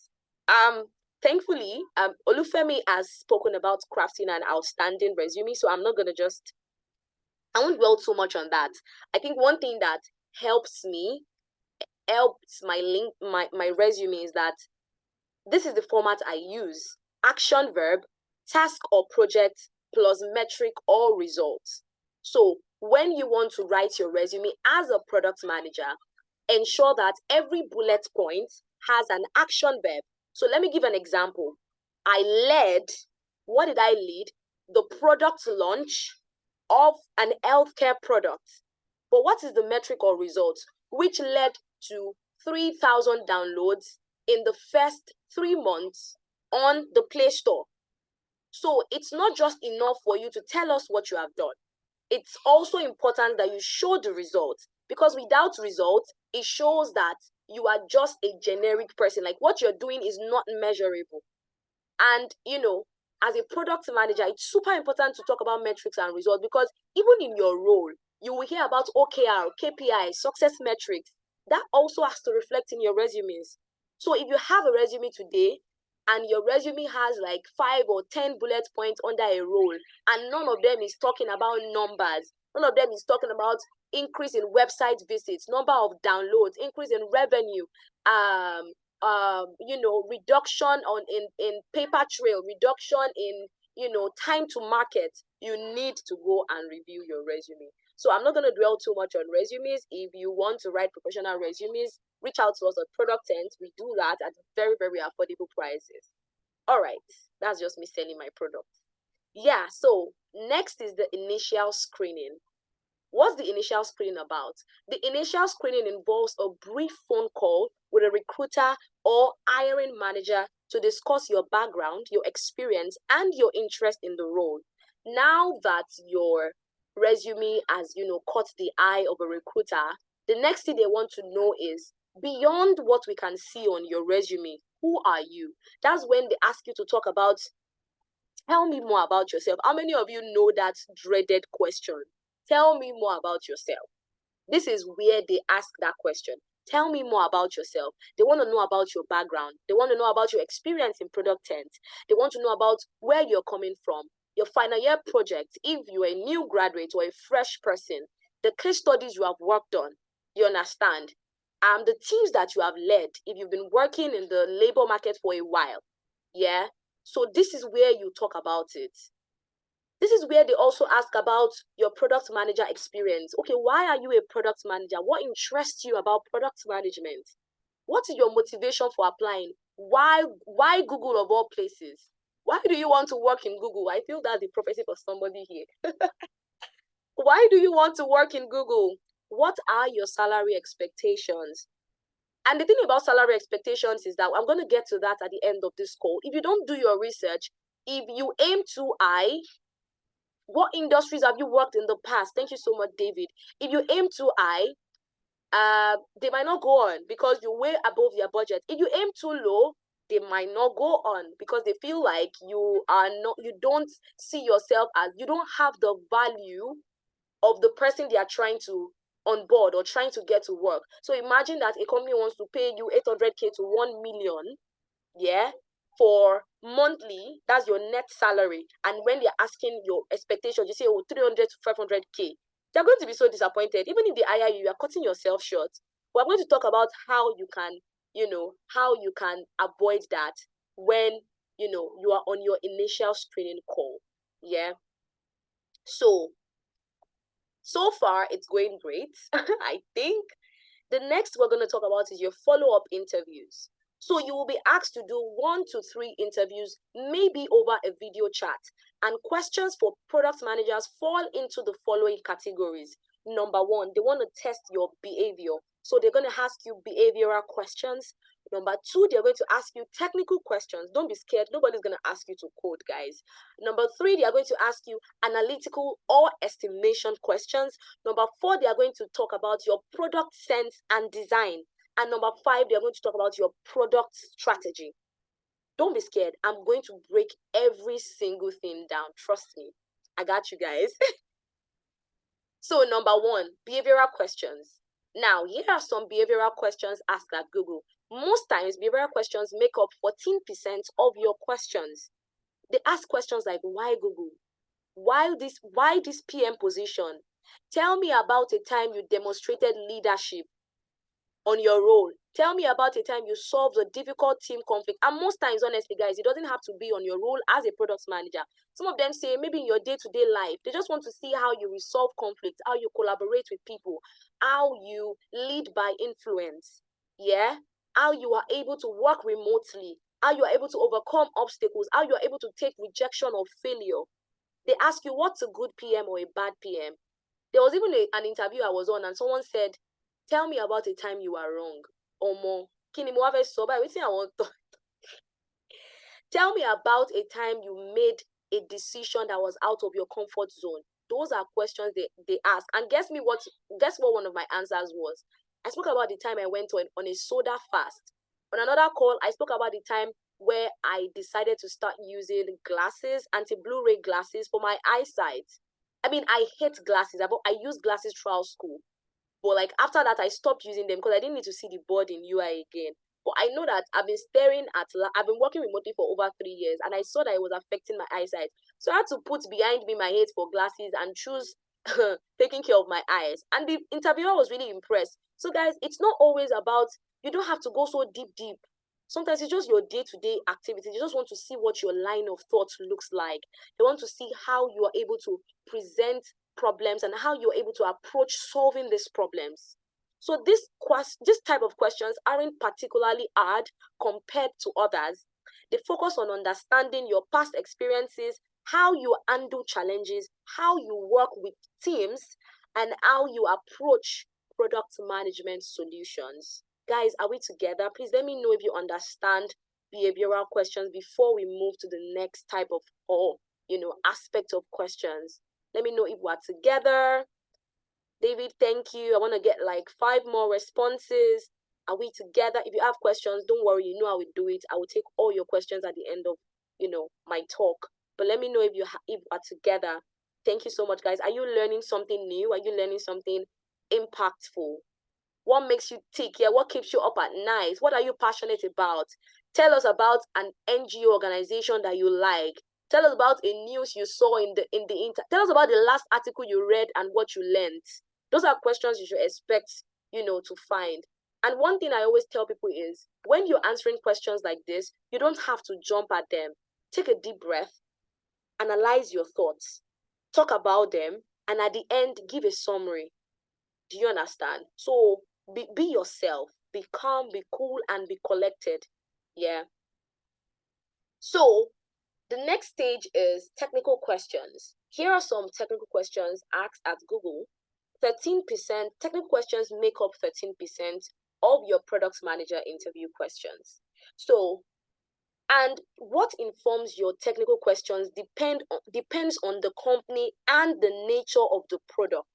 Thankfully, Olufemi has spoken about crafting an outstanding resume, so I'm not gonna I won't dwell too much on that. I think one thing that helps my resume is that this is the format I use: action verb, task or project, plus metric or results. So when you want to write your resume as a product manager, ensure that every bullet point has an action verb. So let me give an example. What did I lead? The product launch of an healthcare product. But what is the metric or result? Which led to 3,000 downloads in the first 3 months on the Play Store. So it's not just enough for you to tell us what you have done. It's also important that you show the results, because without results, it shows that you are just a generic person. Like, what you're doing is not measurable. And, as a product manager, it's super important to talk about metrics and results, because even in your role, you will hear about OKR, KPI, success metrics. That also has to reflect in your resumes. So if you have a resume today and your resume has like 5 or 10 bullet points under a role, and none of them is talking about numbers, none of them is talking about increase in website visits, number of downloads, increase in revenue, reduction in paper trail, reduction in time to market, you need to go and review your resume. So I'm not going to dwell too much on resumes. If you want to write professional resumes, reach out to us at Product Tent. We do that at very, very affordable prices. All right, that's just me selling my product. Yeah, so next is the initial screening. What's the initial screening about? The initial screening involves a brief phone call with a recruiter or hiring manager to discuss your background, your experience, and your interest in the role. Now that your resume has, caught the eye of a recruiter, the next thing they want to know is, beyond what we can see on your resume, who are you? That's when they ask you to talk about, tell me more about yourself. How many of you know that dreaded question? Tell me more about yourself. This is where they ask that question. Tell me more about yourself. They want to know about your background. They want to know about your experience in Product Tent. They want to know about where you're coming from, your final year project, if you're a new graduate or a fresh person, the case studies you have worked on, you understand. the teams that you have led, if you've been working in the labor market for a while, yeah. So this is where you talk about it. This is where they also ask about your product manager experience. Okay, why are you a product manager? What interests you about product management? What is your motivation for applying? Why Google of all places? Why do you want to work in Google? I feel that's the prophecy for somebody here. Why do you want to work in Google? What are your salary expectations? And the thing about salary expectations is that I'm going to get to that at the end of this call. If you don't do your research, if you aim too high, what industries have you worked in the past? Thank you so much, David. If you aim too high, they might not go on because you're way above their budget. If you aim too low, they might not go on because they feel like you don't see yourself as, you don't have the value of the person they are trying to onboard or trying to get to work. So imagine that a company wants to pay you 800K to 1 million, yeah, for monthly, that's your net salary. And when they're asking your expectations, you say, oh, 300 to 500K. They're going to be so disappointed. Even if they hire you, you are cutting yourself short. We're going to talk about how you can, how you can avoid that when, you are on your initial screening call. Yeah. So far, it's going great. I think the next we're going to talk about is your follow-up interviews. So you will be asked to do 1 to 3 interviews, maybe over a video chat. And questions for product managers fall into the following categories. Number 1, they want to test your behavior. So they're going to ask you behavioral questions. Number 2, they're going to ask you technical questions. Don't be scared. Nobody's going to ask you to code, guys. Number 3, they are going to ask you analytical or estimation questions. Number 4, they are going to talk about your product sense and design. And number 5, they're going to talk about your product strategy. Don't be scared. I'm going to break every single thing down. Trust me. I got you guys. So number 1, behavioral questions. Now, here are some behavioral questions asked at Google. Most times, behavioral questions make up 14% of your questions. They ask questions like, why Google? Why this PM position? Tell me about a time you demonstrated leadership on your role. Tell me about a time you solved a difficult team conflict. And most times, honestly, guys, it doesn't have to be on your role as a product manager. Some of them say maybe in your day-to-day life, they just want to see how you resolve conflict, how you collaborate with people, how you lead by influence, yeah? How you are able to work remotely, how you are able to overcome obstacles, how you are able to take rejection or failure. They ask you, what's a good PM or a bad PM? There was even an interview I was on, and someone said, tell me about a time you are wrong. Omo, kini mo wa fe so báyìí, wetin I want to tell me about a time you made a decision that was out of your comfort zone. Those are questions they ask. And guess what one of my answers was? I spoke about the time I went on a soda fast. On another call, I spoke about the time where I decided to start using glasses, anti-blue ray glasses for my eyesight. I mean, I hate glasses. I used glasses throughout school. But like after that, I stopped using them because I didn't need to see the board in UI again. But I know that I've been working remotely for over 3 years, and I saw that it was affecting my eyesight. So I had to put behind me my hate for glasses and choose taking care of my eyes. And the interviewer was really impressed. So guys, it's not always about, you don't have to go so deep. Sometimes it's just your day-to-day activities. You just want to see what your line of thought looks like. They want to see how you are able to present problems and how you're able to approach solving these problems. So this type of questions aren't particularly hard compared to others. They focus on understanding your past experiences, how you handle challenges, how you work with teams, and how you approach product management solutions. Guys, are we together? Please let me know if you understand behavioral questions before we move to the next type of aspect of questions. Let me know if we're together. David, thank you. I want to get like 5 more responses. Are we together? If you have questions, don't worry. You know I will do it. I will take all your questions at the end of, my talk. But let me know if we're together. Thank you so much, guys. Are you learning something new? Are you learning something impactful? What makes you tick? Yeah, what keeps you up at night? What are you passionate about? Tell us about an NGO organization that you like. Tell us about a news you saw in the tell us about the last article you read and what you learned. Those are questions you should expect, to find. And one thing I always tell people is when you're answering questions like this, you don't have to jump at them. Take a deep breath, analyze your thoughts, talk about them, and at the end, give a summary. Do you understand? So be yourself, be calm, be cool, and be collected. Yeah. So the next stage is technical questions. Here are some technical questions asked at Google. 13%, technical questions make up 13% of your product manager interview questions. So, and what informs your technical questions depends on the company and the nature of the product.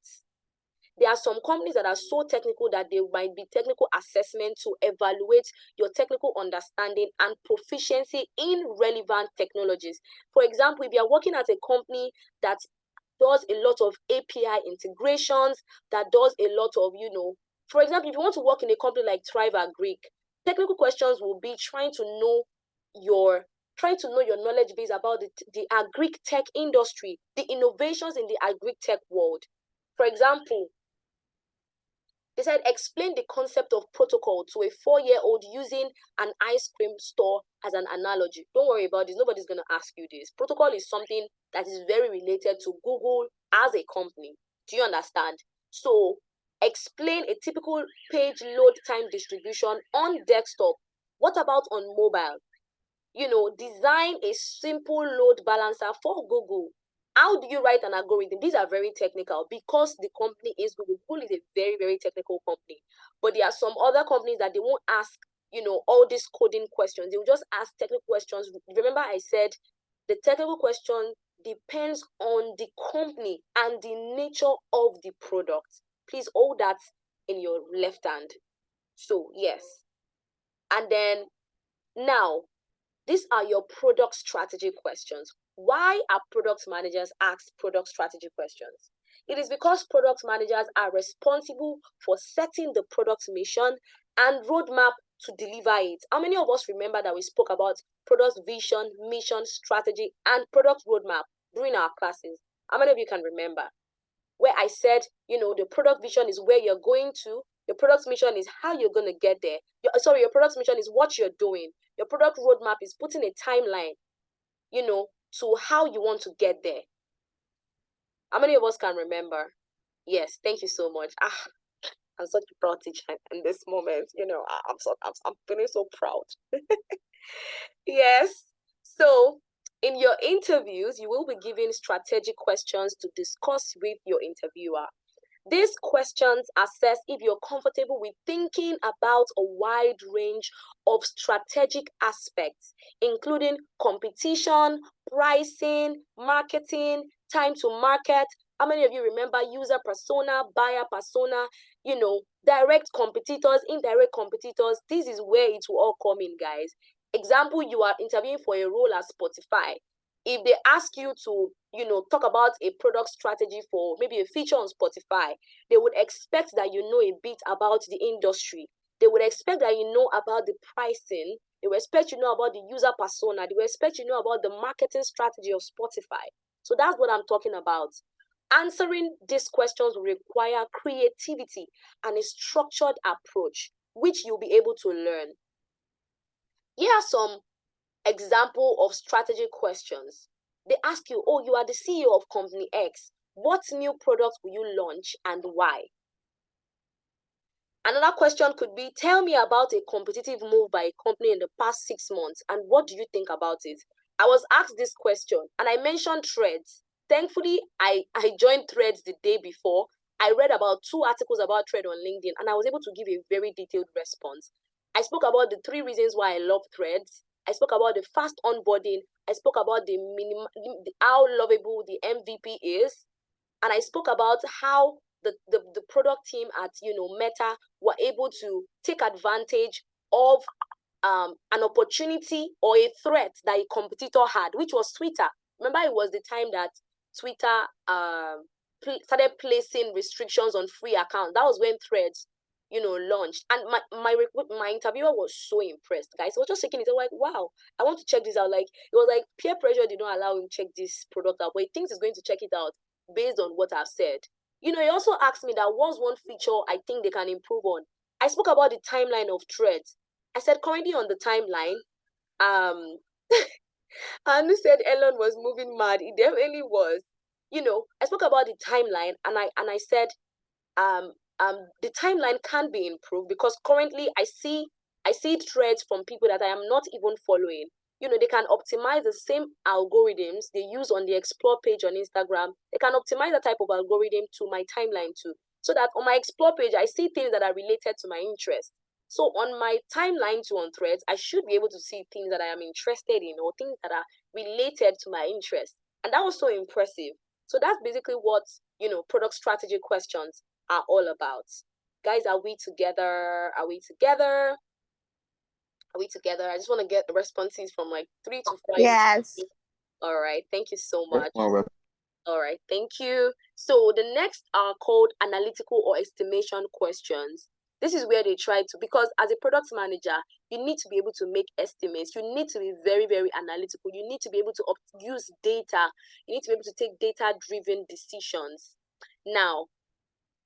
There are some companies that are so technical that there might be technical assessment to evaluate your technical understanding and proficiency in relevant technologies. For example, if you're working at a company that does a lot of API integrations, that does a lot of, for example, if you want to work in a company like Thrive Agric, technical questions will be trying to know your knowledge base about the agric tech industry, the innovations in the agric tech world. For example, they said, explain the concept of protocol to a 4-year-old using an ice cream store as an analogy. Don't worry about this. Nobody's going to ask you this. Protocol is something that is very related to Google as a company. Do you understand? So explain a typical page load time distribution on desktop. What about on mobile? Design a simple load balancer for Google. How do you write an algorithm? These are very technical because the company is Google. Google is a very, very technical company. But there are some other companies that they won't ask, all these coding questions. They will just ask technical questions. Remember I said the technical question depends on the company and the nature of the product. Please hold that in your left hand. So, yes. And then now, these are your product strategy questions. Why are product managers asked product strategy questions? It is because product managers are responsible for setting the product mission and roadmap to deliver it. How many of us remember that we spoke about product vision, mission, strategy, and product roadmap during our classes? How many of you can remember? Where I said, the product vision is where you're going to. Your product mission is how you're going to get there. Your product mission is what you're doing. Your product roadmap is putting a timeline, to how you want to get there. How many of us can remember? Yes, thank you so much. I'm such a proud teacher in this moment. I'm feeling so proud. Yes. So in your interviews, you will be given strategic questions to discuss with your interviewer. These questions assess if you're comfortable with thinking about a wide range of strategic aspects, including competition, pricing, marketing, time to market. How many of you remember user persona, buyer persona, direct competitors, indirect competitors? This is where it will all come in, guys. Example, you are interviewing for a role at Spotify. If they ask you to, talk about a product strategy for maybe a feature on Spotify, they would expect that you know a bit about the industry. They would expect that you know about the pricing. They would expect you know about the user persona. They would expect you know about the marketing strategy of Spotify. So that's what I'm talking about. Answering these questions will require creativity and a structured approach, which you'll be able to learn. Here are some example of strategy questions. They ask you, you are the CEO of company X. What new product will you launch and why? Another question could be, tell me about a competitive move by a company in the past 6 months and what do you think about it? I was asked this question and I mentioned Threads. Thankfully, I joined Threads the day before. I read about 2 articles about Thread on LinkedIn and I was able to give a very detailed response. I spoke about the 3 reasons why I love Threads. I spoke about the fast onboarding. I spoke about how lovable the MVP is. And I spoke about how the product team at Meta were able to take advantage of an opportunity or a threat that a competitor had, which was Twitter. Remember, it was the time that Twitter started placing restrictions on free accounts. That was when Threads launched. And my interviewer was so impressed, guys. He was just checking it out, like, wow, I want to check this out. Like, it was like peer pressure did not allow him to check this product out, but he thinks he's going to check it out based on what I've said. He also asked me that what's one feature I think they can improve on. I spoke about the timeline of threads. I said currently on the timeline, and who said Elon was moving mad? It definitely was. I spoke about the timeline, and I said the timeline can be improved because currently I see threads from people that I am not even following. They can optimize the same algorithms they use on the explore page on Instagram. They can optimize that type of algorithm to my timeline too, so that on my explore page I see things that are related to my interest. So on my timeline to on threads, I should be able to see things that I am interested in or things that are related to my interest. And that was so impressive. So that's basically what, product strategy questions are all about. Guys, are we together? Are we together? Are we together? I just want to get the responses from like 3 to 5. Yes. All right. Thank you so Yeah, much. well, All right. Thank you. So the next are called analytical or estimation questions. This is where they try to, because as a product manager, you need to be able to make estimates. You need to be very, very analytical. You need to be able to use data. You need to be able to take data-driven decisions. Now,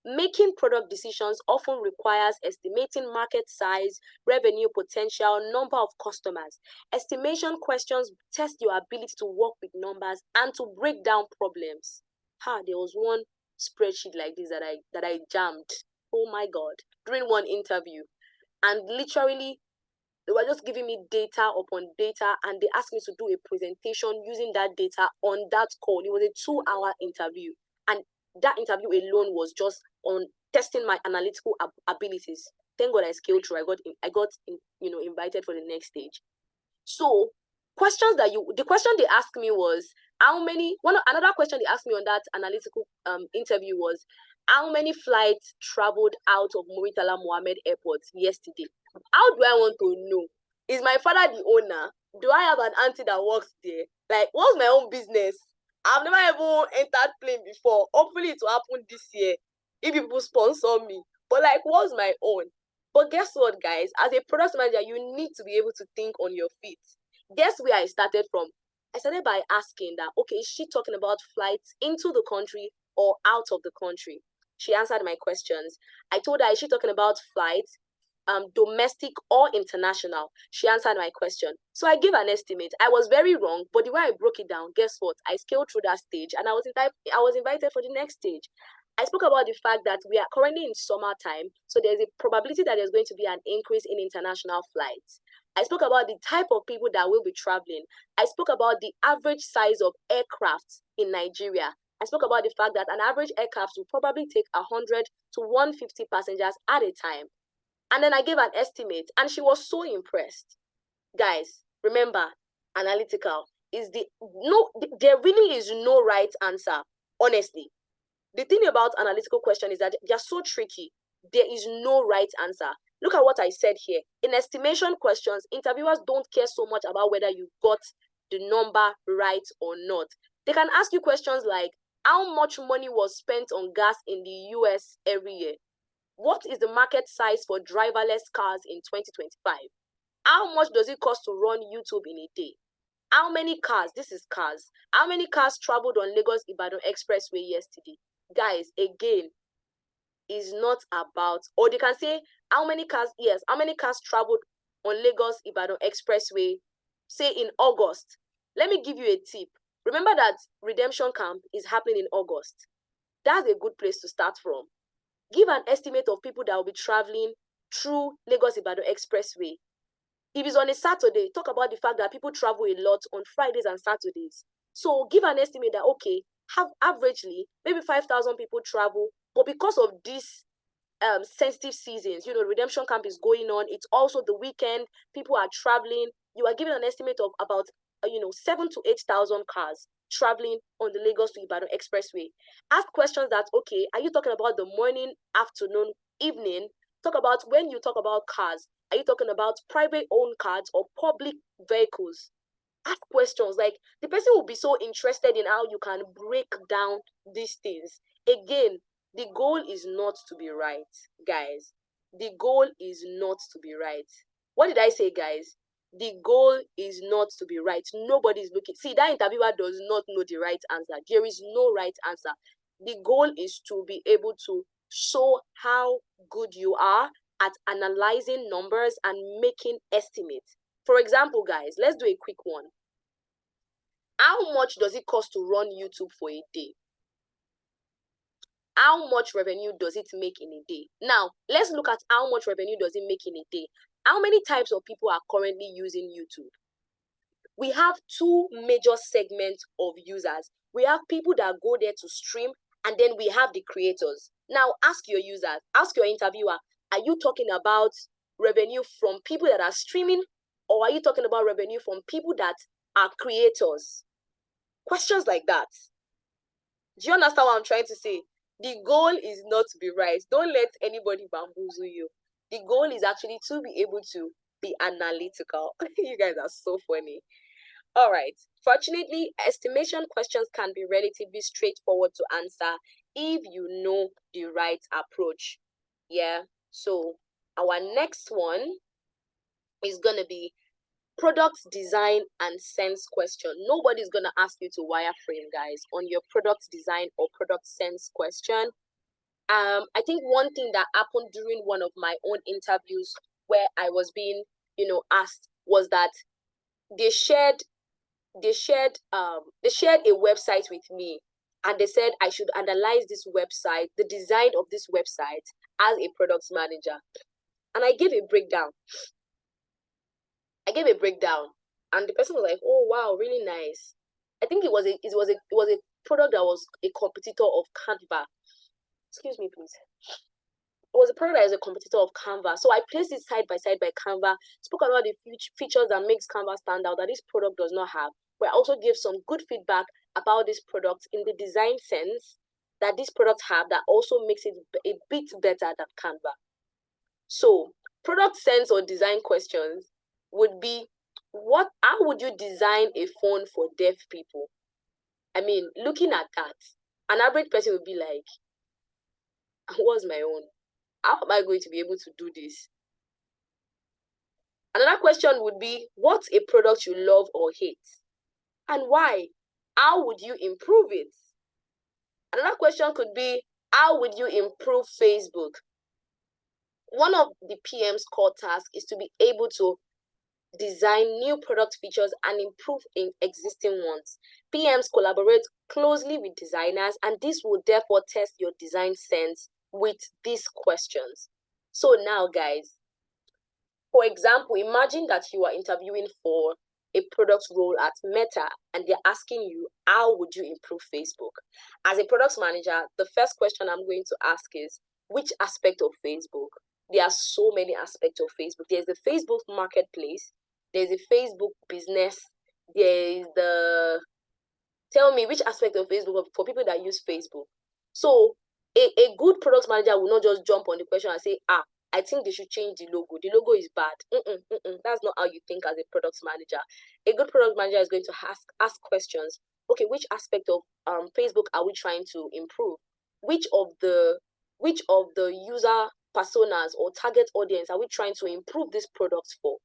making product decisions often requires estimating market size, revenue potential, number of customers. Estimation questions test your ability to work with numbers and to break down problems. There was one spreadsheet like this that I jammed. Oh my God, during one interview. And literally, they were just giving me data upon data, and they asked me to do a presentation using that data on that call. It was a 2-hour interview, and that interview alone was just on testing my analytical abilities. Thank God I scaled through. I got invited for the next stage. So the question they asked me was another question they asked me on that analytical interview was, how many flights traveled out of Muritala Mohammed Airport yesterday? How do I want to know? Is my father the owner? Do I have an auntie that works there? Like, what's my own business? I've never even entered plane before. Hopefully it will happen this year if people sponsor me. But like, what's my own? But guess what, guys? As a product manager, you need to be able to think on your feet. Guess where I started from? I started by asking that, okay, is she talking about flights into the country or out of the country? She answered my questions. I told her, is she talking about flights, domestic or international? She answered my question. So I gave an estimate. I was very wrong, but the way I broke it down, guess what? I scaled through that stage, and I was invited for the next stage. I spoke about the fact that we are currently in summertime, so there's a probability that there's going to be an increase in international flights. I spoke about the type of people that will be traveling. I spoke about the average size of aircraft in Nigeria. I spoke about the fact that an average aircraft will probably take 100 to 150 passengers at a time. And then I gave an estimate, and she was so impressed. Guys, remember, analytical is there really is no right answer, honestly. The thing about analytical question is that they're so tricky. There is no right answer. Look at what I said here. In estimation questions, interviewers don't care so much about whether you got the number right or not. They can ask you questions like, how much money was spent on gas in the US every year? What is the market size for driverless cars in 2025? How much does it cost to run YouTube in a day? How many cars, this is cars, how many cars traveled on Lagos-Ibadan Expressway yesterday? Guys, again, is not about, or they can say, how many cars traveled on Lagos-Ibadan Expressway, say in August. Let me give you a tip. Remember that redemption camp is happening in August. That's a good place to start from. Give an estimate of people that will be traveling through Lagos-Ibadan Expressway. If it's on a Saturday, talk about the fact that people travel a lot on Fridays and Saturdays. So give an estimate that, okay, averagely, maybe 5,000 people travel, but because of these sensitive seasons, redemption camp is going on, it's also the weekend, people are traveling, you are given an estimate of about 7,000 to 8,000 cars traveling on the Lagos to Ibadan Expressway. Ask questions that, okay, are you talking about the morning, afternoon, evening? Talk about, when you talk about cars, are you talking about private owned cars or public vehicles? Ask questions. Like, the person will be so interested in how you can break down these things. Again, the goal is not to be right, guys. The goal is not to be right. What did I say, guys? The goal is not to be right. Nobody is looking. See, that interviewer does not know the right answer. There is no right answer. The goal is to be able to show how good you are at analyzing numbers and making estimates. For example, guys, let's do a quick one. How much does it cost to run YouTube for a day? How much revenue does it make in a day? Now, let's look at how much revenue does it make in a day. How many types of people are currently using YouTube? We have two major segments of users. We have people that go there to stream, and then we have the creators. Now, ask your users, ask your interviewer, are you talking about revenue from people that are streaming, or are you talking about revenue from people that are creators? Questions like that. Do you understand what I'm trying to say? The goal is not to be right. Don't let anybody bamboozle you. The goal is actually to be able to be analytical. You guys are so funny. All right. Fortunately, estimation questions can be relatively straightforward to answer if you know the right approach. Yeah. So our next one is going to be product design and sense question. Nobody's going to ask you to wireframe, guys, on your product design or product sense question. I think one thing that happened during one of my own interviews where I was being, asked was that they shared a website with me, and they said I should analyze this website, the design of this website, as a product manager. And I gave a breakdown. And the person was like, "Oh wow, really nice." I think it was a product that was a competitor of Canva. Excuse me, please. It was a product that is a competitor of Canva. So I placed it side by side by Canva, spoke about the features that makes Canva stand out that this product does not have. But I also gave some good feedback about this product in the design sense that this product have that also makes it a bit better than Canva. So product sense or design questions would be, how would you design a phone for deaf people? I mean, looking at that, an average person would be like, what's my own? How am I going to be able to do this? Another question would be, what's a product you love or hate? And why? How would you improve it? Another question could be, how would you improve Facebook? One of the PM's core tasks is to be able to design new product features and improve in existing ones. PMs collaborate closely with designers, and this will therefore test your design sense with these questions. So now, guys, for example, imagine that you are interviewing for a product role at Meta, and they're asking you, how would you improve Facebook? As a product manager, the first question I'm going to ask is, which aspect of Facebook? There are so many aspects of Facebook. There's the Facebook marketplace, there's a Facebook business, there is tell me which aspect of Facebook for people that use Facebook. So a good product manager will not just jump on the question and say, I think they should change the logo. The logo is bad. That's not how you think as a product manager. A good product manager is going to ask questions. Okay, which aspect of Facebook are we trying to improve? Which of the user personas or target audience are we trying to improve this product for?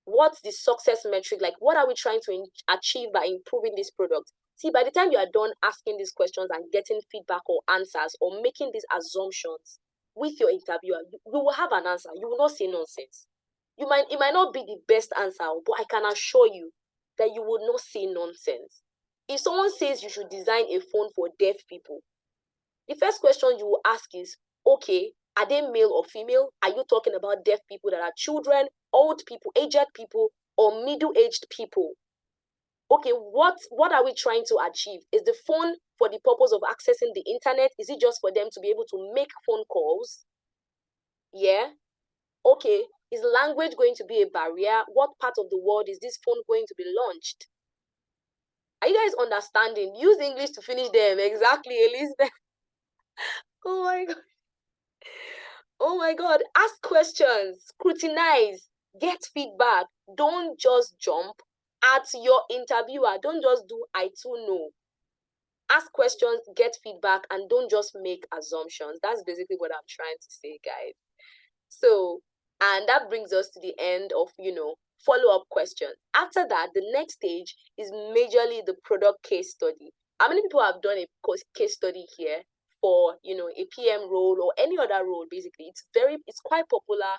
What's the success metric? Like, what are we trying to achieve by improving this product? See, by the time you are done asking these questions and getting feedback or answers or making these assumptions with your interviewer, you will have an answer. You will not say nonsense. It might not be the best answer, but I can assure you that you will not say nonsense. If someone says you should design a phone for deaf people, the first question you will ask is, okay, are they male or female? Are you talking about deaf people that are children, old people, aged people, or middle-aged people? Okay, what are we trying to achieve? Is the phone for the purpose of accessing the internet? Is it just for them to be able to make phone calls? Yeah. Okay, is language going to be a barrier? What part of the world is this phone going to be launched? Are you guys understanding? Use English to finish them. Exactly, Elizabeth. Oh my God. Oh my God. Ask questions, scrutinize, get feedback. Don't just jump at your interviewer. Don't just do I too know. Ask questions, get feedback, and don't just make assumptions. That's basically what I'm trying to say, guys. So, and that brings us to the end of, follow-up questions. After that, the next stage is majorly the product case study. How many people have done a case study here for, you know, a PM role or any other role, basically, it's quite popular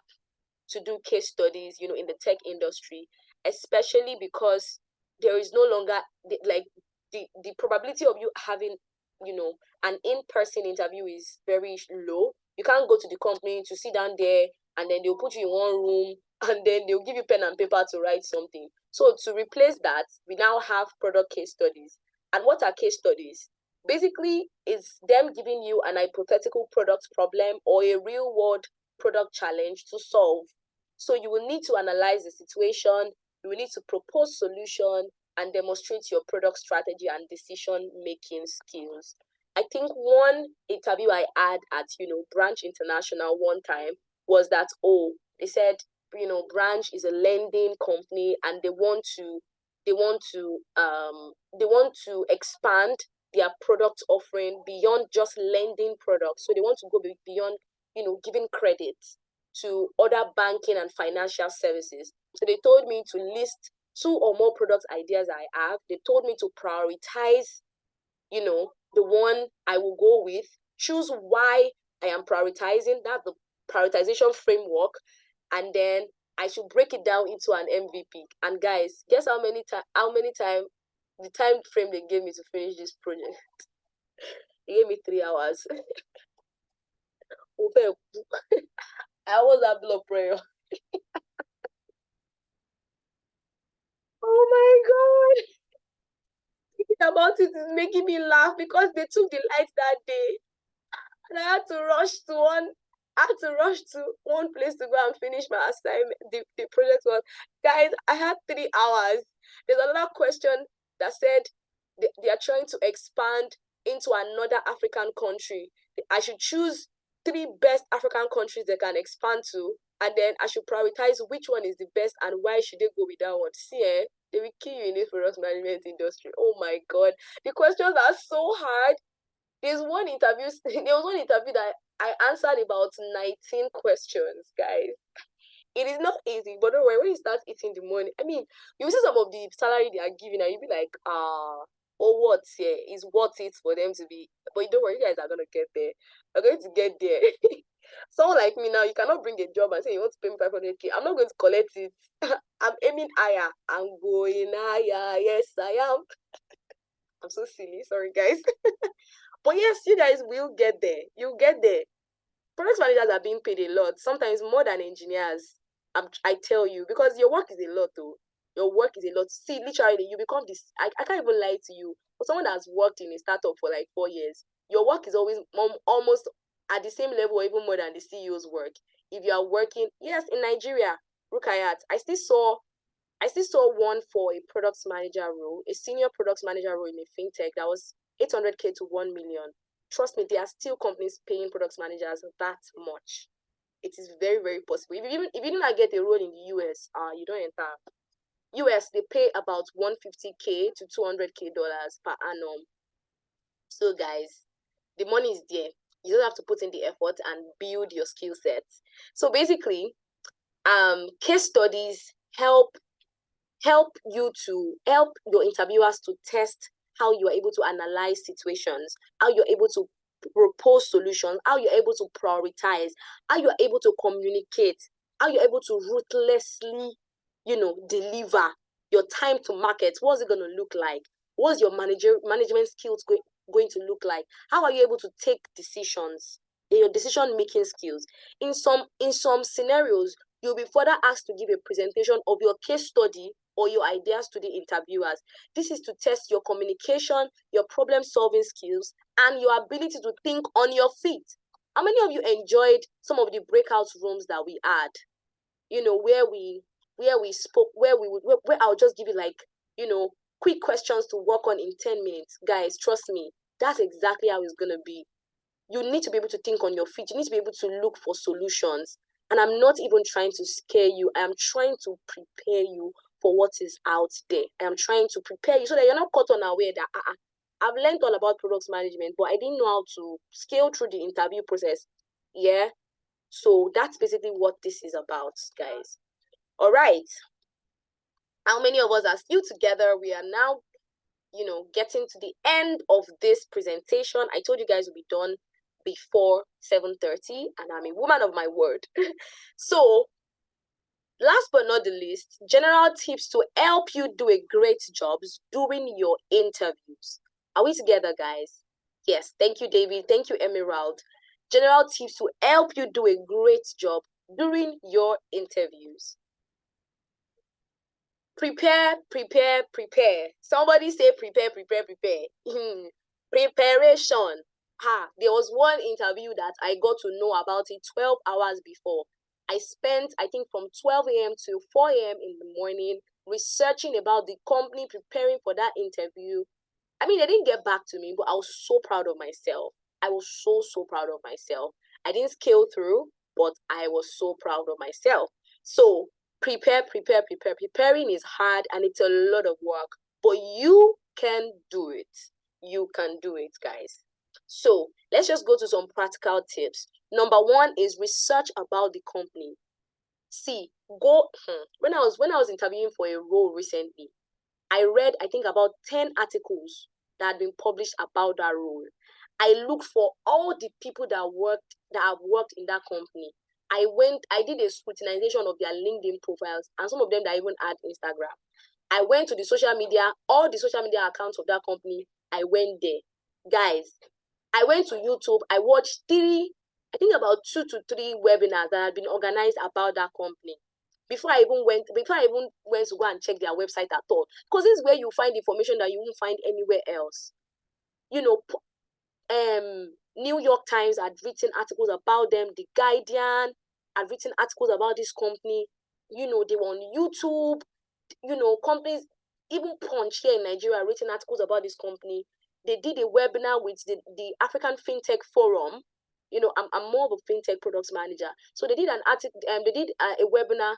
to do case studies, you know, in the tech industry, especially because there is no longer the probability of you having, you know, an in-person interview is very low. You can't go to the company to sit down there and then they'll put you in one room and then they'll give you pen and paper to write something. So to replace that, we now have product case studies. And what are case studies? Basically, it's them giving you an hypothetical product problem or a real world product challenge to solve. So you will need to analyze the situation, you will need to propose solution and demonstrate your product strategy and decision making skills. I think one interview I had at, you know, Branch International one time was that, oh, they said, you know, Branch is a lending company and they want to expand their product offering beyond just lending products. So they want to go beyond, you know, giving credit to other banking and financial services. So they told me to list 2 or more product ideas I have. They told me to prioritize, you know, the one I will go with, choose why I am prioritizing, that's the prioritization framework, and then I should break it down into an MVP. And guys, guess how many time the time frame they gave me to finish this project? They gave me 3 hours. I was at blood prayer. Oh my God. Thinking about it is making me laugh because they took the light that day. And I had to rush to one place to go and finish my assignment. The project was, guys, I had 3 hours. There's another question that said they are trying to expand into another African country. I should choose 3 best African countries they can expand to, and then I should prioritize which one is the best and why should they go with that one. See, they will kill you in this product management industry. Oh my God. The questions are so hard. There was one interview that I answered about 19 questions, guys. It is not easy, but don't worry, when you start eating the money, I mean, you see some of the salary they are giving, and you'll be like, oh, what, yeah, is worth it for them to be. But don't worry, you guys are going to get there. You're going to get there. Someone like me now, you cannot bring a job and say you want to pay me 500K. I'm not going to collect it. I'm aiming higher. I'm going higher. Yes, I am. I'm so silly. Sorry, guys. But yes, you guys will get there. You'll get there. Product managers are being paid a lot, sometimes more than engineers. I tell you, because your work is a lot, though. Your work is a lot. See, literally, you become this. I can't even lie to you. For someone that's worked in a startup for like 4 years, your work is always almost at the same level or even more than the CEO's work. If you are working, yes, in Nigeria, Rukayat, I still saw one for a product manager role, a senior product manager role in a fintech that was 800K to 1 million. Trust me, there are still companies paying product managers that much. It is very, very possible. If you do not get a role in the US, you don't enter. US, they pay about 150K to 200K dollars per annum. So guys, the money is there. You don't have to put in the effort and build your skill sets. So basically, case studies help your interviewers to test how you are able to analyze situations, how you're able to propose solutions, how you're able to prioritize, how you're able to communicate, how you're able to ruthlessly, deliver your time to market. What's it going to look like? What's your management skills going to look like? How are you able to take decisions? Your decision-making skills. In some scenarios, you'll be further asked to give a presentation of your case study or your ideas to the interviewers. This is to test your communication, your problem-solving skills, and your ability to think on your feet. How many of you enjoyed some of the breakout rooms that we had? Where we spoke, where I'll just give you quick questions to work on in 10 minutes. Guys, trust me, that's exactly how it's gonna be. You need to be able to think on your feet. You need to be able to look for solutions. And I'm not even trying to scare you. I am trying to prepare you for what is out there. I am trying to prepare you so that you're not caught unaware that I've learned all about product management, but I didn't know how to scale through the interview process. Yeah. So that's basically what this is about, guys. All right. How many of us are still together? We are now, getting to the end of this presentation. I told you guys we'll be done before 7:30, and I'm a woman of my word. So, last but not the least, general tips to help you do a great job during your interviews. Are we together, guys? Yes. Thank you, David. Thank you, Emerald. General tips to help you do a great job during your interviews. Prepare, prepare, prepare. Somebody say prepare, prepare, prepare. Preparation. There was one interview that I got to know about it 12 hours before. I spent, I think, from 12 a.m. to 4 a.m. in the morning researching about the company, preparing for that interview. I mean, they didn't get back to me, but I was so proud of myself. I was so proud of myself. I didn't scale through, but I was so proud of myself. So prepare, prepare, prepare. Preparing is hard and it's a lot of work, but you can do it. You can do it, guys. So let's just go to some practical tips. Number one is research about the company. See, when I was interviewing for a role recently, I read, I think, about 10 articles that had been published about that role. I looked for all the people that have worked in that company. I did a scrutinization of their LinkedIn profiles, and some of them that even had Instagram. I went to the social media, all the social media accounts of that company. I went there. Guys, I went to YouTube. I watched about 2 to 3 webinars that had been organized about that company before I even went to go and check their website at all. Because this is where you find information that you won't find anywhere else. You know, New York Times had written articles about them. The Guardian had written articles about this company. You know, they were on YouTube. You know, companies, even Punch here in Nigeria, written articles about this company. They did a webinar with the African FinTech Forum. You know, I'm more of a FinTech products manager. So they did an article. They did a webinar.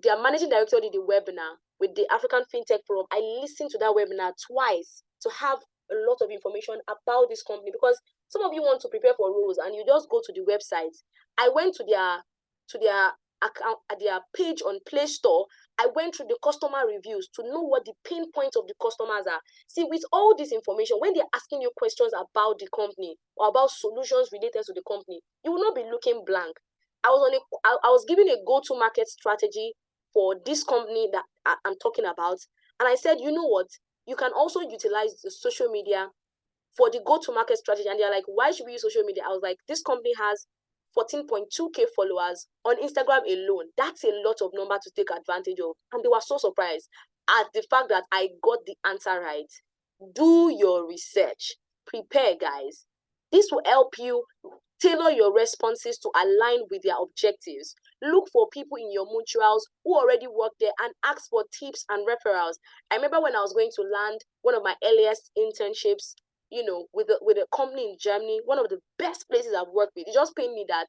Their managing director did a webinar with the African FinTech Forum. I listened to that webinar twice to have a lot of information about this company, because some of you want to prepare for roles and you just go to the website. I went to their account, their page on Play Store. I went through the customer reviews to know what the pain points of the customers are. See, with all this information, when they're asking you questions about the company or about solutions related to the company, you will not be looking blank. I was given a go-to-market strategy for this company that I'm talking about. And I said, you know what? You can also utilize the social media for the go-to-market strategy. And they're like, why should we use social media? I was like, this company has 14.2K followers on Instagram alone. That's a lot of number to take advantage of. And they were so surprised at the fact that I got the answer right. Do your research. Prepare, guys. This will help you tailor your responses to align with their objectives. Look for people in your mutuals who already work there and ask for tips and referrals. I remember when I was going to land one of my earliest internships, you know, with a company in Germany, one of the best places I've worked with. It just pained me that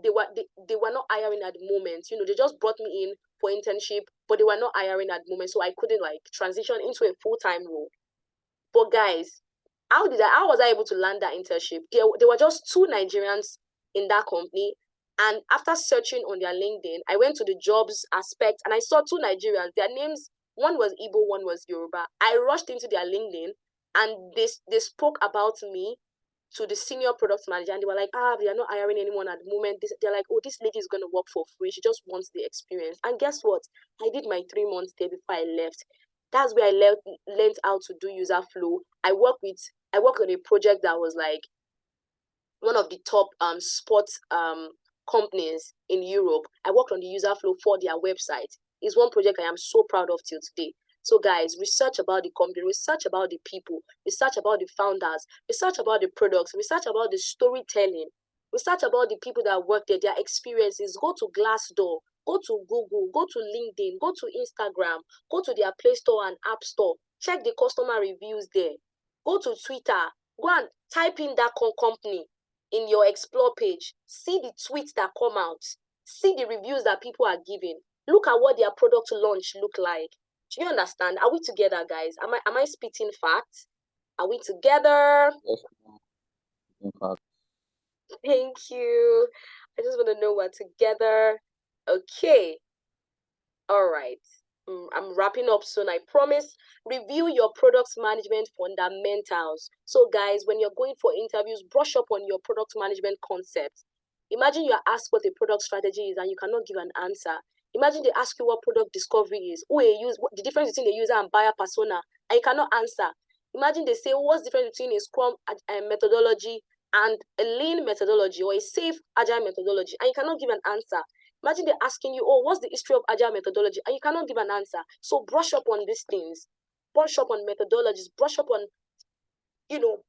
they were not hiring at the moment. You know, they just brought me in for internship, but they were not hiring at the moment, so I couldn't transition into a full-time role. But guys, how was I able to land that internship? There were just 2 Nigerians in that company. And after searching on their LinkedIn, I went to the jobs aspect and I saw 2 Nigerians. Their names, one was Igbo, one was Yoruba. I rushed into their LinkedIn and they spoke about me to the senior product manager, and they were like, they are not hiring anyone at the moment. They're like, oh, this lady is going to work for free. She just wants the experience. And guess what? I did my 3 months there before I left. That's where I learned how to do user flow. I worked on a project that was like one of the top sports companies in Europe. I worked on the user flow for their website. It's one project I am so proud of till today. So guys, research about the company, research about the people, research about the founders, research about the products, research about the storytelling, research about the people that work there, their experiences. Go to Glassdoor, go to Google, go to LinkedIn, go to Instagram, go to their Play Store and App Store. Check the customer reviews there. Go to Twitter, go and type in that company in your Explore page. See the tweets that come out. See the reviews that people are giving. Look at what their product launch look like. Do you understand? Are we together, guys? Am I spitting facts? Are we together? Yes, in fact. Thank you. I just want to know we're together. Okay. All right. I'm wrapping up soon, I promise. Review your product management fundamentals. So, guys, when you're going for interviews, brush up on your product management concepts. Imagine you're asked what a product strategy is and you cannot give an answer. Imagine they ask you what product discovery is, the difference between the user and buyer persona, and you cannot answer. Imagine they say, what's the difference between a Scrum methodology and a lean methodology or a safe agile methodology, and you cannot give an answer. Imagine they're asking you, oh, what's the history of agile methodology? And you cannot give an answer. So brush up on these things. Brush up on methodologies. Brush up on,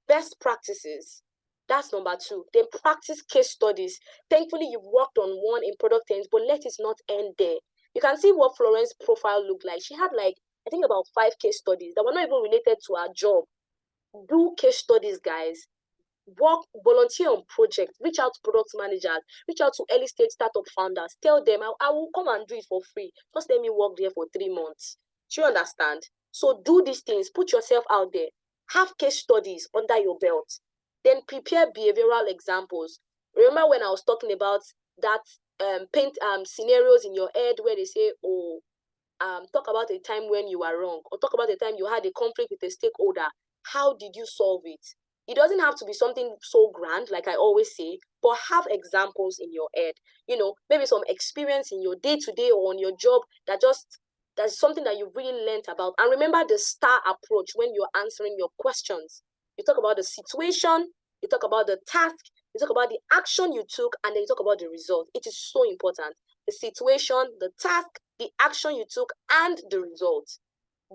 best practices. That's number 2. Then practice case studies. Thankfully, you've worked on one in product ends, but let it not end there. You can see what Florence's profile looked like. She had I think about 5 case studies that were not even related to her job. Do case studies, guys. Volunteer on projects, reach out to product managers, reach out to early stage startup founders, tell them I will come and do it for free. Just let me work there for 3 months. Do you understand? So do these things, put yourself out there, have case studies under your belt, then prepare behavioral examples. Remember when I was talking about that paint scenarios in your head where they say, talk about a time when you were wrong, or talk about a time you had a conflict with a stakeholder. How did you solve it? It doesn't have to be something so grand, like I always say, but have examples in your head. Maybe some experience in your day-to-day or on your job that's something that you've really learned about. And remember the STAR approach when you're answering your questions. You talk about the situation, you talk about the task, you talk about the action you took, and then you talk about the result. It is so important. The situation, the task, the action you took, and the result.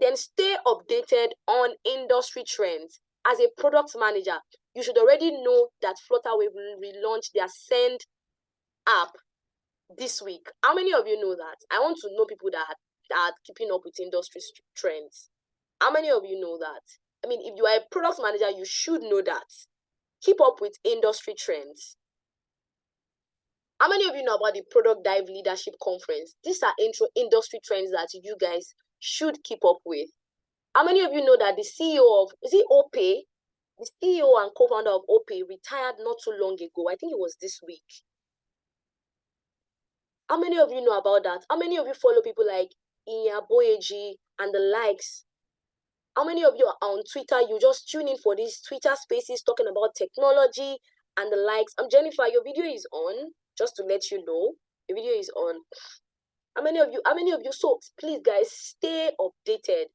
Then stay updated on industry trends. As a product manager, you should already know that Flutter will relaunch their Send app this week. How many of you know that? I want to know people that are keeping up with industry trends. How many of you know that? I mean, if you are a product manager, you should know that. Keep up with industry trends. How many of you know about the Product Dive Leadership Conference? These are industry trends that you guys should keep up with. How many of you know that the CEO of, is it OPay? The CEO and co-founder of OPay retired not too long ago. I think it was this week. How many of you know about that? How many of you follow people like Inya Boyeji and the likes? How many of you are on Twitter? You just tune in for these Twitter spaces talking about technology and the likes. Jennifer, your video is on, just to let you know. The video is on. How many of you? So please, guys, stay updated.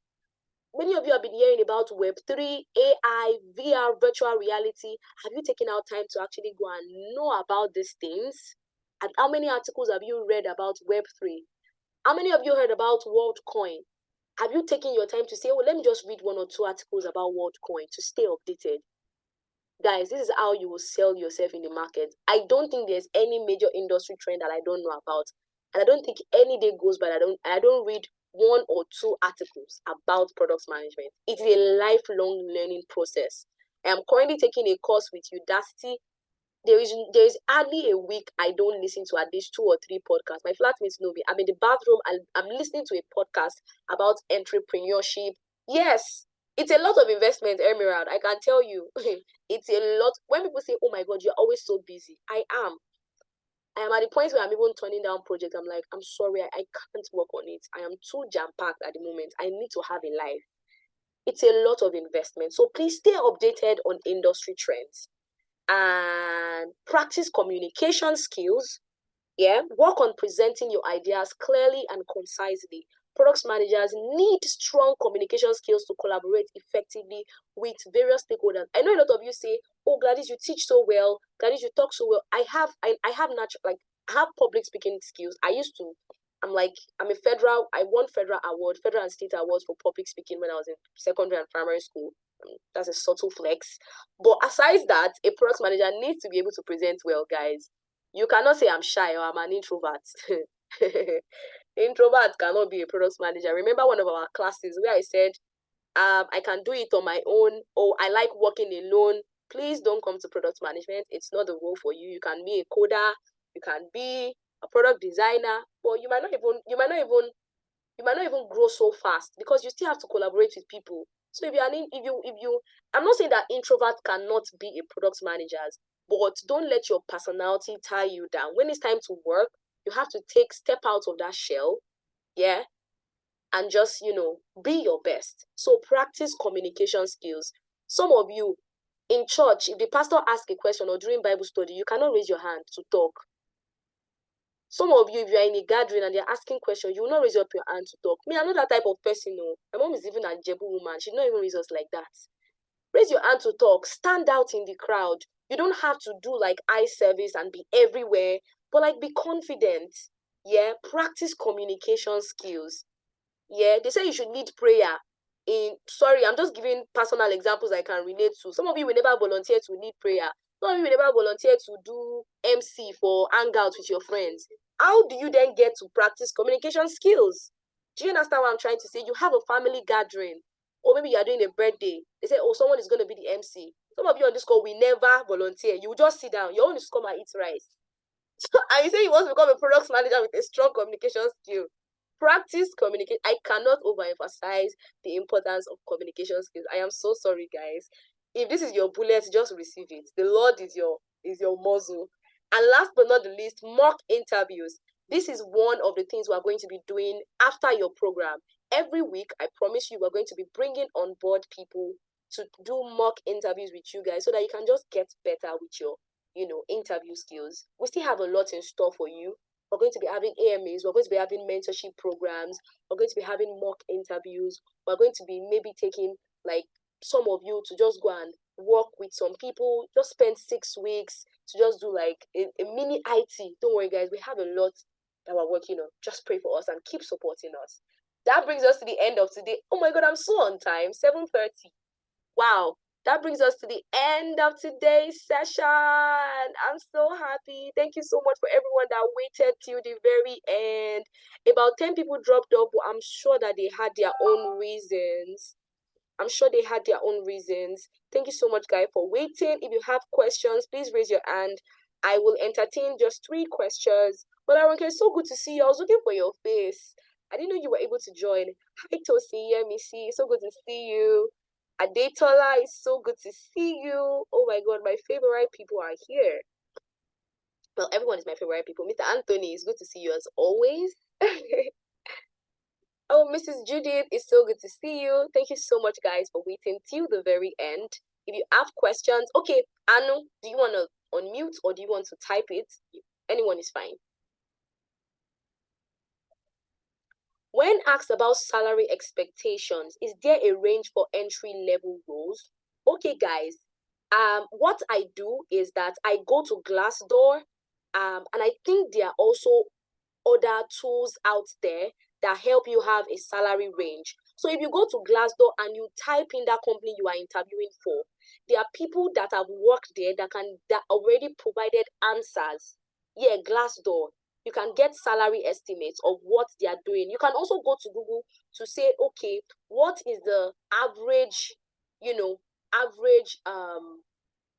Many of you have been hearing about Web3, AI, VR, virtual reality. Have you taken out time to actually go and know about these things? And how many articles have you read about Web3? How many of you heard about WorldCoin? Have you taken your time to say, well, let me just read 1 or 2 articles about WorldCoin to stay updated? Guys, this is how you will sell yourself in the market. I don't think there's any major industry trend that I don't know about. And I don't think any day goes by that I don't read 1 or 2 articles about product management. It is a lifelong learning process. I am currently taking a course with Udacity. There is hardly a week I don't listen to at least 2 or 3 podcasts. My flatmates know me. I'm in the bathroom and I'm listening to a podcast about entrepreneurship. Yes, it's a lot of investment, Emerald. I can tell you. It's a lot. When people say, oh my God, you're always so busy. I am at the point where I'm even turning down projects. I'm like, I'm sorry, I can't work on it. I am too jam-packed at the moment. I need to have a life. It's a lot of investment. So please stay updated on industry trends and practice communication skills. Yeah, work on presenting your ideas clearly and concisely. Product managers need strong communication skills to collaborate effectively with various stakeholders. I know a lot of you say, oh, Gladys, you teach so well. Gladys, you talk so well. I have natural, I have public speaking skills. I won federal and state awards for public speaking when I was in secondary and primary school. That's a subtle flex. But aside that, a product manager needs to be able to present well, guys. You cannot say I'm shy or I'm an introvert. Introvert cannot be a product manager. Remember one of our classes where I said, I can do it on my own, or I like working alone. Please don't come to product management. It's not the role for you. You can be a coder, you can be a product designer, but you might not even grow so fast because you still have to collaborate with people. So I'm not saying that introverts cannot be a product managers, but don't let your personality tie you down. When it's time to work, you have to step out of that shell. Yeah. and just, be your best. So practice communication skills. Some of you in church, if the pastor asks a question or during Bible study, you cannot raise your hand to talk. Some of you, if you are in a gathering and they're asking questions, you will not raise up your hand to talk. Me, I'm not that type of person. No. My mom is even a Jebu woman. She not even raise us like that. Raise your hand to talk. Stand out in the crowd. You don't have to do like eye service and be everywhere, but like be confident. Yeah, practice communication skills. Yeah, they say you should lead prayer. Sorry, I'm just giving personal examples I can relate to. Some of you will never volunteer to lead prayer. Some of you will never volunteer to do MC for hangout with your friends. How do you then get to practice communication skills? Do you understand what I'm trying to say? You have a family gathering, or maybe you are doing a birthday. They say, oh, someone is going to be the MC. Some of you on this call will never volunteer. You will just sit down. Your own is to come and eat rice. And you say you want to become a product manager with a strong communication skill. Practice communicate. I cannot overemphasize the importance of communication skills. I am so sorry, guys. If this is your bullet, just receive it. The Lord is your muzzle. And last but not the least, mock interviews. This is one of the things we are going to be doing after your program. Every week, I promise you, we're going to be bringing on board people to do mock interviews with you guys so that you can just get better with your interview skills. We still have a lot in store for you. We're going to be having AMAs. We're going to be having mentorship programs. We're going to be having mock interviews. We're going to be maybe taking like some of you to just go and work with some people. Just spend 6 weeks to just do like a mini IT. Don't worry, guys. We have a lot that we're working on. Just pray for us and keep supporting us. That brings us to the end of today. Oh my God, I'm so on time. 7:30. Wow. That brings us to the end of today's session. I'm so happy. Thank you so much for everyone that waited till the very end. About 10 people dropped off, but I'm sure that they had their own reasons. Thank you so much, guys, for waiting. If you have questions, please raise your hand. I will entertain just 3 questions. But Aaron, it's so good to see you. I was looking for your face. I didn't know you were able to join. Hi, Tosi, Missy. So good to see you. Adetola, it's so good to see you. Oh my God, my favorite people are here. Well, everyone is my favorite people. Mr. Anthony, it's good to see you as always. Oh, Mrs. Judith, it's so good to see you. Thank you so much, guys, for waiting till the very end. If you have questions, okay, Anu, do you want to unmute or do you want to type it? Anyone is fine. When asked about salary expectations, is there a range for entry-level roles? Okay, guys, what I do is that I go to Glassdoor, and I think there are also other tools out there that help you have a salary range. So if you go to Glassdoor and you type in that company you are interviewing for, there are people that have worked there that already provided answers. Yeah, Glassdoor. You can get salary estimates of what they are doing. You can also go to Google to say, okay, what is the average,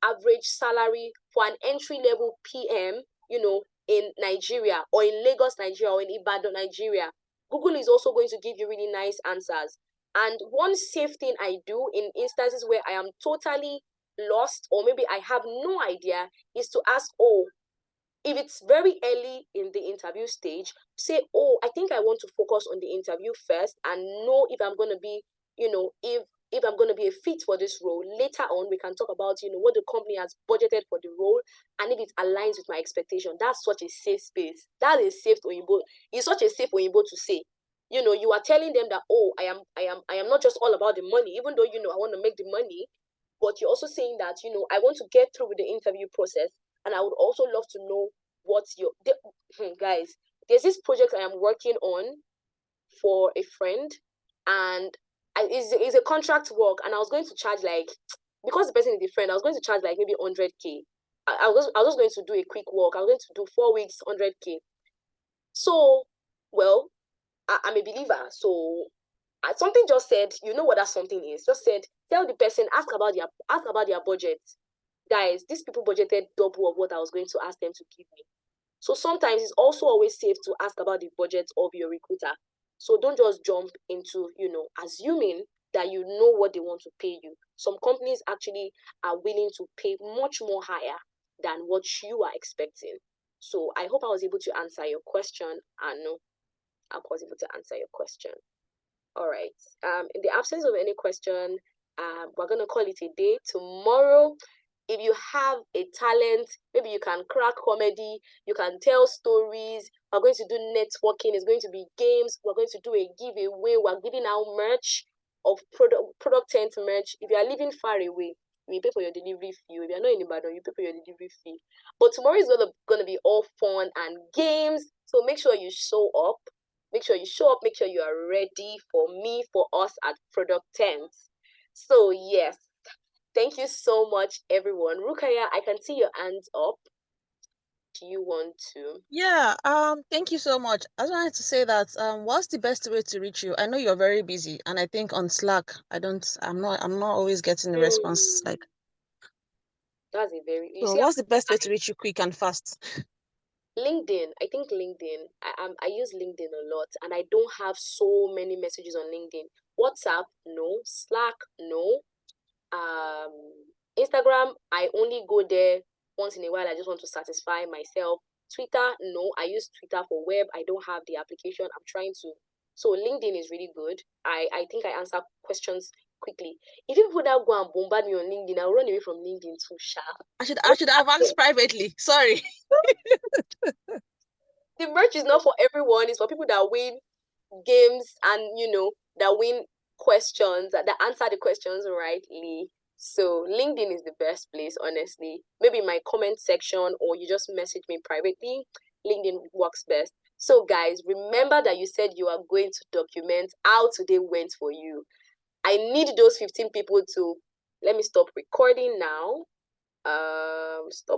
average salary for an entry-level PM, in Nigeria or in Lagos, Nigeria, or in Ibadan, Nigeria. Google is also going to give you really nice answers. And one safe thing I do in instances where I am totally lost or maybe I have no idea is to ask, if it's very early in the interview stage, say, I think I want to focus on the interview first and know if I'm going to be, if I'm going to be a fit for this role. Later on, we can talk about, what the company has budgeted for the role and if it aligns with my expectation. That's such a safe space. That is safe Oyinbo. It's such a safe Oyinbo to say. You are telling them that, I am not just all about the money, even though, I want to make the money, but you're also saying that, I want to get through with the interview process. And I would also love to know what's guys, there's this project I am working on for a friend, and it's a contract work, and I was going to charge because the person is a friend, I was going to charge maybe 100K. I was just going to do a quick work. I was going to do 4 weeks, 100K. So, well, I'm a believer. So something just said, you know what that something is? Just said, tell the person, ask about their budget. Guys, these people budgeted double of what I was going to ask them to give me. So sometimes it's also always safe to ask about the budget of your recruiter. So don't just jump into, assuming that you know what they want to pay you. Some companies actually are willing to pay much more higher than what you are expecting. So I hope I was able to answer your question. I know I was able to answer your question. All right. In the absence of any question, we're gonna call it a day. Tomorrow, if you have a talent, maybe you can crack comedy, you can tell stories. We're going to do networking. It's going to be games. We're going to do a giveaway. We're giving out merch of product tent merch. If you are living far away, you pay for your delivery fee. If you're not in Ibadan, you pay for your delivery fee. But tomorrow is gonna be all fun and games. So make sure you show up. Make sure you show up. Make sure you are ready for me, for us at Product Tent. So yes, thank you so much, everyone. Rukaya, I can see your hands up. Do you want to? Yeah, thank you so much. I just wanted to say that what's the best way to reach you? I know you're very busy, and I think on Slack, I'm not always getting a response. Like, That's a very so what's the best way to reach you quick and fast? LinkedIn. I think LinkedIn. I use LinkedIn a lot, and I don't have so many messages on LinkedIn. WhatsApp, no. Slack, no. Instagram, I only go there once in a while. I just want to satisfy myself. Twitter, no. I use Twitter for web. I don't have the application. I'm trying to. So LinkedIn is really good. I think I answer questions quickly. If people that go and bombard me on LinkedIn, I'll run away from LinkedIn too, sha. I should have asked privately. Sorry. The merch is not for everyone. It's for people that win games and that win questions, that answer the questions rightly. So LinkedIn is the best place, honestly. Maybe in my comment section, or you just message me privately. LinkedIn works best. So guys, remember that you said you are going to document how today went for you. I need those 15 people to let me stop recording now. Stop